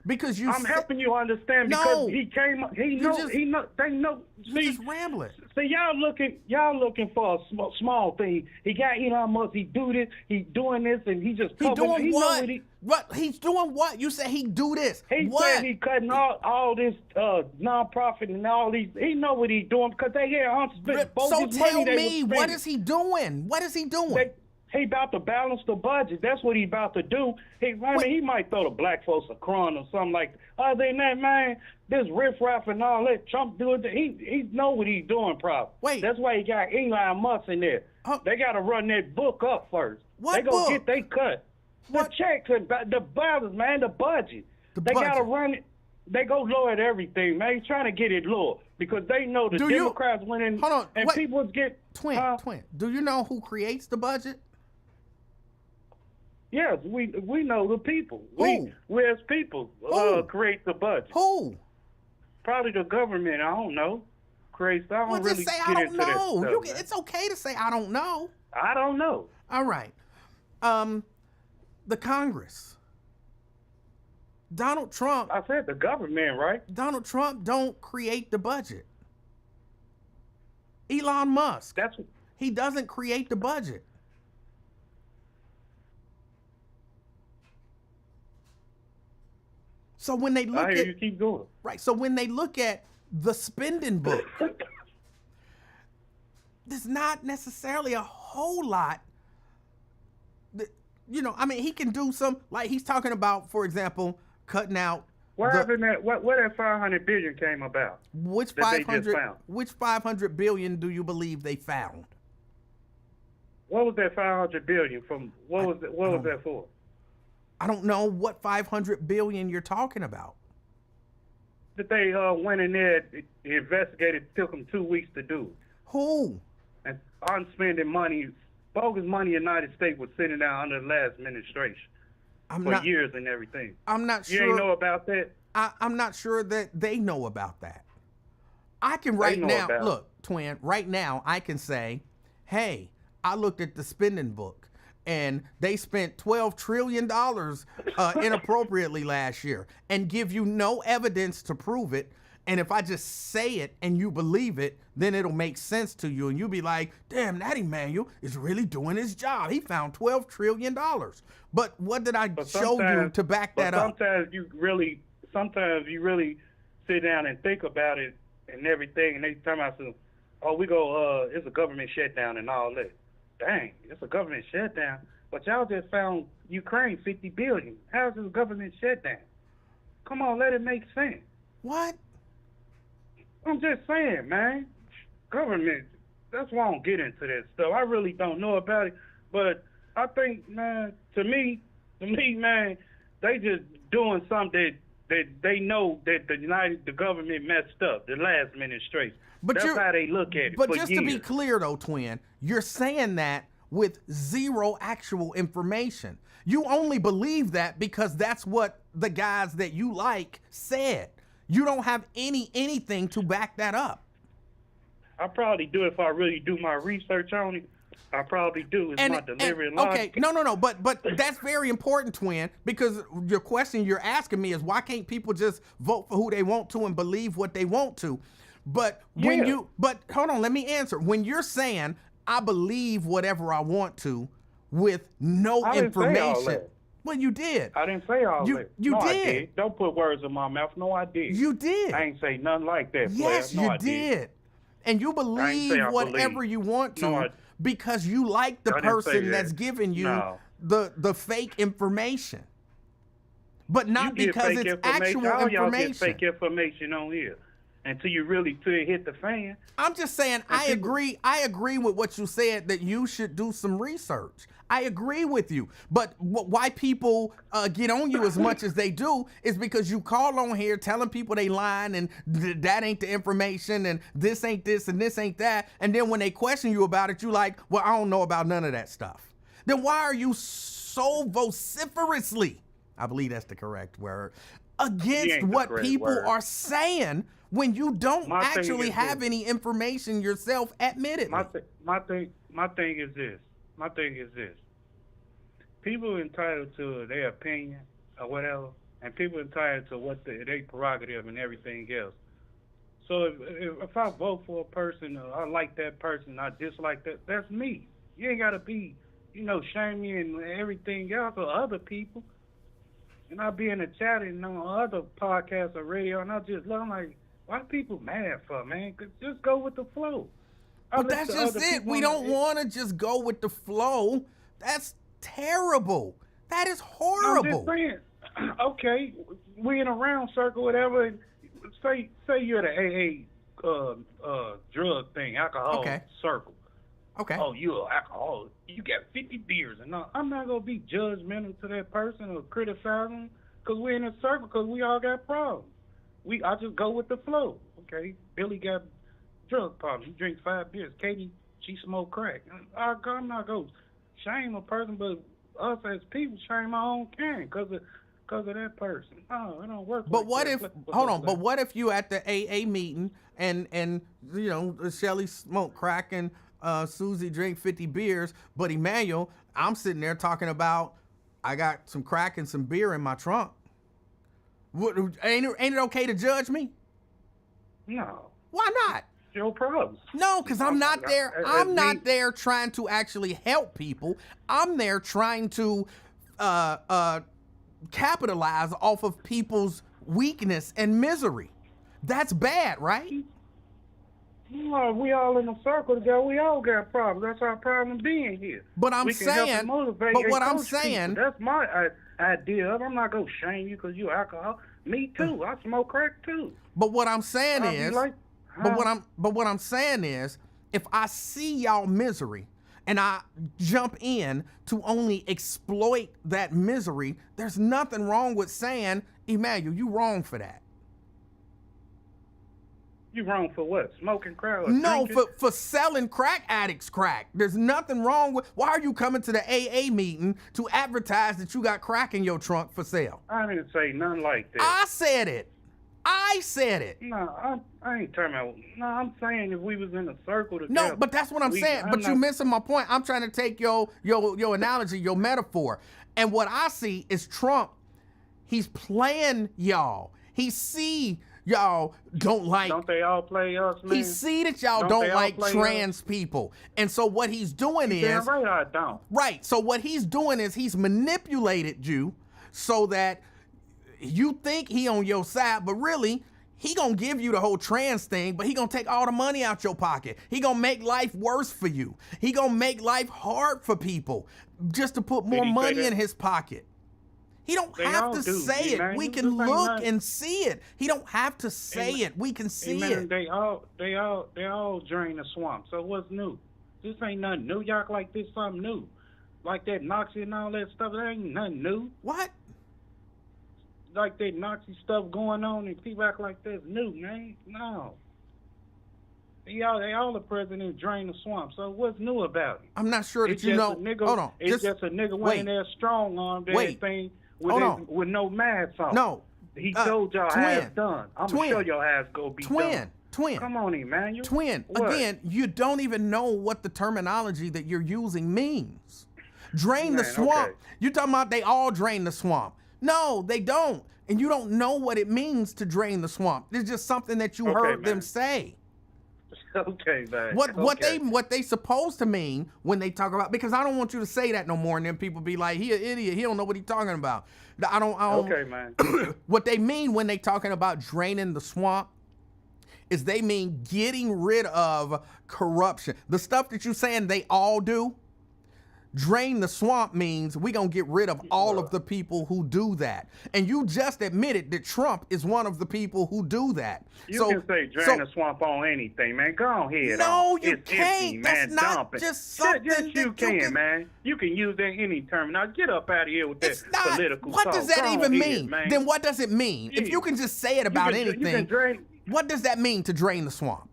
Because I'm helping you understand because No. he came. They know. You're just rambling. See, y'all looking for a small thing. He got Elon Musk. He do this. He doing this, and he just He doing he know what? what He's doing what? You said he do this. he What? said he cutting all this nonprofit and all these. He know what he doing because they here on So tell me, what is he doing? What is he doing? He about to balance the budget. That's what he about to do. He might throw the black folks a crumb or something like that. Other than that, man, this riffraff and all that, Trump do it. He know what he's doing, probably. Wait. That's why he got Elon Musk in there. They got to run that book up first. What they gonna book? get they cut. What? The check, the balance, man, the budget. They got to budget. run it. They go lower at everything, man. He's trying to get it lower because they know the Do you- Democrats went in Hold on, and wait. people get Twin. Do you know who creates the budget? Yes, we know the people. Who? We as people Who? create the budget. Who? Probably the government. I don't know. Creates. I don't Well, really just say get I into don't that know. stuff, man. It's okay to say I don't know. I don't know. All right. The Congress. Donald Trump. I said the government, right? Donald Trump don't create the budget. Elon Musk. That's He doesn't create the budget. So when they look I hear at you. Keep going. right, so when they look at the spending book, there's not necessarily a whole lot. I mean, he can do some, like he's talking about, for example, cutting out What happened? Where that 500 billion came about? which that they just 500 found? which 500 billion do you believe they found? What was that 500 billion from? What was that for? I don't know what 500 billion you're talking about. That they went in there, investigated, took them 2 weeks to do, Who? and unspending money, bogus money. United States was sitting down under the last administration for years and everything. I'm not You sure. ain't know about that? I'm not sure that they know about that. I can right know now, about it. look, Twin, right now I can say, hey, I looked at the spending book and they spent $12 trillion inappropriately last year and give you no evidence to prove it. And if I just say it and you believe it, then it'll make sense to you. And you'll be like, damn, that Emanuel is really doing his job. He found $12 trillion. But what did I show you to back that up? Sometimes you really sit down and think about it and everything, and they tell myself, oh, it's a government shutdown and all that. Dang, it's a government shutdown. But y'all just found Ukraine $50 billion. How's this a government shutdown? Come on, let it make sense. What? I'm just saying, man. Government, that's why I don't get into that stuff. I really don't know about it. But I think, man, to me, man, they just doing something that they know that the government messed up, the last administration. But that's how they look at it. But for just years. to be clear, though, Twin, you're saying that with zero actual information. You only believe that because that's what the guys that you like said. You don't have anything to back that up. I probably do if I really do my research on it. I probably do. It's my delivery and logic. Okay, no, but that's very important, twin, because your question you're asking me is why can't people just vote for who they want to and believe what they want to? But but hold on, let me answer. When you're saying I believe whatever I want to with no I didn't say all information, that. well, you did. I didn't say all that. You no, did. I did. Don't put words in my mouth. No, I did. You did. I ain't say nothing like that. Yes, player. No, you I did. And you believe I whatever believe. you want to No, because you like the I didn't say person that. that's giving you No. the fake information. But not You get because fake it's information. actual All y'all information. get fake information on here until it hit the fan. I'm just saying I agree with what you said that you should do some research. I agree with you. But why people get on you as much as they do is because you call on here telling people they lying and that ain't the information and this ain't this and this ain't that. And then when they question you about it, you like, well, I don't know about none of that stuff. Then why are you so vociferously, I believe that's the correct word, against what people are saying when you don't actually have any information yourself, admittedly? My thing is this. People are entitled to their opinion or whatever, and people are entitled to what their prerogative and everything else. So if I vote for a person, or I like that person, I dislike that, that's me. You ain't got to be, shaming and everything else for other people. And I be in the chat and on other podcasts or radio, and I'm like, why people mad for, man? Just go with the flow. But that's just it. We don't want to just go with the flow. That's terrible. That is horrible. I'm just saying, okay, we in a round circle, whatever. And say you're the AA drug thing, alcohol circle. Okay. Oh, you're an alcoholic. You got 50 beers. And I'm not going to be judgmental to that person or criticize them because we're in a circle because we all got problems. I just go with the flow. Okay, Billy got drug problems. He drinks 5 beers. Katie, she smoked crack. I'm not going to shame a person, but us as people shame our own kind because of that person. No, it don't work. But what if But what if you at the AA meeting and Shelly smoked crack and Susie drank 50 beers, but Emanuel, I'm sitting there talking about I got some crack and some beer in my trunk. Ain't it okay to judge me? No. Why not? Your problems. No, because I'm not there. I'm not there trying to actually help people. I'm there trying to capitalize off of people's weakness and misery. That's bad, right? No, we all in a circle together. We all got problems. That's our problem being here. But I'm saying, that's my idea of. I'm not gonna shame you because you alcohol. Me too. I smoke crack too. But what I'm saying is, what I'm saying is, if I see y'all misery and I jump in to only exploit that misery, there's nothing wrong with saying, Emanuel, you wrong for that. You wrong for what? Smoking crack or No, drinking? for selling crack addicts crack. There's nothing wrong with. Why are you coming to the AA meeting to advertise that you got crack in your trunk for sale? I didn't say nothing like that. I said it. No, I ain't talking about. No, I'm saying if we was in a circle together. No, but that's what I'm saying. But you're missing my point. I'm trying to take your analogy, your metaphor. And what I see is Trump. He's playing y'all. He see y'all don't like. Don't they all play us, man? He see that y'all don't like trans people. And so what he's doing is. Damn right I don't. Right. So what he's doing is he's manipulated you so that you think he on your side, but really he gonna give you the whole trans thing, but he gonna take all the money out your pocket. He gonna make life worse for you. He gonna make life hard for people just to put more money in his pocket. He don't have to say it. We can look and see it. He don't have to say it. We can see it. They all drain the swamp. So what's new? This ain't nothing new. Y'all act like this something new. Like that Nazi and all that stuff, that ain't nothing new. What? Like that Nazi stuff going on and people act like that's new, man. No. They all the president drain the swamp. So what's new about it? I'm not sure that you know. Hold on. It's just a nigga went in there strong on everything with no mask on. No. He told y'all half done. I'm gonna show y'all half go be done. Twin. Come on, Emanuel. Twin, What? again, you don't even know what the terminology that you're using means. Drain the Man, swamp. okay. You talking about they all drain the swamp. No, they don't. And you don't know what it means to drain the swamp. It's just something that you Okay, heard them man. say. Okay, man. What they supposed to mean when they talk about, because I don't want you to say that no more, and then people be like, he an idiot, he don't know what he's talking about. I don't Okay, man. what they mean when they talking about draining the swamp is they mean getting rid of corruption. The stuff that you saying they all do, drain the swamp means we gonna get rid of all of the people who do that. And you just admitted that Trump is one of the people who do that. You can say drain the swamp on anything, man. Go on ahead. No, you It's can't. empty, That's man. not Dump it. just something Yes, that you you can, can- man. You can use that any term. Now get up out of here with that It's not. political What talk. does that Go even on mean? ahead, man. Then what does it mean? If you can just say it about You anything, can drain. what does that mean to drain the swamp?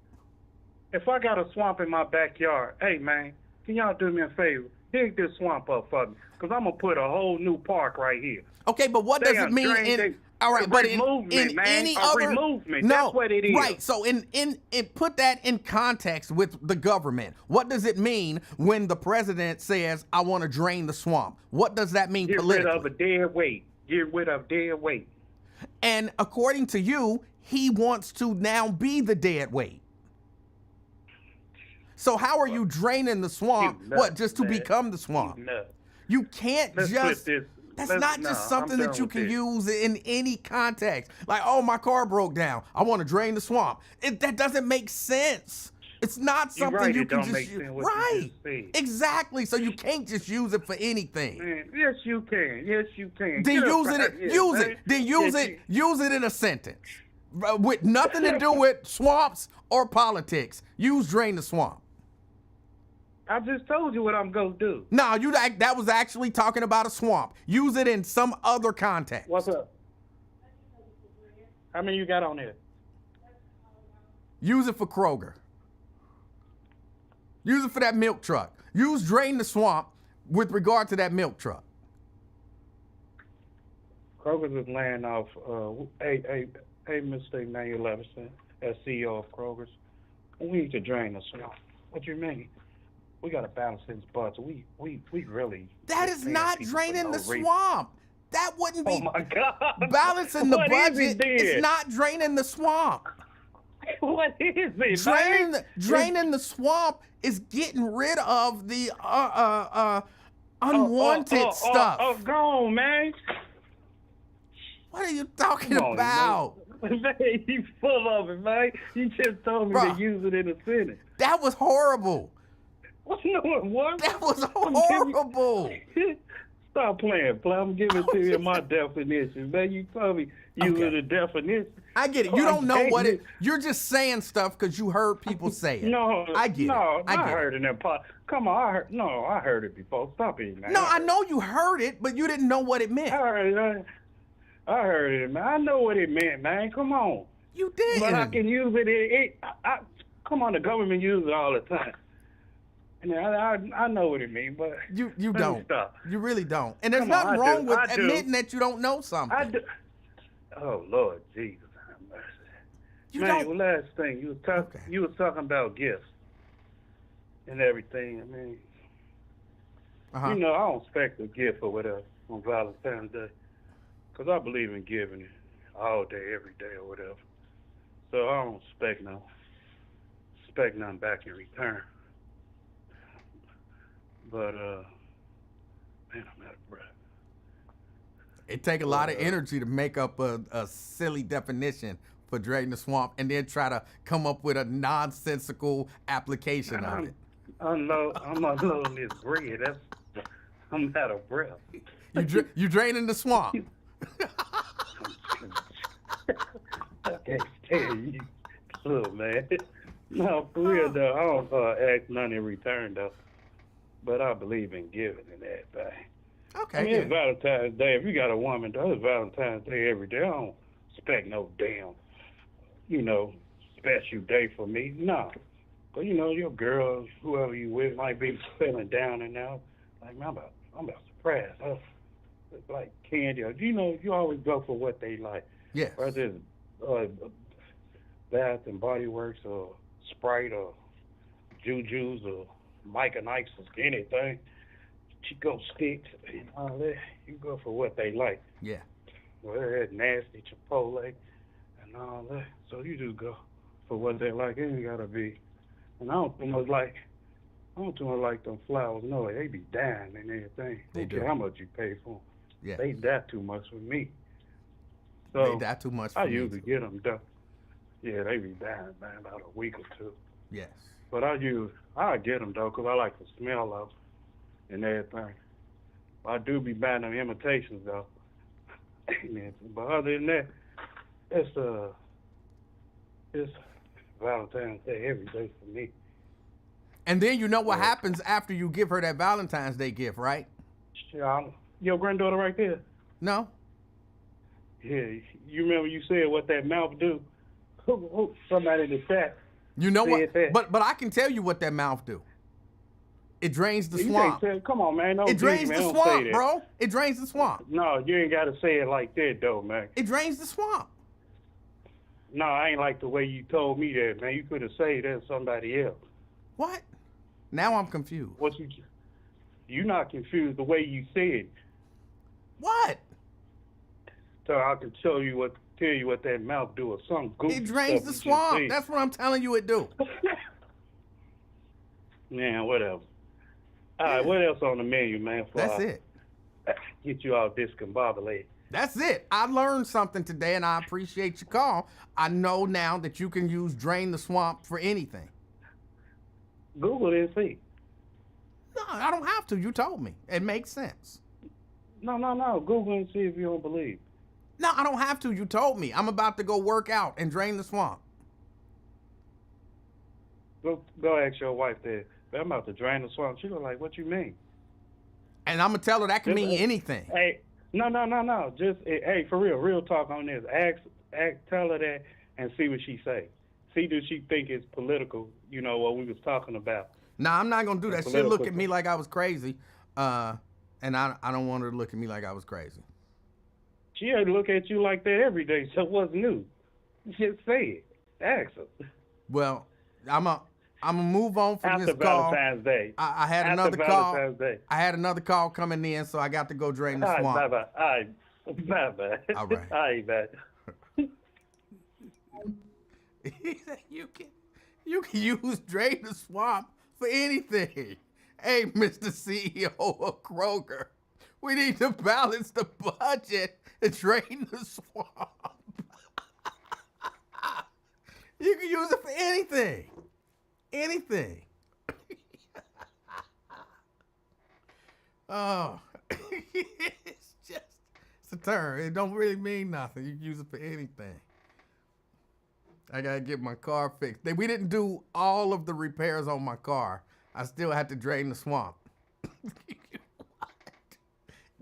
If I got a swamp in my backyard, hey, man, can y'all do me a favor? Dig this swamp up for me, because I'm going to put a whole new park right here. Okay, but what does They it mean drained in it. all right, A but in removement, man. any A other removement. No, That's what it is. Right. So in put that in context with the government. What does it mean when the president says, I want to drain the swamp? What does that mean Get politically? rid of a dead weight. Get rid of dead weight. And according to you, he wants to now be the dead weight. So how are you draining the swamp? You nuts, What, just to man. become the swamp? You nuts. You can't Let's just. put this. That's let's- not nah, just something I'm that done you with can this. use in any context. Like, oh, my car broke down. I want to drain the swamp. That doesn't make sense. It's not You're something right, you it can don't just make use. sense what you Right. just said. Exactly. So you can't just use it for anything. Man, yes, you can. Yes, you can. Then Get up use out it. here, Use man. it. Then use Yes, it. Use it in a sentence with nothing to do with swamps or politics. Use drain the swamp. I just told you what I'm gonna do. No, that was actually talking about a swamp. Use it in some other context. What's up? How many you got on there? Use it for Kroger. Use it for that milk truck. Use drain the swamp with regard to that milk truck. Kroger's is laying off. Hey, Mr. Emanuel Livingston, as CEO of Kroger's. We need to drain the swamp. What you mean? We got to balance these budgets. We really. That is paying not people for draining no the reason. swamp. That wouldn't Oh be my God! balancing the What is budget. it then? It's not draining the swamp. What is it, Draining man? draining the swamp is getting rid of the unwanted stuff. Oh, go on, man. What are you talking Come on, about? Man, you full of it, man. You just told me Bruh. to use it in a sentence. That was horrible. What? No, it wasn't. That was I'm giving- horrible. Stop playing, play. I'm giving it to you in my definition, man. You told me use Okay. it a definition. I get it. You I'm don't know what saying it. You're just saying stuff because you heard people say it. No, I get no, it. I get heard it in part. Come on, I heard it before. Stop it, man. No, I know you heard it, but you didn't know what it meant. I heard it. I heard it, man. I know what it meant, man. Come on. You didn't. But I can use it. Come on, the government uses it all the time. And I know what it means, but You let me don't. stop. You really don't. And there's Come on, nothing I wrong do. with I do. admitting that you don't know something. I do. Oh Lord Jesus, have mercy. You Man, don't. well, last thing you was Okay. talking about gifts and everything. I mean, Uh-huh. you know, I don't expect a gift or whatever on Valentine's Day, 'cause I believe in giving it all day, every day, or whatever. So I don't expect nothing back in return. But man, I'm out of breath. It take a lot of energy to make up a silly definition for draining the swamp and then try to come up with a nonsensical application of it. I'm unloading this bread. I'm out of breath. You draining the swamp. I can't stand you. Look, man. No, for real though, I don't ask none in return though. But I believe in giving and everything. Okay. I mean, it's yeah. Valentine's Day. If you got a woman, though, it's Valentine's Day every day. I don't expect no damn, special day for me. No. But, your girl, whoever you with, might be feeling down and out. Like, man, I'm about surprised. It's like candy. You always go for what they like. Yes. Whether it's Bath and Body Works or Sprite or Juju's or Mike and Ike's or anything, Chico sticks and all that. You go for what they like. Yeah. Well, that nasty Chipotle and all that. So you just go for what they like. It ain't gotta be. And I don't too much like them flowers. No, they be dying and everything. They Don't do. care how much you pay for them. Yeah. They die too much for me. They So die too much for I me, usually too. get them done. Yeah, they be dying, man, about a week or two. Yes. But I get them though, 'cause I like the smell of them and everything. I do be buying them imitations though. But other than that, it's Valentine's Day every day for me. And then you know what Yeah. happens after you give her that Valentine's Day gift, right? Your granddaughter right there. No? Yeah, you remember you said what that mouth do? Somebody in the chat. You know what? Said that. But I can tell you what that mouth do. It drains the You swamp. can't come on, man. Don't It drains do, man. the Don't say swamp, that. bro. It drains the swamp. No, you ain't got to say it like that, though, man. It drains the swamp. No, I ain't like the way you told me that, man. You could have said that to somebody else. What? Now I'm confused. You not confused the way you said. What? So I can tell you what that mouth do or some goofy It drains the stuff you just swamp. said. That's what I'm telling you it do. Man, whatever. All right, what else on the menu, man? That's it. Get you all discombobulated. That's it. I learned something today, and I appreciate your call. I know now that you can use drain the swamp for anything. Google it and see. No, I don't have to. You told me. It makes sense. No. Google and see if you don't believe. No, I don't have to. You told me. I'm about to go work out and drain the swamp. Go ask your wife that. I'm about to drain the swamp. She was like, what you mean? And I'm going to tell her that can Just- mean anything. Hey, no. Just, hey, for real talk on this. Tell her that and see what she say. See, does she think it's political, what we was talking about? No, I'm not going to do that. She'll Political look at me like I was crazy. And I don't want her to look at me like I was crazy. She had to look at you like that every day, so what's new? Just say it. Ask her. Well, I'm going to move on from After this call. Valentine's Day. I had After another call. Valentine's Day. I had another call coming in, so I got to go drain the All right, swamp. bye-bye. All right. Bye-bye. All right. All right, bye. He said you can use drain the swamp for anything. Hey, Mr. CEO of Kroger, we need to balance the budget and drain the swamp. You can use it for anything. Anything. Oh, it's a term. It don't really mean nothing. You can use it for anything. I gotta get my car fixed. We didn't do all of the repairs on my car. I still had to drain the swamp. What?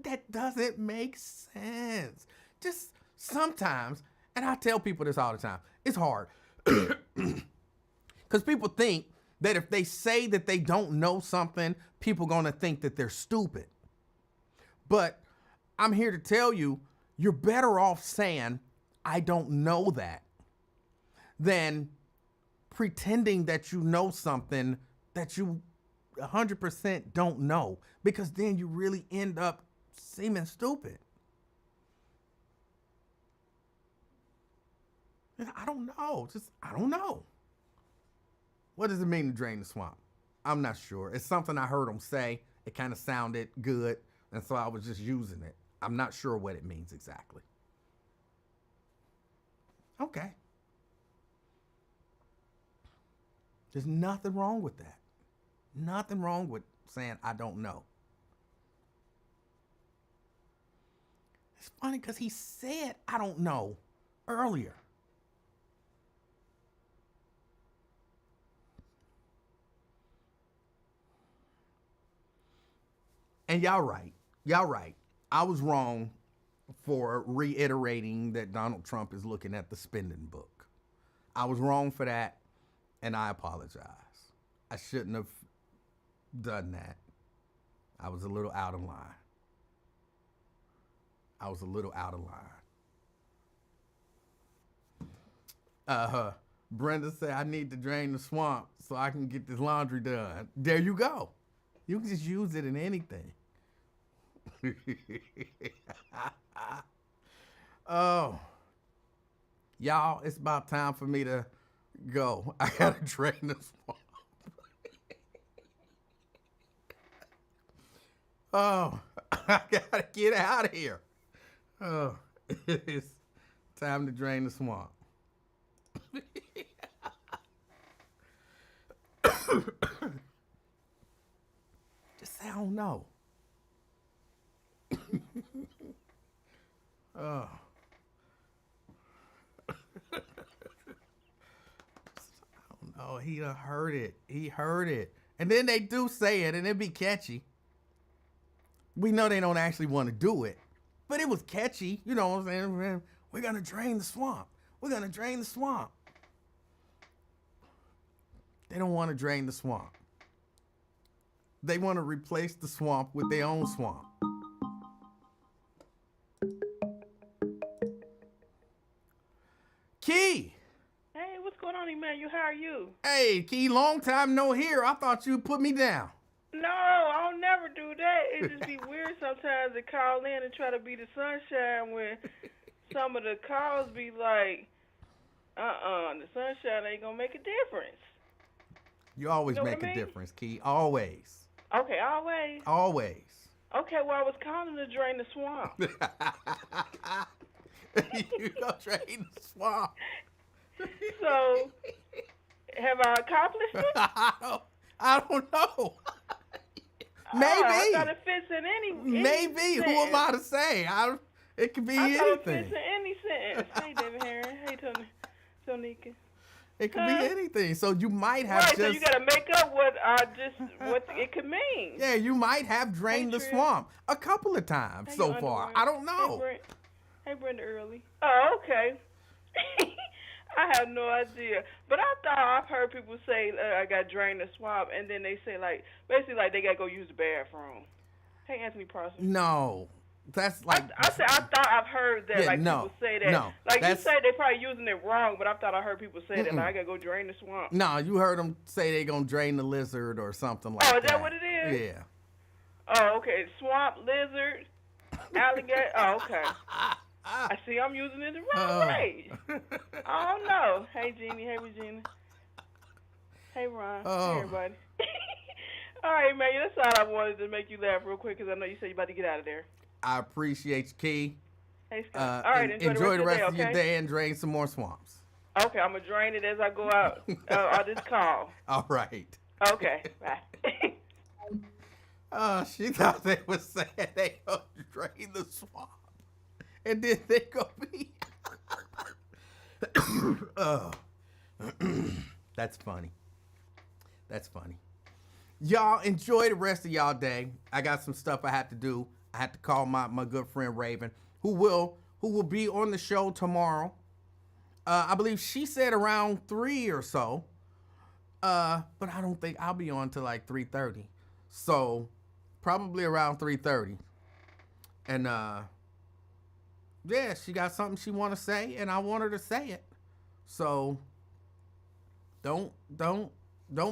That doesn't make sense. Just sometimes, and I tell people this all the time, it's hard. Because people think that if they say that they don't know something, people gonna think that they're stupid. But I'm here to tell you, you're better off saying, I don't know that, than pretending that you know something that you 100% don't know, because then you really end up seeming stupid. I don't know. I don't know. What does it mean to drain the swamp? I'm not sure. It's something I heard him say. It kind of sounded good, and so I was just using it. I'm not sure what it means exactly. Okay. There's nothing wrong with that. Nothing wrong with saying I don't know. It's funny because he said I don't know earlier. And y'all right. Y'all right. I was wrong for reiterating that Donald Trump is looking at the spending book. I was wrong for that, and I apologize. I shouldn't have done that. I was a little out of line. Brenda said, I need to drain the swamp so I can get this laundry done. There you go. You can just use it in anything. Oh, y'all, it's about time for me to go. I gotta drain the swamp. Oh, I gotta get out of here. Oh, it's time to drain the swamp. Just say I don't know. Oh. Oh, he heard it. He heard it. And then they do say it, and it be catchy. We know they don't actually want to do it, but it was catchy. You know what I'm saying? We're going to drain the swamp. We're going to drain the swamp. They don't want to drain the swamp. They want to replace the swamp with their own swamp. Key! Hey, what's going on, Emanuel? How are you? Hey, Key, long time no hear. I thought you'd put me down. No, I'll never do that. It just be weird sometimes to call in and try to be the sunshine when some of the calls be like, the sunshine ain't gonna make a difference. You always You know make what I a mean? difference, Key. Always. Okay, always. Always. Okay, well, I was calling to drain the swamp. You go drain the swamp. So, have I accomplished it? I don't know. Maybe. I thought it fits in any Maybe. sentence. Who am I to say? It could be I thought it anything. fits in any sentence. Hey, David Heron. Hey, Tonika. It could be anything. So you might have Right, just. so you gotta make up what it could mean. Yeah, you might have drained the Trill. swamp a couple of times Hey, so your far. underwear. I don't know. Hey, Brenda Early. Oh, okay. I have no idea. But I thought I've heard people say I got drained the swamp, and then they say basically they gotta go use the bathroom. Hey, Anthony Parsons. No, that's like. I thought I've heard that no, people say that. no, you that's- say they probably using it wrong, but I thought I heard people say that I gotta go drain the swamp. No, you heard them say they gonna drain the lizard or something like that. Oh, is that what it is? Yeah. Oh, okay. Swamp, lizard, alligator. Oh, okay. I see I'm using it the wrong way. I don't know. Hey, Jeannie. Hey, Regina. Hey, Ron. Oh. Hey, everybody. All right, man. That's all I wanted to make you laugh real quick because I know you said you're about to get out of there. I appreciate you, Key. Hey, Scott. All right, enjoy the rest of your okay? day and drain some more swamps. Okay, I'm going to drain it as I go out on this call. All right. Okay, bye. She thought they were saying they gonna drain the swamp. And then they go be. That's funny. That's funny. Y'all enjoy the rest of y'all day. I got some stuff I have to do. I had to call my good friend Raven, who will be on the show tomorrow. I believe she said around 3 or so. But I don't think I'll be on till like 3:30. So probably around 3:30. And yeah, she got something she want to say, and I want her to say it. So don't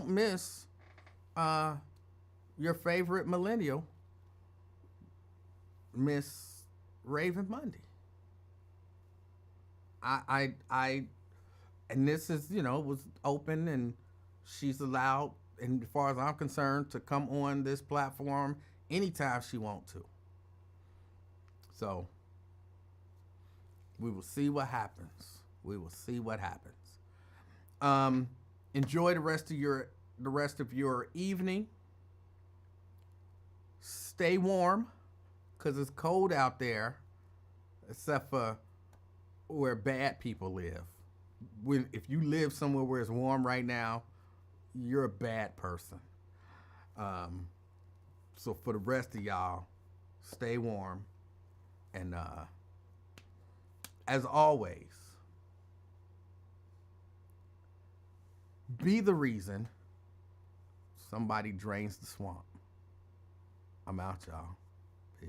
miss your favorite millennial, Miss Raven Monday. I and this is, was open, and she's allowed, and as far as I'm concerned, to come on this platform anytime she wants to. So we will see what happens. We will see what happens. Enjoy the rest of your evening. Stay warm, because it's cold out there, except for where bad people live. If you live somewhere where it's warm right now, you're a bad person. So for the rest of y'all, stay warm. And as always, be the reason somebody drains the swamp. I'm out, y'all. Peace.